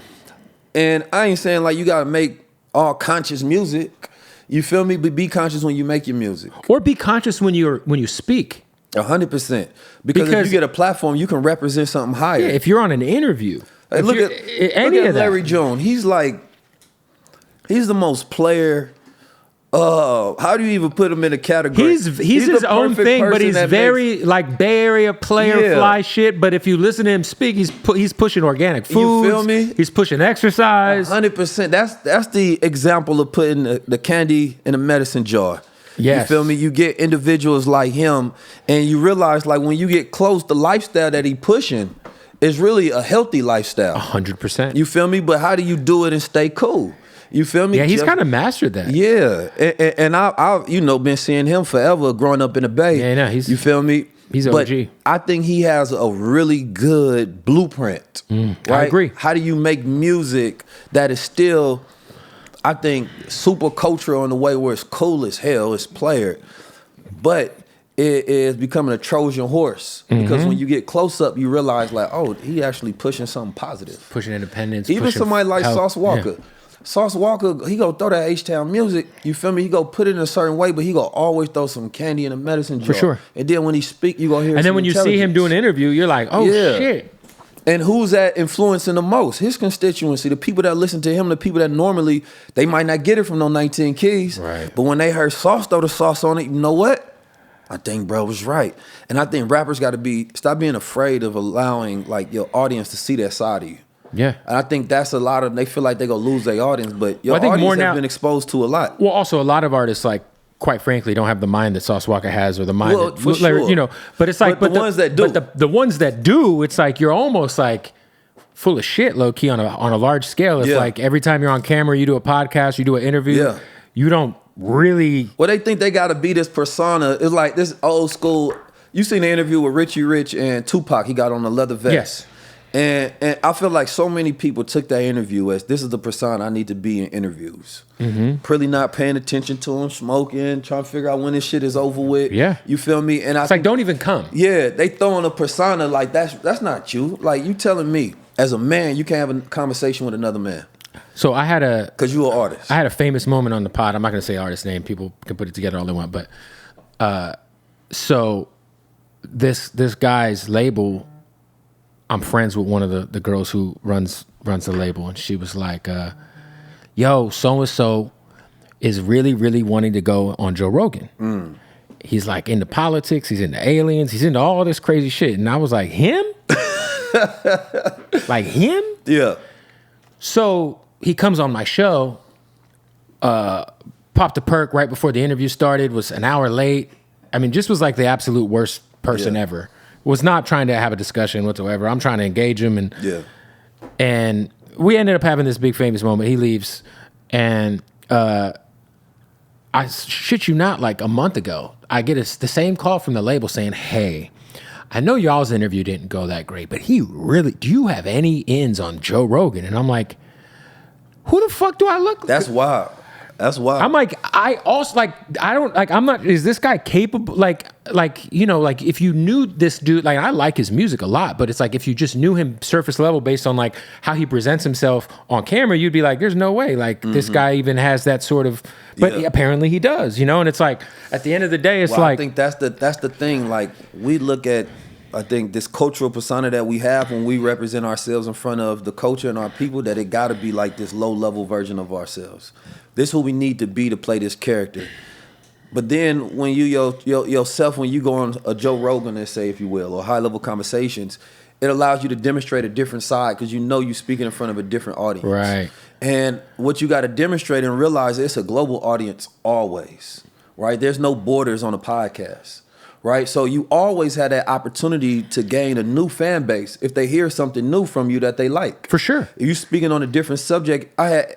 And I ain't saying like you got to make all conscious music. You feel me? But be conscious when you make your music. Or be conscious when you speak. 100%. Because if you get a platform, you can represent something higher. Yeah, if you're on an interview. Hey, look at Larry Jones. He's the most player. How do you even put him in a category? He's his own thing, but he's very like Bay Area player fly shit. But if you listen to him speak, he's pushing organic foods. You feel me? He's pushing exercise. 100%. That's the example of putting the candy in a medicine jar. Yes. You feel me? You get individuals like him, and you realize like when you get close, the lifestyle that he pushing is really a healthy lifestyle. 100%. You feel me? But how do you do it and stay cool? You feel me? Yeah, he's kind of mastered that. Yeah, and I've been seeing him forever growing up in the Bay. Yeah, no, you feel me? He's OG. But I think he has a really good blueprint. Right? I agree. How do you make music that is still, I think, super cultural in the way where it's cool as hell, it's player, but it is becoming a Trojan horse, because when you get close up, you realize like, oh, he actually pushing something positive, pushing independence. Even somebody like Sauce Walker. Yeah. Sauce Walker, he go throw that H-Town music, you feel me? He go put it in a certain way, but he go always throw some candy in a medicine jar. For sure. And then when he speak, you gonna hear. And then when you see him do an interview, you're like, oh shit. And who's that influencing the most? His constituency, the people that listen to him, the people that normally, they might not get it from those 19 keys. Right. But when they heard Sauce throw the sauce on it, you know what? I think bro was right. And I think rappers got to stop being afraid of allowing like your audience to see that side of you. Yeah. And I think that's a lot of, they feel like they're going to lose their audience, but your audience has been exposed to a lot. Well, also a lot of artists, like, quite frankly, don't have the mind that Sauce Walka has, or the mind that, for sure. You know, but it's like, but the ones that do. But the ones that do, it's like, you're almost like full of shit, low key, on a large scale. It's like every time you're on camera, you do a podcast, you do an interview, you don't really. Well, they think they got to be this persona. It's like this old school. You seen the interview with Richie Rich and Tupac. He got on the leather vest. Yes. And I feel like so many people took that interview as this is the persona I need to be in interviews. Pretty not paying attention to him, smoking, trying to figure out when this shit is over with. Yeah. You feel me? And it's like, don't even come. Yeah, they throwing a persona like that's not you. Like, you telling me as a man you can't have a conversation with another man. So I had because you're an artist. I had a famous moment on the pod. I'm not going to say artist name. People can put it together all they want. But so this guy's label, I'm friends with one of the girls who runs the label, and she was like, yo, so-and-so is really, really wanting to go on Joe Rogan. He's like into politics, he's into aliens, he's into all this crazy shit. And I was like, him? Like him? Yeah. So he comes on my show, popped a perk right before the interview started, was an hour late. I mean, just was like the absolute worst person ever. Was not trying to have a discussion whatsoever. I'm trying to engage him, and we ended up having this big famous moment. He leaves, and I shit you not, like a month ago, I get the same call from the label saying, "Hey, I know y'all's interview didn't go that great, but do you have any ins on Joe Rogan?" And I'm like, who the fuck do I look like? That's wild. That's wild. I'm like, I'm not, is this guy capable? Like, you know, like if you knew this dude, like I like his music a lot, but it's like if you just knew him surface level based on like how he presents himself on camera, you'd be like, there's no way like this guy even has that sort of, but apparently he does, you know? And it's like, at the end of the day, it's like. I think that's the thing. Like, we look at, I think this cultural persona that we have when we represent ourselves in front of the culture and our people, that it got to be like this low level version of ourselves. This is who we need to be to play this character. But then when you yourself, when you go on a Joe Rogan, let's say, if you will, or high level conversations, it allows you to demonstrate a different side because you know you're speaking in front of a different audience. Right. And what you got to demonstrate and realize, it's a global audience always, right? There's no borders on a podcast. Right, so you always had that opportunity to gain a new fan base if they hear something new from you that they like. For sure. If you speaking on a different subject, I had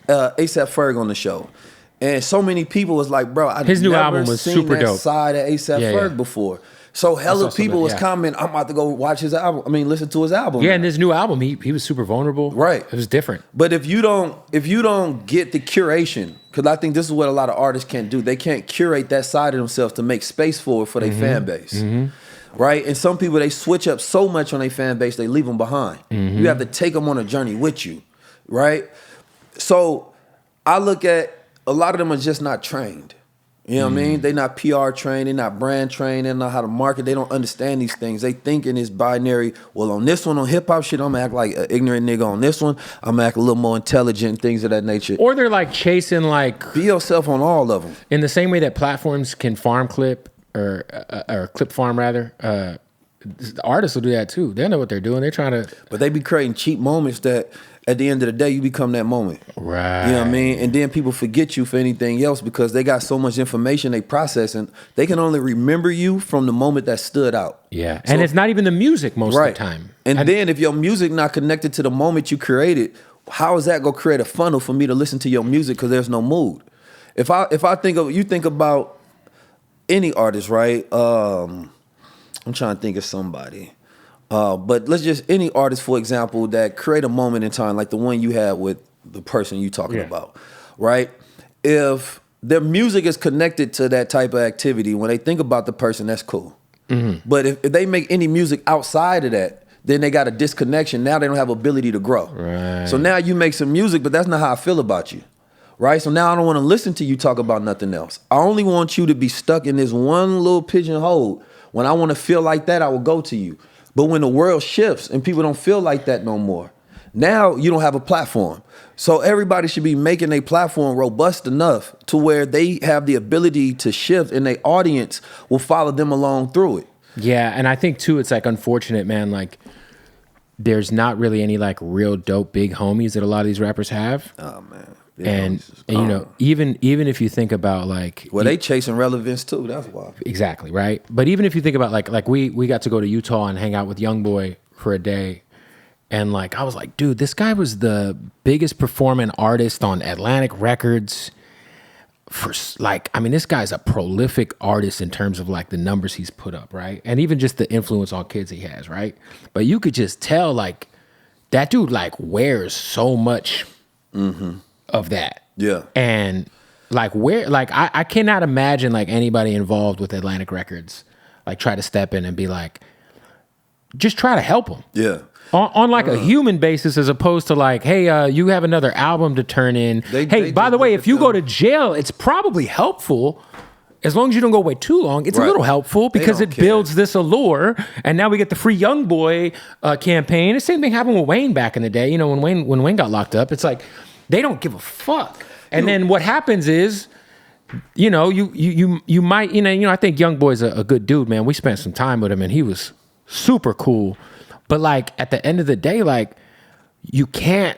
A$AP Ferg on the show, and so many people was like, "Bro, I've his new never album was seen super that dope. Side of A$AP Ferg before." So hella people was commenting, "I'm about to go watch his album. I mean, listen to his album." Yeah, and his new album, he was super vulnerable. Right, it was different. But if you don't get the curation, because I think this is what a lot of artists can't do. They can't curate that side of themselves to make space for their fan base. Right? And some people, they switch up so much on their fan base, they leave them behind. You have to take them on a journey with you. Right? So I look at, a lot of them are just not trained. You know what I mean? They're not PR trained, they're not brand trained, they don't know how to market, they don't understand these things. They think in this binary, well, on this one, on hip-hop shit, I'm gonna act like an ignorant nigga. On this one, I'm gonna act a little more intelligent, things of that nature. Or they're like chasing like... Be yourself on all of them. In the same way that platforms can farm clip, or clip farm rather, artists will do that too. They know what they're doing. They're trying to... But they be creating cheap moments that, at the end of the day, you become that moment. Right. You know what I mean? And then people forget you for anything else because they got so much information they process, and they can only remember you from the moment that stood out. Yeah. So, and it's not even the music most of the time. And then if your music not connected to the moment you created, how is that going to create a funnel for me to listen to your music because there's no mood? If I think of, you think about any artist, right? I'm trying to think of somebody. But let's just, any artist, for example, that create a moment in time, like the one you had with the person you talking about, right? If their music is connected to that type of activity, when they think about the person, that's cool. But if they make any music outside of that, then they got a disconnection. Now they don't have ability to grow. Right. So now you make some music, but that's not how I feel about you. Right? So now I don't want to listen to you talk about nothing else. I only want you to be stuck in this one little pigeonhole. When I want to feel like that, I will go to you. But when the world shifts and people don't feel like that no more, now you don't have a platform. So everybody should be making a platform robust enough to where they have the ability to shift and their audience will follow them along through it. Yeah, and I think too, it's like unfortunate, man, like there's not really any like real dope big homies that a lot of these rappers have. Oh man. And you know, even if you think about like, well, they chasing relevance too. That's why. Exactly, right. But even if you think about like we got to go to Utah and hang out with Youngboy for a day. And like, I was like, dude, this guy was the biggest performing artist on Atlantic Records for like, I mean, this guy's a prolific artist in terms of like the numbers he's put up, right? And even just the influence on kids he has, right? But you could just tell like that dude like wears so much of that. Yeah. And like I cannot imagine like anybody involved with Atlantic Records like try to step in and be like, just try to help him. Yeah. On like a human basis, as opposed to like, hey, you have another album to turn in. Hey, by the way, if you go to jail, it's probably helpful. As long as you don't go away too long, it's a little helpful because it builds this allure. And now we get the Free Youngboy campaign. The same thing happened with Wayne back in the day. You know, when Wayne got locked up, it's like they don't give a fuck. And then what happens is, you know, you might, you know, I think Youngboy's a good dude, man. We spent some time with him, and he was super cool. But like at the end of the day, like you can't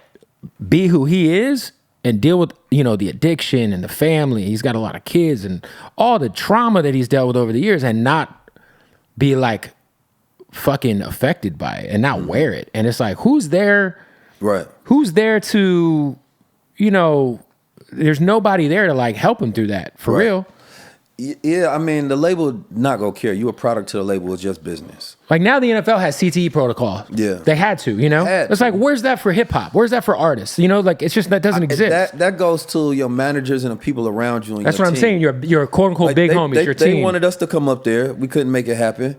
be who he is and deal with, you know, the addiction and the family. He's got a lot of kids and all the trauma that he's dealt with over the years and not be like fucking affected by it and not wear it. And it's like, who's there? Right. Who's there to, you know, there's nobody there to like help him through that for real. Yeah, I mean, the label not gonna care. You a product to the label, it's just business. Like now the NFL has CTE protocol. Yeah. They had to, you know? It's like, where's that for hip hop? Where's that for artists? You know, like it's just, that doesn't exist. That goes to your managers and the people around you and That's your what I'm team. saying. You're quote unquote like big homies, your team. They wanted us to come up there. We couldn't make it happen.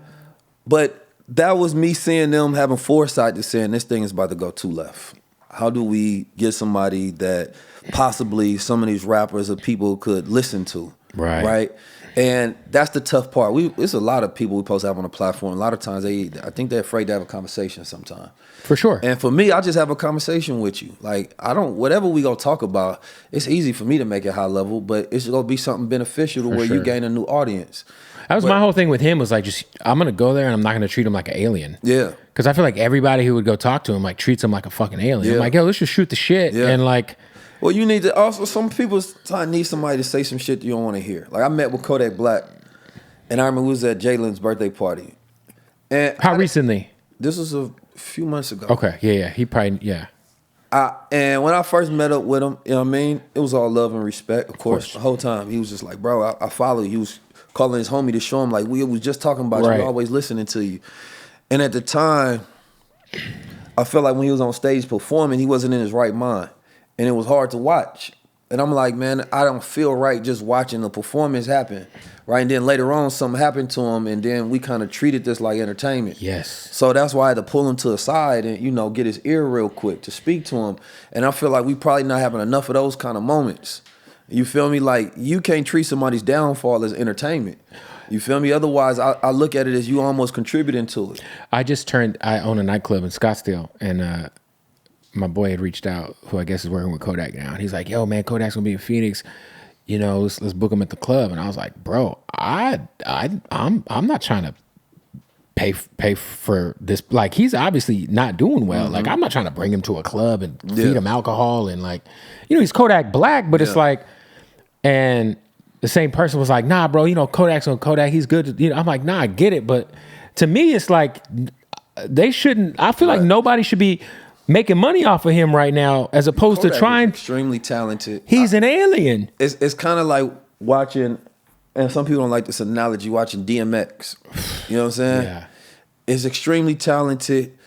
But that was me seeing them having foresight to saying this thing is about to go too left. How do we get somebody that possibly some of these rappers or people could listen to? Right. And that's the tough part. It's a lot of people we supposed to have on the platform. A lot of times I think they're afraid to have a conversation sometimes. For sure. And for me, I just have a conversation with you. Like whatever we gonna talk about, it's easy for me to make it high level, but it's gonna be something beneficial to where you gain a new audience. That was my whole thing with him was like, I'm gonna go there and I'm not gonna treat him like an alien. Yeah. Because I feel like everybody who would go talk to him like treats him like a fucking alien. I'm like, yo, let's just shoot the shit. Yeah. And like, well, you need to also, some people need somebody to say some shit you don't want to hear. Like I met with Kodak Black, and I remember we was at Jalen's birthday party. And how recently? This was a few months ago. Okay, yeah. He probably, and when I first met up with him, you know what I mean? It was all love and respect, of course. The whole time. He was just like, bro, I follow you. He was calling his homie to show him, like, we was just talking about you. We're always listening to you. And at the time, I felt like when he was on stage performing, he wasn't in his right mind. And it was hard to watch. And I'm like, man, I don't feel right just watching the performance happen, right? And then later on, something happened to him, and then we kind of treated this like entertainment. Yes. So that's why I had to pull him to the side and, you know, get his ear real quick to speak to him. And I feel like we probably not having enough of those kind of moments. You feel me? Like, you can't treat somebody's downfall as entertainment. You feel me? Otherwise, I look at it as you almost contributing to it. I own a nightclub in Scottsdale, and my boy had reached out, who I guess is working with Kodak now. And he's like, yo, man, Kodak's gonna be in Phoenix. You know, let's book him at the club. And I was like, bro, I'm not trying to pay for this. Like, he's obviously not doing well. Like, I'm not trying to bring him to a club and feed him alcohol and like, you know, he's Kodak Black, but it's like, and the same person was like, nah, bro, you know, Kodak's on Kodak. He's good. You know, I'm like, nah, I get it. But to me, it's like, they shouldn't, I feel like nobody should be making money off of him right now, as opposed to trying. Extremely talented. He's an alien. It's kind of like watching, and some people don't like this analogy, watching DMX. You know what I'm saying? Yeah. It's extremely talented,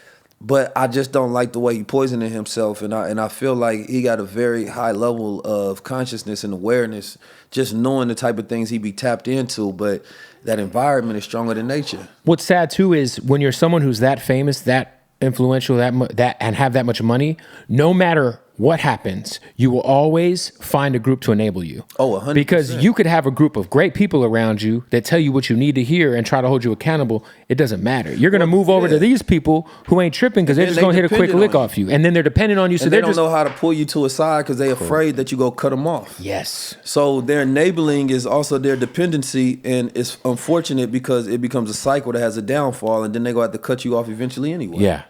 but I just don't like the way he poisoning himself, and I feel like he got a very high level of consciousness and awareness, just knowing the type of things he be tapped into, but that environment is stronger than nature. What's sad too is when you're someone who's that famous, that influential, that and have that much money, no matter what happens? You will always find a group to enable you. Oh, 100%. Because you could have a group of great people around you that tell you what you need to hear and try to hold you accountable. It doesn't matter. You're going to move over to these people who ain't tripping because they're just going to hit a quick lick off you. And then they're dependent on you. So and they don't just know how to pull you to a side because they're afraid that you go cut them off. Yes. So their enabling is also their dependency, and it's unfortunate because it becomes a cycle that has a downfall, and then they're going to have to cut you off eventually anyway. Yeah.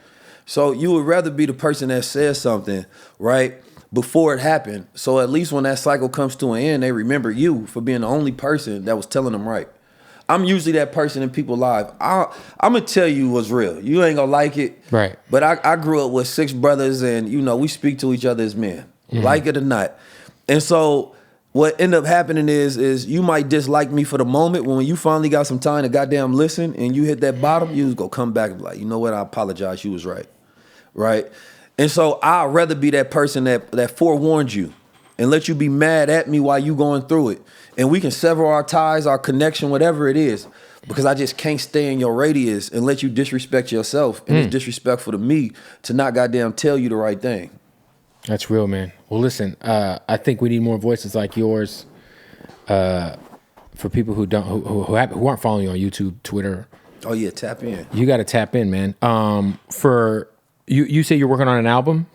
So you would rather be the person that says something, right, before it happened. So at least when that cycle comes to an end, they remember you for being the only person that was telling them right. I'm usually that person in people's lives. I'm going to tell you what's real. You ain't going to like it. Right. But I grew up with 6 brothers, and, you know, we speak to each other as men, like it or not. And so what ended up happening is you might dislike me for the moment, but when you finally got some time to goddamn listen and you hit that bottom, you just go come back and be like, you know what, I apologize, you was right. Right? And so I'd rather be that person that forewarned you and let you be mad at me while you going through it. And we can sever our ties, our connection, whatever it is, because I just can't stay in your radius and let you disrespect yourself. And it's disrespectful to me to not goddamn tell you the right thing. That's real, man. Well, listen, I think we need more voices like yours for people who aren't following you on YouTube, Twitter. Oh yeah, tap in. You got to tap in, man. For you say you're working on an album?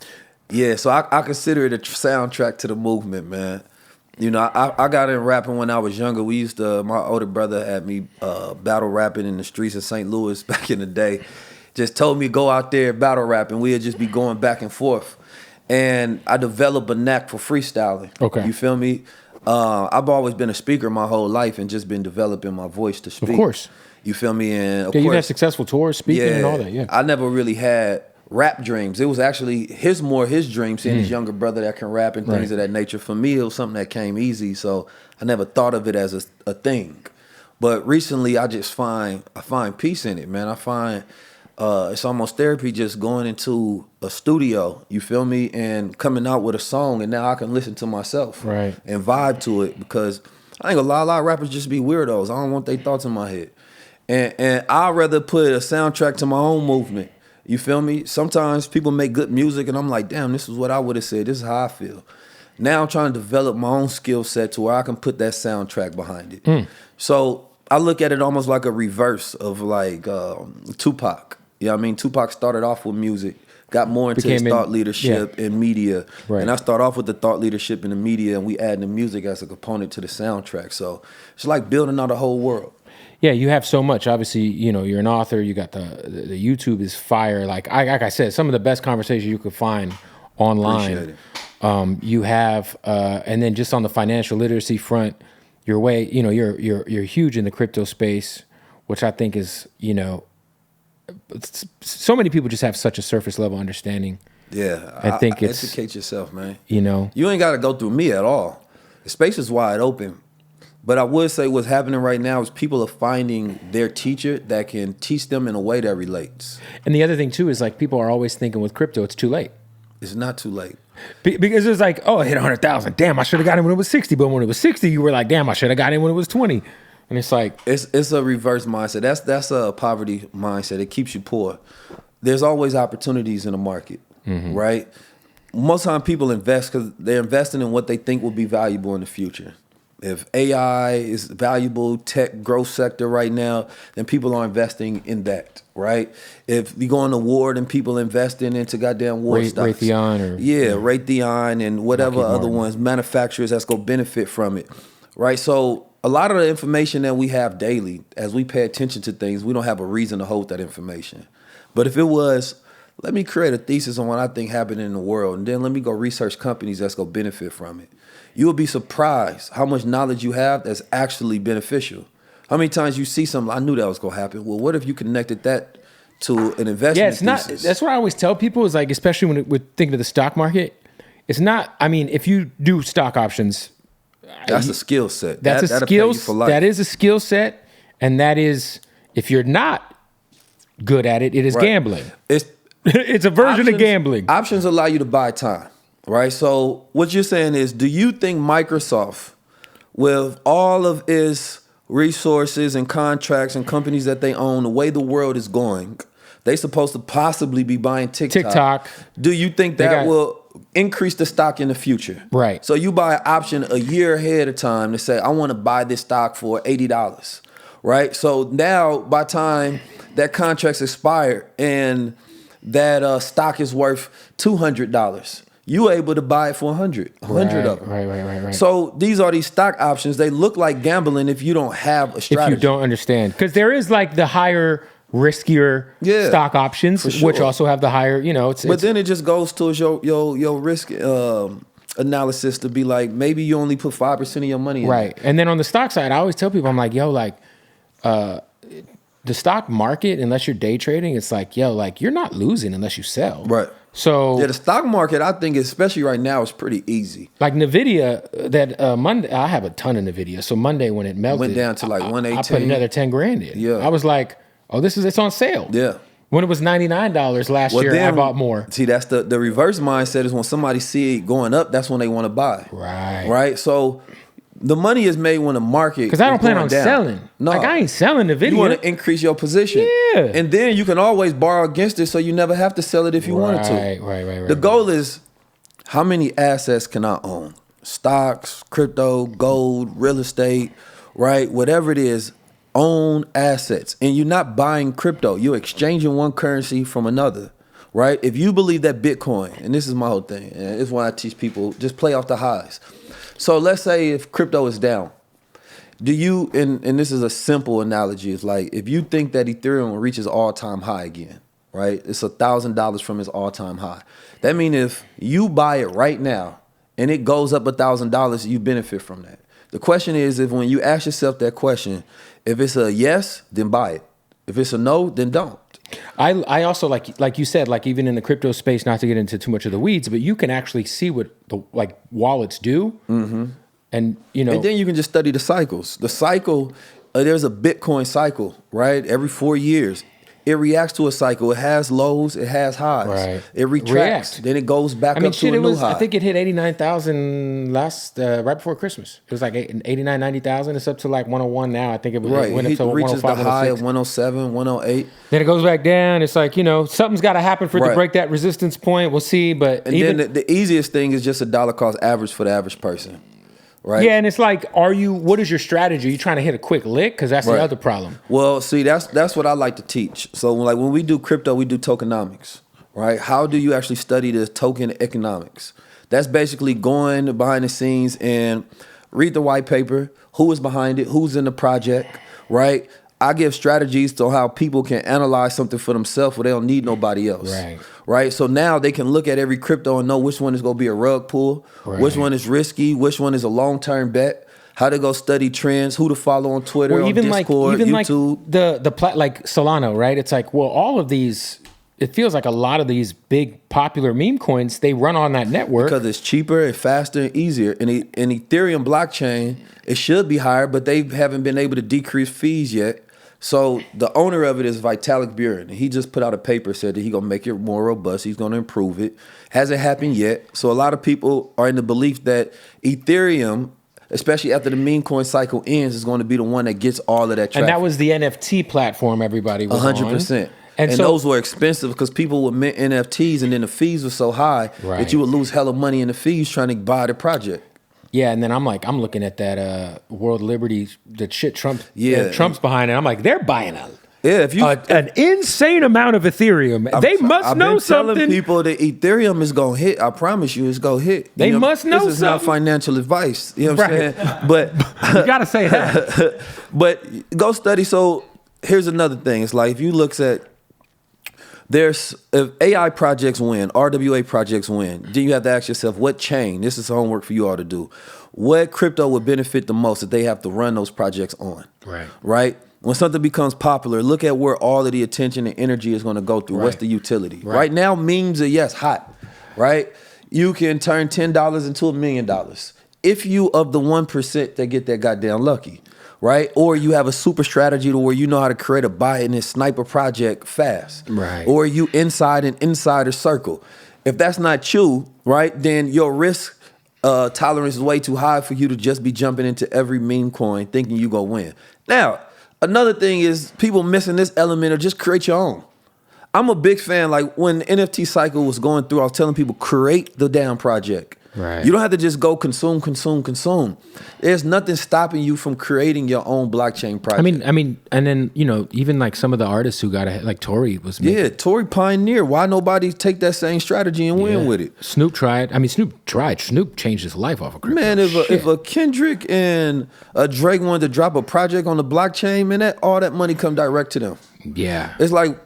Yeah, so I consider it a soundtrack to the movement, man. You know, I got in rapping when I was younger. We used to, my older brother had me battle rapping in the streets of St. Louis back in the day. Just told me to go out there battle rapping. We'd just be going back and forth. And I developed a knack for freestyling. Okay. You feel me? I've always been a speaker my whole life and just been developing my voice to speak. Of course. You feel me? And of you course, had successful tours, speaking and all that, yeah. I never really had rap dreams. It was actually his dream, seeing his younger brother that can rap and things of that nature. For me, it was something that came easy, so I never thought of it as a thing. But recently, I find peace in it, man. I find it's almost therapy just going into a studio, you feel me, and coming out with a song, and now I can listen to myself and vibe to it, because I think a lot of rappers just be weirdos. I don't want their thoughts in my head. And I'd rather put a soundtrack to my own movement. You feel me? Sometimes people make good music and I'm like, damn, this is what I would have said. This is how I feel. Now I'm trying to develop my own skill set to where I can put that soundtrack behind it. So I look at it almost like a reverse of like Tupac. You know what I mean? Tupac started off with music, got more into his thought leadership and media. Right. And I start off with the thought leadership in the media, and we add the music as a component to the soundtrack. So it's like building out a whole world. Yeah, you have so much. Obviously, you know, you're an author. You got the YouTube is fire. Like I said, some of the best conversations you could find online. You have, and then just on the financial literacy front, you're huge in the crypto space, which I think is, you know, so many people just have such a surface level understanding. Yeah, I think it's educate yourself, man. You know, you ain't got to go through me at all. The space is wide open. But I would say what's happening right now is people are finding their teacher that can teach them in a way that relates. And the other thing too is like people are always thinking with crypto, it's too late. It's not too late. Because it's like, oh, I hit 100,000. Damn, I should have got it when it was 60. But when it was 60, you were like, damn, I should have got it when it was 20. And it's like, it's a reverse mindset. That's a poverty mindset. It keeps you poor. There's always opportunities in the market, right? Most time people invest because they're investing in what they think will be valuable in the future. If AI is valuable tech growth sector right now, then people are investing in that, right? If you go on the war, then people investing into goddamn war stocks. Raytheon and whatever other ones, manufacturers that's going to benefit from it, right? So a lot of the information that we have daily, as we pay attention to things, we don't have a reason to hold that information. But if it was, let me create a thesis on what I think happened in the world, and then let me go research companies that's going to benefit from it. You will be surprised how much knowledge you have that's actually beneficial. How many times you see something, I knew that was going to happen. Well, what if you connected that to an investment it's thesis? Not. That's what I always tell people is like, especially when we're thinking of the stock market, it's not, I mean, if you do stock options. That's a skill set. That's a skill set. That is a skill set. And that is, if you're not good at it, it is gambling. It's a version of gambling. Options allow you to buy time. Right, so what you're saying is, do you think Microsoft, with all of its resources and contracts and companies that they own, the way the world is going, they supposed to possibly be buying TikTok. Do you think that will increase the stock in the future. Right. So you buy an option a year ahead of time to say, I want to buy this stock for $80. Right. So now by the time that contract's expired and that stock is worth $200, you able to buy it for 100 of them. Right. So these are these stock options. They look like gambling if you don't have a strategy. If you don't understand. Because there is like the higher, riskier stock options, which also have the higher, But then it just goes towards your risk analysis to be like, maybe you only put 5% of your money in. Right. And then on the stock side, I always tell people, I'm like, the stock market, unless you're day trading, it's like, you're not losing unless you sell. Right. So the stock market, I think, especially right now, is pretty easy. Like NVIDIA, that Monday, I have a ton of NVIDIA. So Monday when it melted, went down to like 118. I put another 10 grand in. Yeah. I was like, oh, it's on sale. Yeah. When it was $99 last year, I bought more. See, that's the reverse mindset is when somebody see it going up, that's when they want to buy. Right. Right. So the money is made when the market because I don't plan on down. selling. No, like I ain't selling the video. You want to increase your position. Yeah. And then you can always borrow against it, so you never have to sell it if you wanted to. Right. The goal is how many assets can I own? Stocks, crypto, gold, real estate, right? Whatever it is, own assets. And you're not buying crypto. You're exchanging one currency from another. Right? If you believe that Bitcoin, and this is my whole thing, and it's why I teach people, just play off the highs. So let's say if crypto is down, do you, and this is a simple analogy, it's like if you think that Ethereum reaches all-time high again, right? It's $1,000 from its all-time high. That means if you buy it right now and it goes up $1,000, you benefit from that. The question is, if when you ask yourself that question, if it's a yes, then buy it. If it's a no, then don't. I also like you said, like even in the crypto space, not to get into too much of the weeds, but you can actually see what the wallets do, and and then you can just study the cycles. The cycle, there's a Bitcoin cycle, right? Every 4 years, it reacts to a cycle. It has lows, it has highs. Right. It retracts, then it goes back up to a new high. I think it hit 89,000 last right before Christmas. It was like 89, 90,000. It's up to like 101 now. I think it went up to 105, reaches the high of 107, 108. Then it goes back down. It's like, something's got to happen for it to break that resistance point. We'll see. But then the easiest thing is just a dollar cost average for the average person. Right. Yeah, and it's like, what is your strategy? Are you trying to hit a quick lick? Because that's the other problem. Well, see, that's what I like to teach. So like when we do crypto, we do tokenomics, right? How do you actually study the token economics? That's basically going behind the scenes and read the white paper, who is behind it, who's in the project, right? I give strategies to how people can analyze something for themselves where they don't need nobody else. Right. So now they can look at every crypto and know which one is going to be a rug pull, which one is risky, which one is a long-term bet, how to go study trends, who to follow on Twitter, on Discord, YouTube. Like Solana, right? It's like, well, all of these, it feels like a lot of these big popular meme coins, they run on that network. Because it's cheaper and faster and easier. And Ethereum blockchain, it should be higher, but they haven't been able to decrease fees yet. So the owner of it is Vitalik Buterin. He just put out a paper, said that he's going to make it more robust. He's going to improve it. Hasn't happened yet. So a lot of people are in the belief that Ethereum, especially after the meme coin cycle ends, is going to be the one that gets all of that traffic. And that was the NFT platform everybody was 100%. And so, those were expensive because people would mint NFTs and then the fees were so high that you would lose hella money in the fees trying to buy the project. Yeah, and then I'm looking at that World Liberty, the shit Trump's behind it. I'm like, they're buying an insane amount of Ethereum. They must know something. I've been telling people that Ethereum is going to hit. I promise you it's going to hit. They must know something. This is not financial advice. You know what I'm saying? But you got to say that. But go study. So here's another thing. It's like if you look at, if AI projects win, RWA projects win, then you have to ask yourself, what chain? This is homework for you all to do. What crypto would benefit the most that they have to run those projects on? Right? When something becomes popular, look at where all of the attention and energy is going to go through. What's the utility? Right now, memes are, hot. Right? You can turn $10 into $1 million. If you of the 1% that get that goddamn lucky. Right? Or you have a super strategy to where you know how to create a buy in this sniper project fast. Right. Or you inside an insider circle. If that's not you, right, then your risk tolerance is way too high for you to just be jumping into every meme coin thinking you're going to win. Now, another thing is people missing this element of just create your own. I'm a big fan. Like when the NFT cycle was going through, I was telling people, create the damn project. Right. You don't have to just go consume. There's nothing stopping you from creating your own blockchain project. I mean, and then, you know, even like some of the artists who got ahead, like Tory was making. Yeah, Tory pioneer. Why nobody take that same strategy and win with it? Snoop tried. I mean, Snoop changed his life off of crypto. Man, if a Kendrick and a Drake wanted to drop a project on the blockchain, man, all that money come direct to them. Yeah. It's like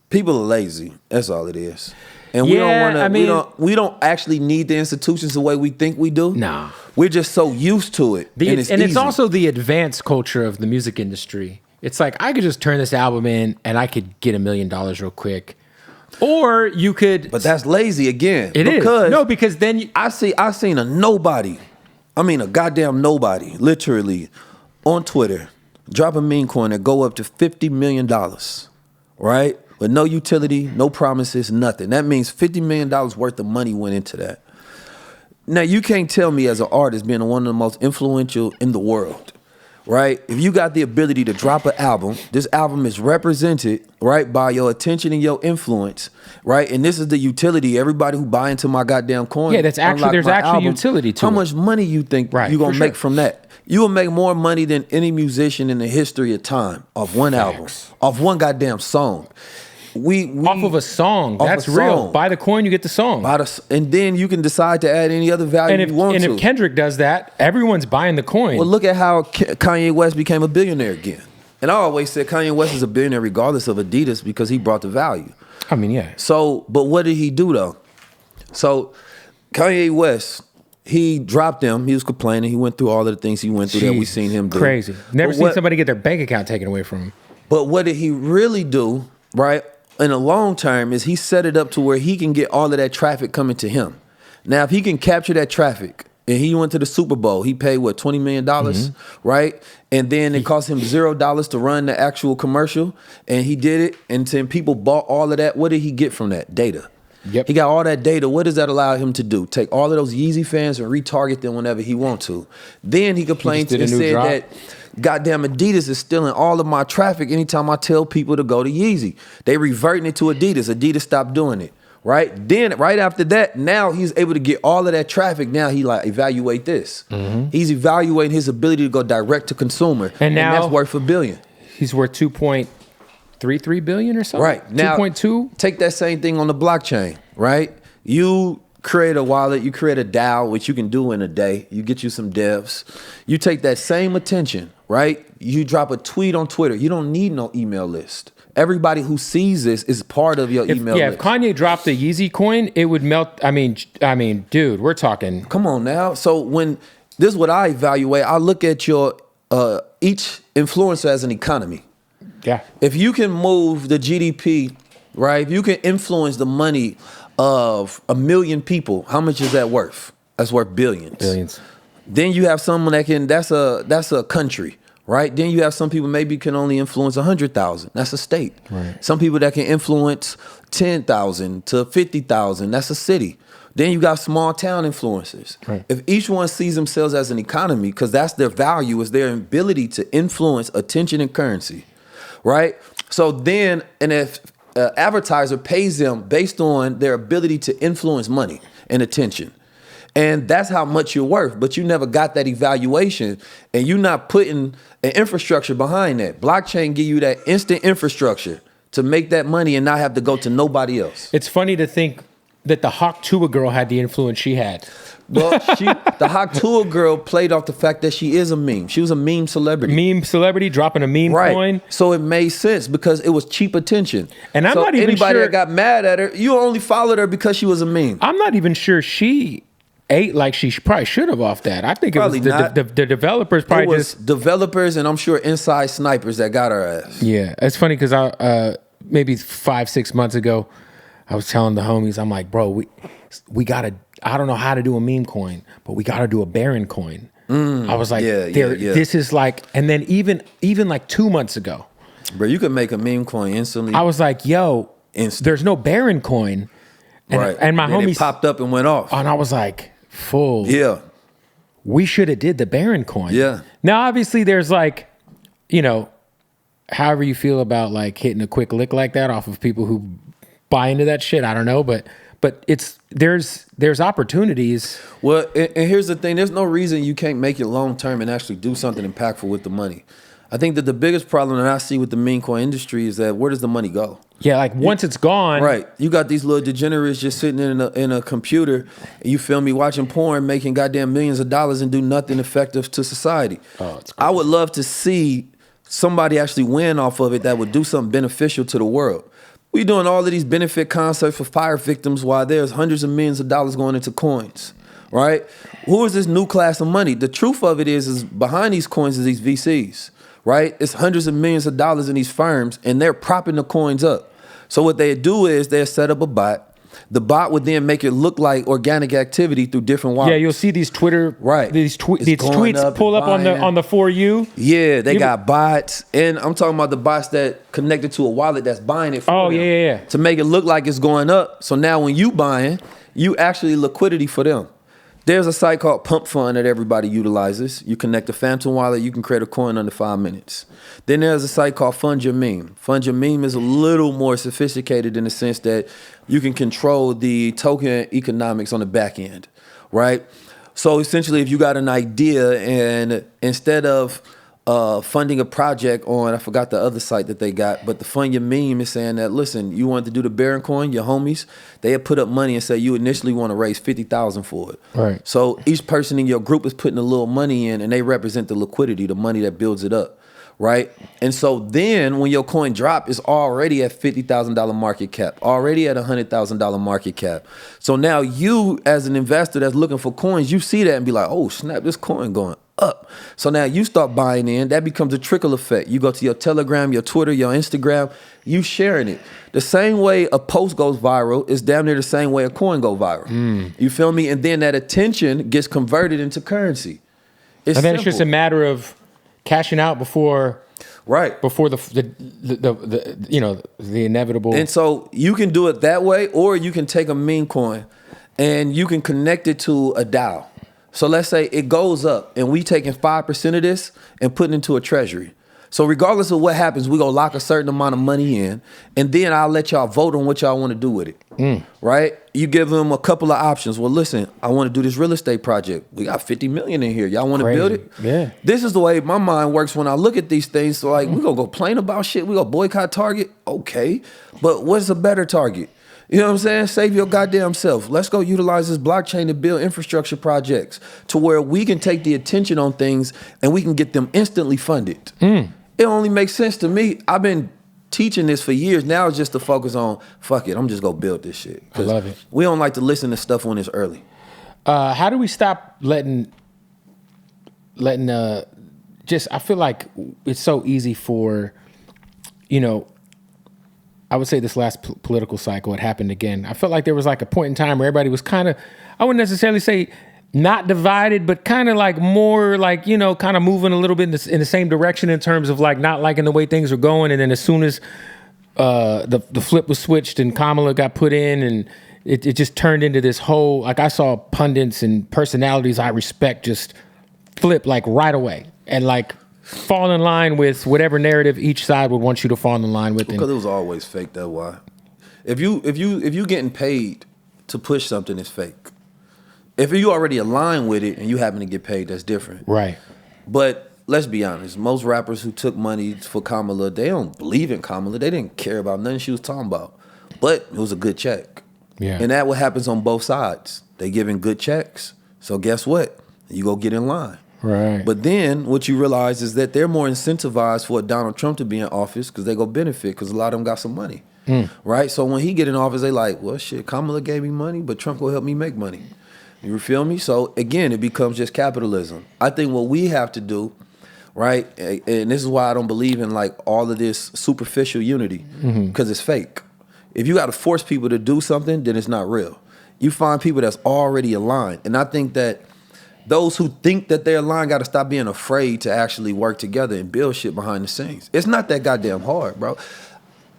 people are lazy. That's all it is. And we don't want to. I mean, we don't actually need the institutions the way we think we do. No, we're just so used to it, and it's also the advanced culture of the music industry. It's like I could just turn this album in, and I could get $1 million real quick, or you could. But that's lazy again. Because then I seen a nobody. I mean, a goddamn nobody, literally, on Twitter, drop a meme coin that go up to $50 million, right? With no utility, no promises, nothing. That means $50 million worth of money went into that. Now, you can't tell me as an artist being one of the most influential in the world, right? If you got the ability to drop an album, this album is represented, right, by your attention and your influence, right? And this is the utility. Everybody who buy into my goddamn coin. Yeah, there's actually utility to it. How much money you think you're going to make from that? You will make more money than any musician in the history of time off one album, off one goddamn song. Off of a song. That's real. Buy the coin, you get the song. And then you can decide to add any other value you want to. And if Kendrick does that, everyone's buying the coin. Well, look at how Kanye West became a billionaire again. And I always said Kanye West is a billionaire regardless of Adidas because he brought the value. I mean, yeah. So, but what did he do though? So, Kanye West, he dropped them. He was complaining. He went through all of the things he went through that we seen him do. Crazy. Never seen somebody get their bank account taken away from him. But what did he really do, right? In the long term is he set it up to where he can get all of that traffic coming to him. Now, if he can capture that traffic and he went to the Super Bowl, he paid what, $20 million, right? And then it cost him $0 to run the actual commercial, and he did it, and then people bought all of that. What did he get from that? Data. Yep. He got all that data. What does that allow him to do? Take all of those Yeezy fans and retarget them whenever he wants to. Then he complained and said that goddamn Adidas is stealing all of my traffic anytime I tell people to go to Yeezy. They reverting it to Adidas. Adidas stopped doing it, right? Then right after that, now he's able to get all of that traffic. Now he like evaluate this. He's evaluating his ability to go direct to consumer. And now that's worth $1 billion. He's worth 2.33 billion or something? Right. Now, 2.2? Take that same thing on the blockchain, right? You create a wallet, you create a DAO, which you can do in a day. You get you some devs. You take that same attention, right? You drop a tweet on Twitter. You don't need no email list. Everybody who sees this is part of your email list. If Kanye dropped the Yeezy coin, it would melt. I mean, dude, we're talking. Come on now. So when this is what I evaluate, I look at your each influencer as an economy. Yeah. If you can move the GDP, right? If you can influence the money of 1 million people, how much is that worth? That's worth billions. Billions. Then you have someone that can, that's a country, right? Then you have some people maybe can only influence 100,000. That's a state. Right. Some people that can influence 10,000 to 50,000. That's a city. Then you got small town influencers. Right. If each one sees themselves as an economy, because that's their value, is their ability to influence attention and currency, right? So then, and if advertiser pays them based on their ability to influence money and attention. And that's how much you're worth, but you never got that evaluation and you're not putting an infrastructure behind that. Blockchain give you that instant infrastructure to make that money and not have to go to nobody else. It's funny to think that the Hawk Tuah girl had the influence she had. Well, the Hawk Tuah girl played off the fact that she is a meme. She was a meme celebrity. Meme celebrity dropping a meme coin. So it made sense because it was cheap attention. And I'm not even sure anybody that got mad at her, you only followed her because she was a meme. I'm not even sure she ate like she probably should have off that. I think probably it was the developers probably just developers and I'm sure inside snipers that got her ass. Yeah, it's funny because I maybe 5-6 months ago, I was telling the homies, I'm like, bro, we gotta. I don't know how to do a meme coin, but we got to do a Baron coin. I was like, this is like, and then even like 2 months ago. Bro, you could make a meme coin instantly. I was like, yo, there's no Baron coin. And, and my homies popped up and went off. And I was like, full. Yeah. We should have did the Baron coin. Yeah. Now, obviously, there's like, you know, however you feel about like hitting a quick lick like that off of people who buy into that shit, I don't know, but there's opportunities. Well, and here's the thing: there's no reason you can't make it long term and actually do something impactful with the money. I think that the biggest problem that I see with the meme coin industry is that where does the money go? Yeah, like once it's gone, right? You got these little degenerates just sitting in a computer, and you feel me, watching porn, making goddamn millions of dollars and do nothing effective to society. Oh, it's I would love to see somebody actually win off of it that would do something beneficial to the world. We doing all of these benefit concerts for fire victims while there's hundreds of millions of dollars going into coins, right? Who is this new class of money? The truth of it is behind these coins is these VCs, right? It's hundreds of millions of dollars in these firms, and they're propping the coins up. So what they do is they set up a bot. The bot would then make it look like organic activity through different wallets. Yeah, you'll see these Twitter, these tweets pull up on the For You. Yeah, they got bots, and I'm talking about the bots that connected to a wallet that's buying it for them. Yeah. To make it look like it's going up. So now when you buying, you actually liquidity for them. There's a site called Pump Fund that everybody utilizes. You connect a Phantom wallet, you can create a coin under 5 minutes. Then there's a site called Fund Your Meme. Fund Your Meme is a little more sophisticated in the sense that you can control the token economics on the back end, right? So essentially, if you got an idea and instead of funding a project on, I forgot the other site that they got, but the Fund Your Meme is saying that, listen, you wanted to do the Baron coin, your homies, they had put up money and say you initially want to raise $50,000 for it. Right. So each person in your group is putting a little money in and they represent the liquidity, the money that builds it up. Right? And so then when your coin drop, it's already at $50,000 market cap, already at $100,000 market cap. So now you as an investor that's looking for coins, you see that and be like, oh snap, this coin going up. So now you start buying in, that becomes a trickle effect. You go to your Telegram, your Twitter, your Instagram, you sharing it. The same way a post goes viral is damn near the same way a coin go viral. You feel me? And then that attention gets converted into currency. And then it's just a matter of cashing out before the you know, the inevitable. And so you can do it that way, or you can take a meme coin and you can connect it to a DAO. So let's say it goes up and we taking 5% of this and putting it into a treasury. So regardless of what happens, we gonna lock a certain amount of money in, and then I'll let y'all vote on what y'all want to do with it. Right? You give them a couple of options. Well, listen, I want to do this real estate project. We got 50 million in here. Y'all want to build it? Yeah. This is the way my mind works when I look at these things. So like, we gonna go complain about shit. We gonna boycott Target. Okay, but what's a better target? You know what I'm saying? Save your goddamn self. Let's go utilize this blockchain to build infrastructure projects to where we can take the attention on things and we can get them instantly funded. It only makes sense to me. I've been teaching this for years. Now it's just to focus on, fuck it, I'm just gonna build this shit. I love it. We don't like to listen to stuff when it's early. How do we stop letting just, I feel like it's so easy for, you know, I would say this last political cycle, it happened again. I felt like there was like a point in time where everybody was kind of, I wouldn't necessarily say not divided, but kind of like more like, you know, kind of moving a little bit in the same direction in terms of like not liking the way things were going. And then as soon as the flip was switched and Kamala got put in, and it just turned into this whole, like I saw pundits and personalities I respect just flip like right away and like fall in line with whatever narrative each side would want you to fall in line with. Because it was always fake, that's why. If you getting paid to push something, it's fake. If you already align with it and you happen to get paid, that's different. Right. But let's be honest, most rappers who took money for Kamala, they don't believe in Kamala. They didn't care about nothing she was talking about. But it was a good check. Yeah. And that's what happens on both sides. They giving good checks. So guess what? You go get in line. Right. But then what you realize is that they're more incentivized for Donald Trump to be in office because they go benefit because a lot of them got some money. Right? So when he get in office, they like, well, shit, Kamala gave me money, but Trump will help me make money. You feel me? So again, it becomes just capitalism. I think what we have to do, right, and this is why I don't believe in like all of this superficial unity, because it's fake. If you got to force people to do something, then it's not real. You find people that's already aligned. And I think that those who think that they're aligned got to stop being afraid to actually work together and build shit behind the scenes. It's not that goddamn hard, bro.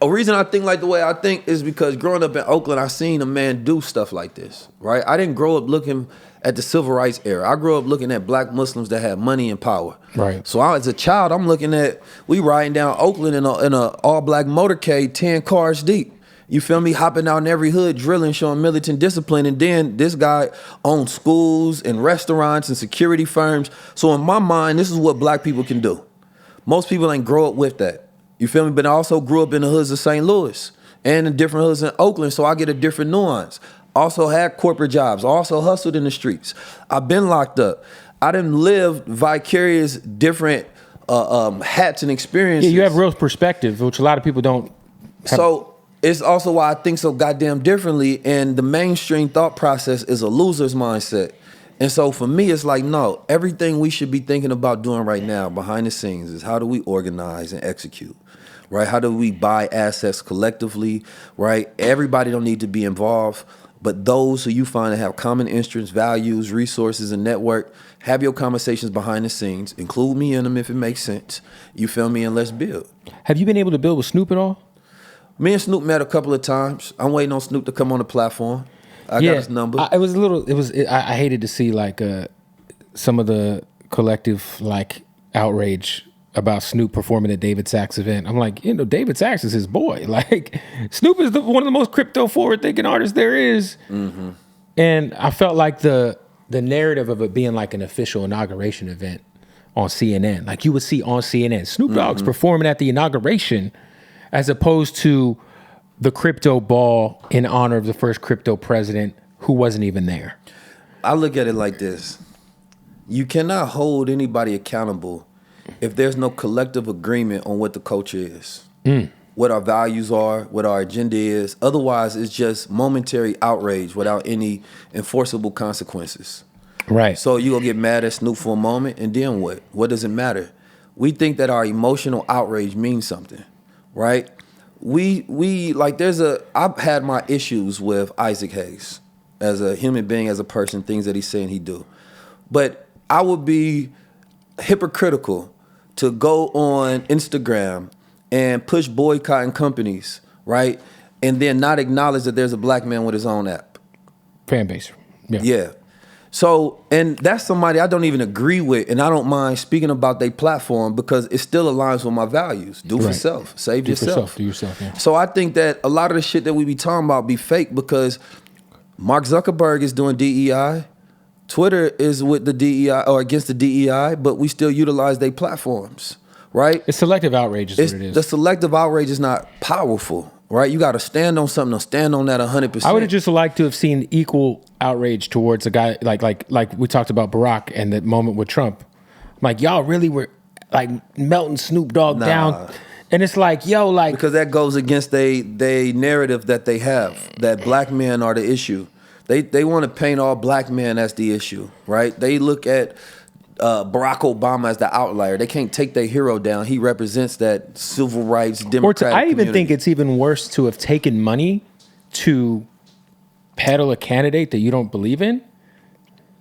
A reason I think like the way I think is because growing up in Oakland, I seen a man do stuff like this, right? I didn't grow up looking at the civil rights era. I grew up looking at black Muslims that had money and power. Right. So as a child, I'm looking at, we riding down Oakland in a all-black motorcade, 10 cars deep. You feel me? Hopping out in every hood, drilling, showing militant discipline. And then this guy owns schools and restaurants and security firms. So in my mind, this is what black people can do. Most people ain't grow up with that. You feel me? But I also grew up in the hoods of St. Louis and in different hoods in Oakland, so I get a different nuance. Also had corporate jobs, also hustled in the streets. I've been locked up. I done lived vicarious different hats and experiences. Yeah, you have real perspective, which a lot of people don't have. So it's also why I think so goddamn differently, and the mainstream thought process is a loser's mindset. And so for me, it's like, no, everything we should be thinking about doing right now behind the scenes is how do we organize and execute, right? How do we buy assets collectively, right? Everybody don't need to be involved, but those who you find to have common interests, values, resources, and network, have your conversations behind the scenes, include me in them if it makes sense. You feel me? And let's build. Have you been able to build with Snoop at all? Me and Snoop met a couple of times. I'm waiting on Snoop to come on the platform. I got his number. I hated to see like some of the collective like outrage about Snoop performing at David Sachs' event. I'm like, David Sachs is his boy. Like Snoop is one of the most crypto forward thinking artists there is. Mm-hmm. And I felt like the narrative of it being like an official inauguration event on CNN, like you would see on CNN, Snoop Dogg's performing at the inauguration as opposed to the crypto ball in honor of the first crypto president who wasn't even there. I look at it like this. You cannot hold anybody accountable if there's no collective agreement on what the culture is, what our values are, what our agenda is. Otherwise, it's just momentary outrage without any enforceable consequences. Right. So you gonna get mad at Snoop for a moment, and then what? What does it matter? We think that our emotional outrage means something, right? I've had my issues with Isaac Hayes as a human being, as a person, things that he's saying he do. But I would be hypocritical to go on Instagram and push boycotting companies, right? And then not acknowledge that there's a black man with his own app. Fan base. Yeah. So, and that's somebody I don't even agree with, and I don't mind speaking about their platform because it still aligns with my values. Do for self, save yourself. Do yourself, yeah. So I think that a lot of the shit that we be talking about be fake because Mark Zuckerberg is doing DEI, Twitter is with the DEI or against the DEI, but we still utilize their platforms, right? It's selective outrage is what it is. The selective outrage is not powerful. Right, you got to stand on something. Stand on that 100%. I would have just liked to have seen equal outrage towards a guy like we talked about Barack and that moment with Trump. Like y'all really were like melting Snoop Dogg down, and it's like because that goes against they narrative that they have that black men are the issue. They want to paint all black men as the issue, right? They look at Barack Obama as the outlier. They can't take their hero down. He represents that civil rights democratic I even community. think it's even worse to have taken money to peddle a candidate that you don't believe in.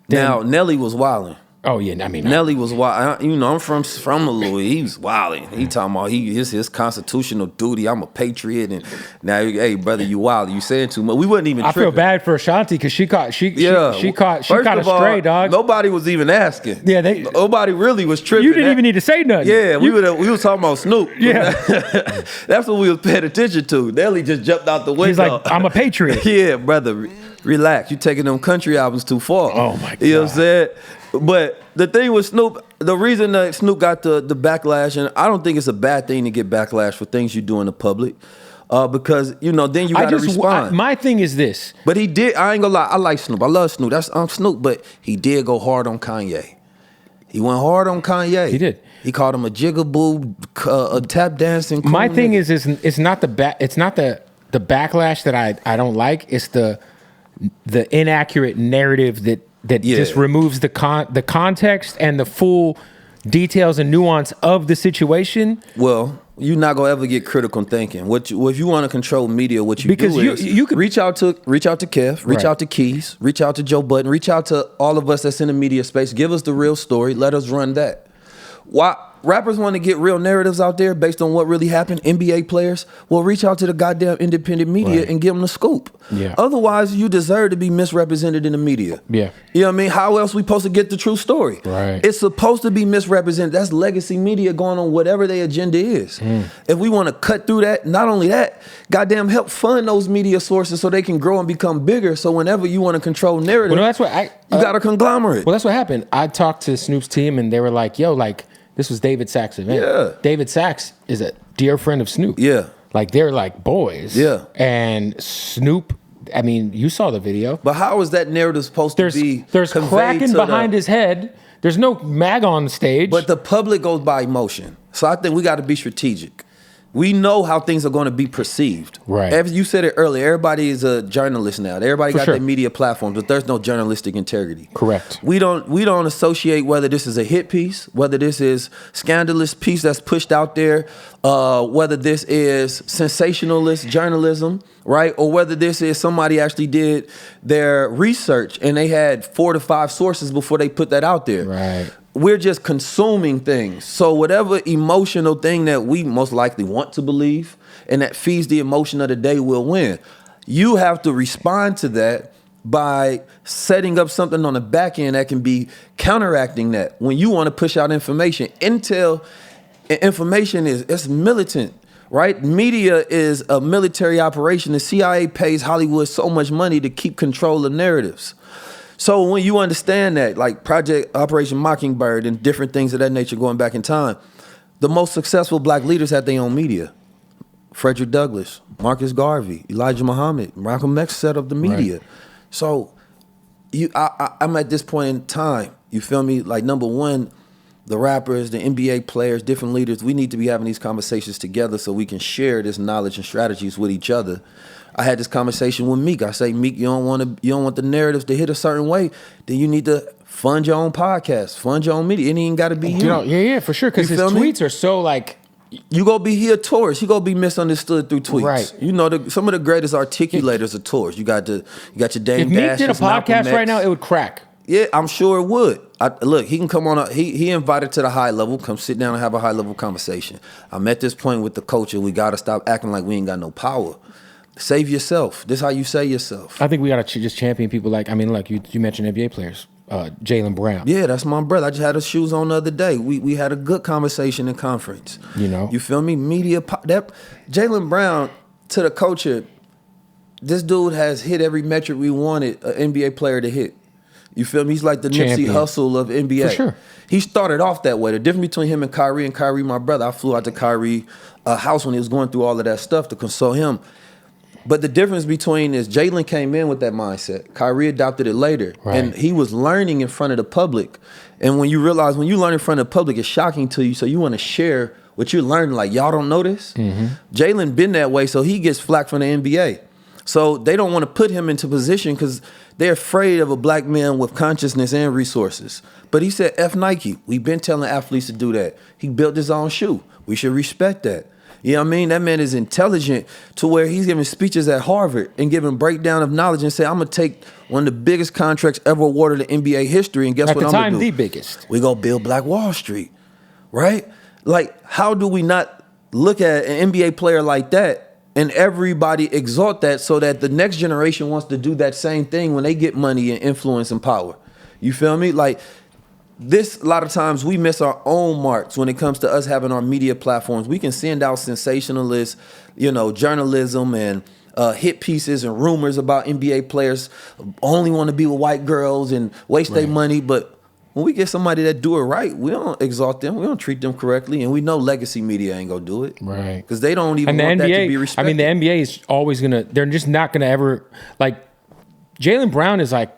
Now, Nelly was wilding. Oh yeah, I mean Nelly was wild. I'm from Louis. He was wilding. He talking about his constitutional duty. I'm a patriot, and now hey brother, you wild. You saying too much. We wasn't even. I tripping. feel bad for Ashanti because she caught a stray dog. Nobody was even asking. Yeah, nobody really was tripping. You didn't even need to say nothing. Yeah, we was talking about Snoop. Yeah, that's what we was paying attention to. Nelly just jumped out the window. He's like, I'm a patriot. Yeah, brother, relax. You taking them country albums too far. Oh my God. You know what I'm saying? But the thing with Snoop, the reason that Snoop got the backlash, and I don't think it's a bad thing to get backlash for things you do in the public, because then you got to respond. My thing is this. But he did. I ain't gonna lie. I like Snoop. I love Snoop. That's Snoop. But he did go hard on Kanye. He went hard on Kanye. He did. He called him a jigaboo, a tap dancing. My thing is it's not the backlash that I don't like. It's the inaccurate narrative that just removes the context and the full details and nuance of the situation. Well, you're not gonna ever get critical thinking. If you want to control media, what you do is you could reach out to Kev, reach out to Keys, reach out to Joe Budden, reach out to all of us that's in the media space. Give us the real story. Let us run that. Why rappers want to get real narratives out there based on what really happened, NBA players, well, reach out to the goddamn independent media and give them the scoop. Yeah. Otherwise, you deserve to be misrepresented in the media. Yeah. You know what I mean? How else we supposed to get the true story? Right. It's supposed to be misrepresented. That's legacy media going on whatever their agenda is. If we want to cut through that, not only that, goddamn help fund those media sources so they can grow and become bigger. So whenever you want to control narrative, Well, no, that's what you got a conglomerate. Well, that's what happened. I talked to Snoop's team, and they were like, "Yo, like this was David Sachs' event. Yeah. David Sachs is a dear friend of Snoop. Yeah. Like they're like boys. Yeah. And Snoop, I mean, you saw the video. But how is that narrative supposed to be There's conveyed cracking to behind his head. There's no mag on stage. But the public goes by emotion. So I think we got to be strategic. We know how things are going to be perceived. Right. As you said it earlier, everybody is a journalist now. Everybody got their media platforms, but there's no journalistic integrity. Correct. We don't associate whether this is a hit piece, whether this is scandalous piece that's pushed out there, whether this is sensationalist journalism, right? Or whether this is somebody actually did their research and they had 4 to 5 sources before they put that out there. Right. We're just consuming things. So whatever emotional thing that we most likely want to believe and that feeds the emotion of the day will win. You have to respond to that by setting up something on the back end that can be counteracting that. When you want to push out information, information it's militant, right? Media is a military operation. The CIA pays Hollywood so much money to keep control of narratives. So when you understand that, like Project Operation Mockingbird and different things of that nature going back in time, the most successful black leaders had their own media. Frederick Douglass, Marcus Garvey, Elijah Muhammad, Malcolm X set up the media. Right. So I'm at this point in time, you feel me? Like number one, the rappers, the NBA players, different leaders, we need to be having these conversations together so we can share this knowledge and strategies with each other. I had this conversation with Meek. I say, Meek, you don't want the narratives to hit a certain way, then you need to fund your own podcast, fund your own media. It ain't got to be him. Yeah, for sure. Because his tweets are so like, you gonna be here tourists. You gonna be misunderstood through tweets. Right. You know, some of the greatest articulators are tourists. You got your Dame If Dash. Meek did a podcast right now, it would crack. Yeah, I'm sure it would. Look, he can come on. He invited to the high level. Come sit down and have a high level conversation. I'm at this point with the culture. We got to stop acting like we ain't got no power. Save yourself. This is how you save yourself. I think we got to just champion people like, I mean, like you mentioned NBA players. Jaylen Brown. Yeah, that's my brother. I just had his shoes on the other day. We had a good conversation in conference. You know? You feel me? That Jaylen Brown, to the culture, this dude has hit every metric we wanted an NBA player to hit. You feel me? He's like the Nipsey Hussle of NBA. For sure. He started off that way. The difference between him and Kyrie, my brother, I flew out to Kyrie house when he was going through all of that stuff to console him. But the difference between is Jaylen came in with that mindset. Kyrie adopted it later. Right. And he was learning in front of the public. And when you realize when you learn in front of the public, it's shocking to you. So you want to share what you're learning. Like, y'all don't know this? Mm-hmm. Jaylen been that way, so he gets flack from the NBA. So they don't want to put him into position because they're afraid of a black man with consciousness and resources. But he said, F Nike. We've been telling athletes to do that. He built his own shoe. We should respect that. You know what I mean? That man is intelligent to where he's giving speeches at Harvard and giving breakdown of knowledge and say, I'm going to take one of the biggest contracts ever awarded in NBA history, and guess what I'm going to do? At the time, the biggest. We go build Black Wall Street, right? Like, how do we not look at an NBA player like that and everybody exalt that so that the next generation wants to do that same thing when they get money and influence and power? You feel me? Like, this, a lot of times we miss our own marks when it comes to us having our media platforms. We can send out sensationalist, journalism and hit pieces and rumors about NBA players only want to be with white girls and waste their money. But when we get somebody that do it right, we don't exalt them. We don't treat them correctly. And we know legacy media ain't going to do it. Right. Because they don't even want that to be respected. I mean, the NBA is always going to, they're just not going to ever, like, Jaylen Brown is like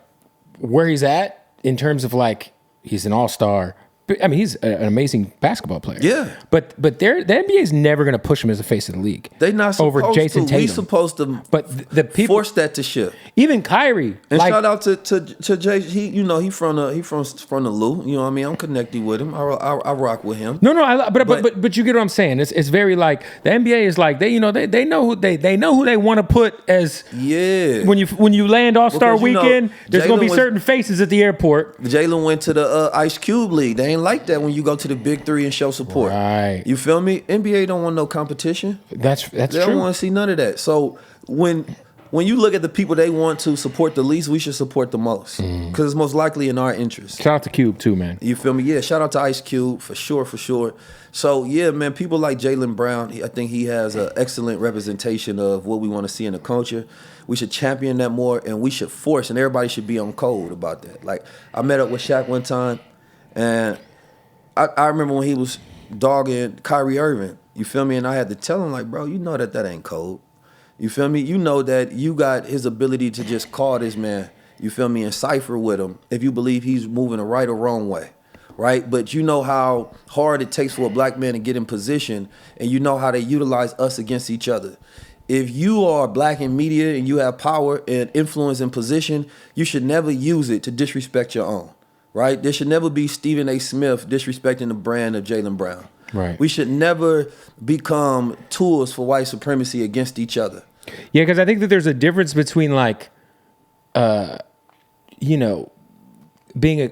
where he's at in terms of like, he's an all-star. I mean, he's an amazing basketball player. Yeah. But the NBA is never going to push him as the face of the league. They're not supposed over Jason to. Tatum. We supposed to the people force that to shift. Even Kyrie. And shout out to Jay. He from the Lou. You know what I mean? I'm connected with him. I rock with him. No, but you get what I'm saying. It's very like the NBA is like they know who they want to put as when you land All-Star weekend. There's going to be certain faces at the airport. Jaylen went to the Ice Cube League. They ain't like that when you go to the big three and show support. Right. You feel me? NBA don't want no competition. That's They true. don't want to see none of that. So when you look at the people they want to support the least, we should support the most because it's most likely in our interest. Shout out to Cube too, man. You feel me? Yeah, shout out to Ice Cube for sure. So yeah, man, people like Jaylen Brown, I think he has an excellent representation of what we want to see in the culture. We should champion that more, and we should force, and everybody should be on code about that. Like, I met up with Shaq one time, and I remember when he was dogging Kyrie Irving, you feel me? And I had to tell him, like, bro, you know that ain't code. You feel me? You know that you got his ability to just call this man, you feel me, and cipher with him if you believe he's moving the right or wrong way, right? But you know how hard it takes for a black man to get in position, and you know how they utilize us against each other. If you are black in media and you have power and influence and position, you should never use it to disrespect your own, right? There should never be Stephen A. Smith disrespecting the brand of Jaylen Brown. Right. We should never become tools for white supremacy against each other. Yeah, because I think that there's a difference between like, being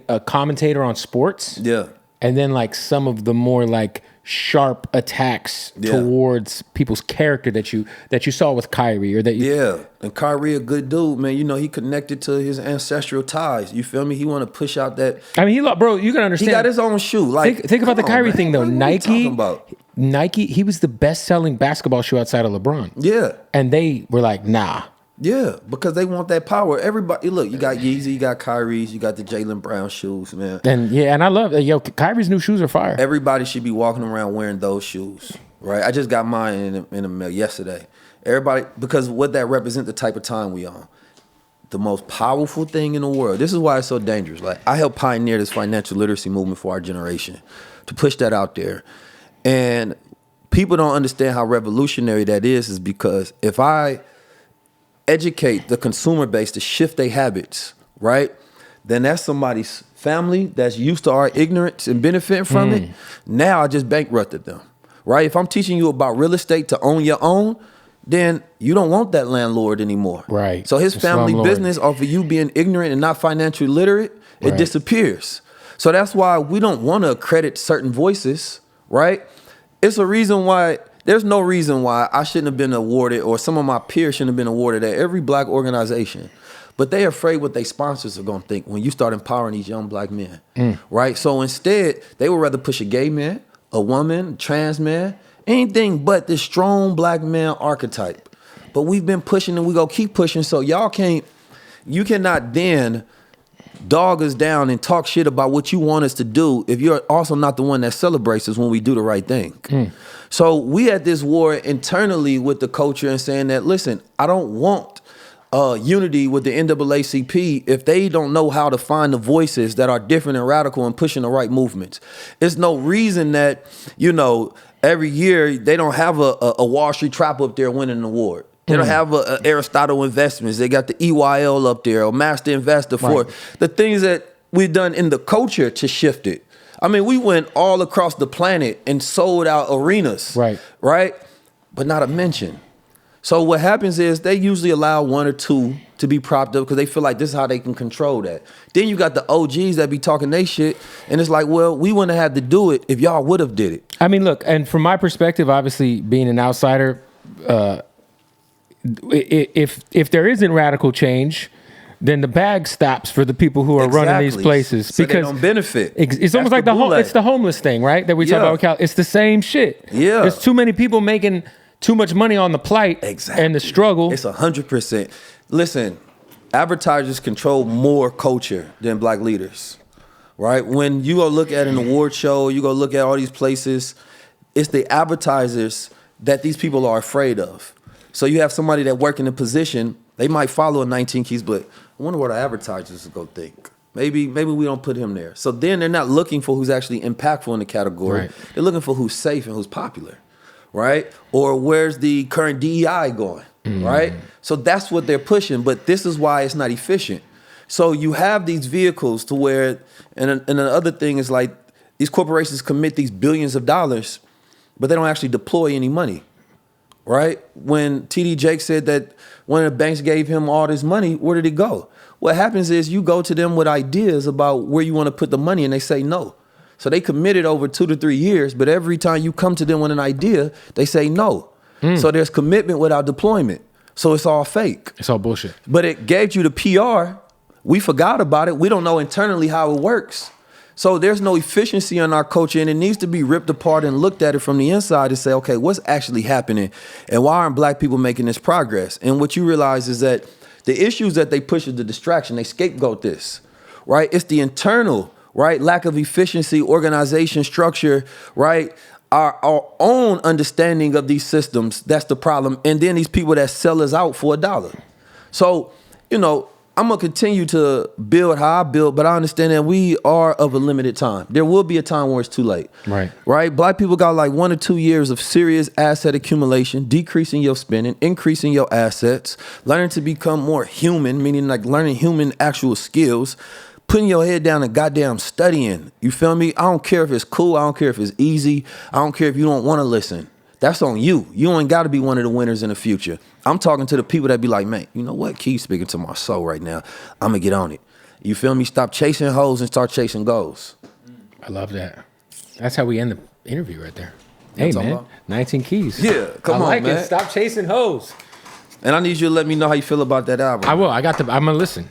a commentator on sports. Yeah. And then like some of the more like sharp attacks towards people's character that you saw with Kyrie or that you. Yeah. And Kyrie a good dude, man. You know, he connected to his ancestral ties. You feel me? He want to push out that. I mean, bro, you gotta understand. He got his own shoe. Like, think about the Kyrie thing though. Nike, he was the best-selling basketball shoe outside of LeBron. Yeah. And they were like, nah. Yeah, because they want that power. Everybody, look, you got Yeezy, you got Kyrie's, you got the Jaylen Brown shoes, man. And I love Kyrie's new shoes are fire. Everybody should be walking around wearing those shoes, right? I just got mine in the mail yesterday. Everybody, because what that represents the type of time we on. The most powerful thing in the world. This is why it's so dangerous. Like, I helped pioneer this financial literacy movement for our generation to push that out there. And people don't understand how revolutionary that is because if I educate the consumer base to shift their habits, right? Then that's somebody's family that's used to our ignorance and benefiting from it. Now I just bankrupted them, right? If I'm teaching you about real estate to own your own, then you don't want that landlord anymore. Right. So his family business off of you being ignorant and not financially literate, it disappears. So that's why we don't want to accredit certain voices, right? It's a reason why. There's no reason why I shouldn't have been awarded or some of my peers shouldn't have been awarded at every black organization. But they're afraid what their sponsors are going to think when you start empowering these young black men, right? So instead, they would rather push a gay man, a woman, a trans man, anything but this strong black man archetype. But we've been pushing and we're going to keep pushing. So you cannot then dog us down and talk shit about what you want us to do if you're also not the one that celebrates us when we do the right thing. So we had this war internally with the culture and saying that, listen, I don't want unity with the NAACP if they don't know how to find the voices that are different and radical and pushing the right movements. There's no reason that, every year they don't have a Wall Street Trap up there winning an award. They don't have a Aristotle Investments. They got the EYL up there or Master Investor for the things that we've done in the culture to shift it. I mean, we went all across the planet and sold out arenas, right? But not a mention. So what happens is they usually allow one or two to be propped up because they feel like this is how they can control that. Then you got the OGs that be talking they shit, and it's like, well, we wouldn't have had to do it if y'all would have did it. I mean, look, and from my perspective, obviously being an outsider, if there isn't radical change, then the bag stops for the people who are running these places so because they don't benefit. It's almost like it's the homeless thing, right? That we talk about. It's the same shit. Yeah, there's too many people making too much money on the plight and the struggle. It's 100%. Listen, advertisers control more culture than black leaders, right? When you go look at an award show, you go look at all these places, it's the advertisers that these people are afraid of. So you have somebody that work in a position, they might follow a 19 Keys, but I wonder what our advertisers will go think. Maybe we don't put him there. So then they're not looking for who's actually impactful in the category. Right. They're looking for who's safe and who's popular, right? Or where's the current DEI going, right? So that's what they're pushing, but this is why it's not efficient. So you have these vehicles to where, and the other thing is like, these corporations commit these billions of dollars, but they don't actually deploy any money. Right? When TD Jakes said that one of the banks gave him all this money, where did it go? What happens is you go to them with ideas about where you want to put the money and they say no. So they committed over 2 to 3 years, but every time you come to them with an idea, they say no. So there's commitment without deployment. So it's all fake. It's all bullshit. But it gave you the PR. We forgot about it. We don't know internally how it works. So there's no efficiency in our culture, and it needs to be ripped apart and looked at it from the inside and say, okay, what's actually happening, and why aren't black people making this progress? And what you realize is that the issues that they push is the distraction. They scapegoat this, right? It's the internal, right? Lack of efficiency, organization, structure, right? Our own understanding of these systems, that's the problem. And then these people that sell us out for $1. So, you know, I'm going to continue to build how I build, but I understand that we are of a limited time. There will be a time where it's too late. Right? Black people got like 1 or 2 years of serious asset accumulation, decreasing your spending, increasing your assets, learning to become more human, meaning like learning human actual skills, putting your head down and goddamn studying. You feel me? I don't care if it's cool. I don't care if it's easy. I don't care if you don't want to listen. That's on you. You ain't got to be one of the winners in the future. I'm talking to the people that be like, man, you know what? Key's speaking to my soul right now. I'm going to get on it. You feel me? Stop chasing hoes and start chasing goals. I love that. That's how we end the interview right there. Hey, man, 19 keys. Yeah, come on, man. Stop chasing hoes. And I need you to let me know how you feel about that album. I will. I'm going to listen.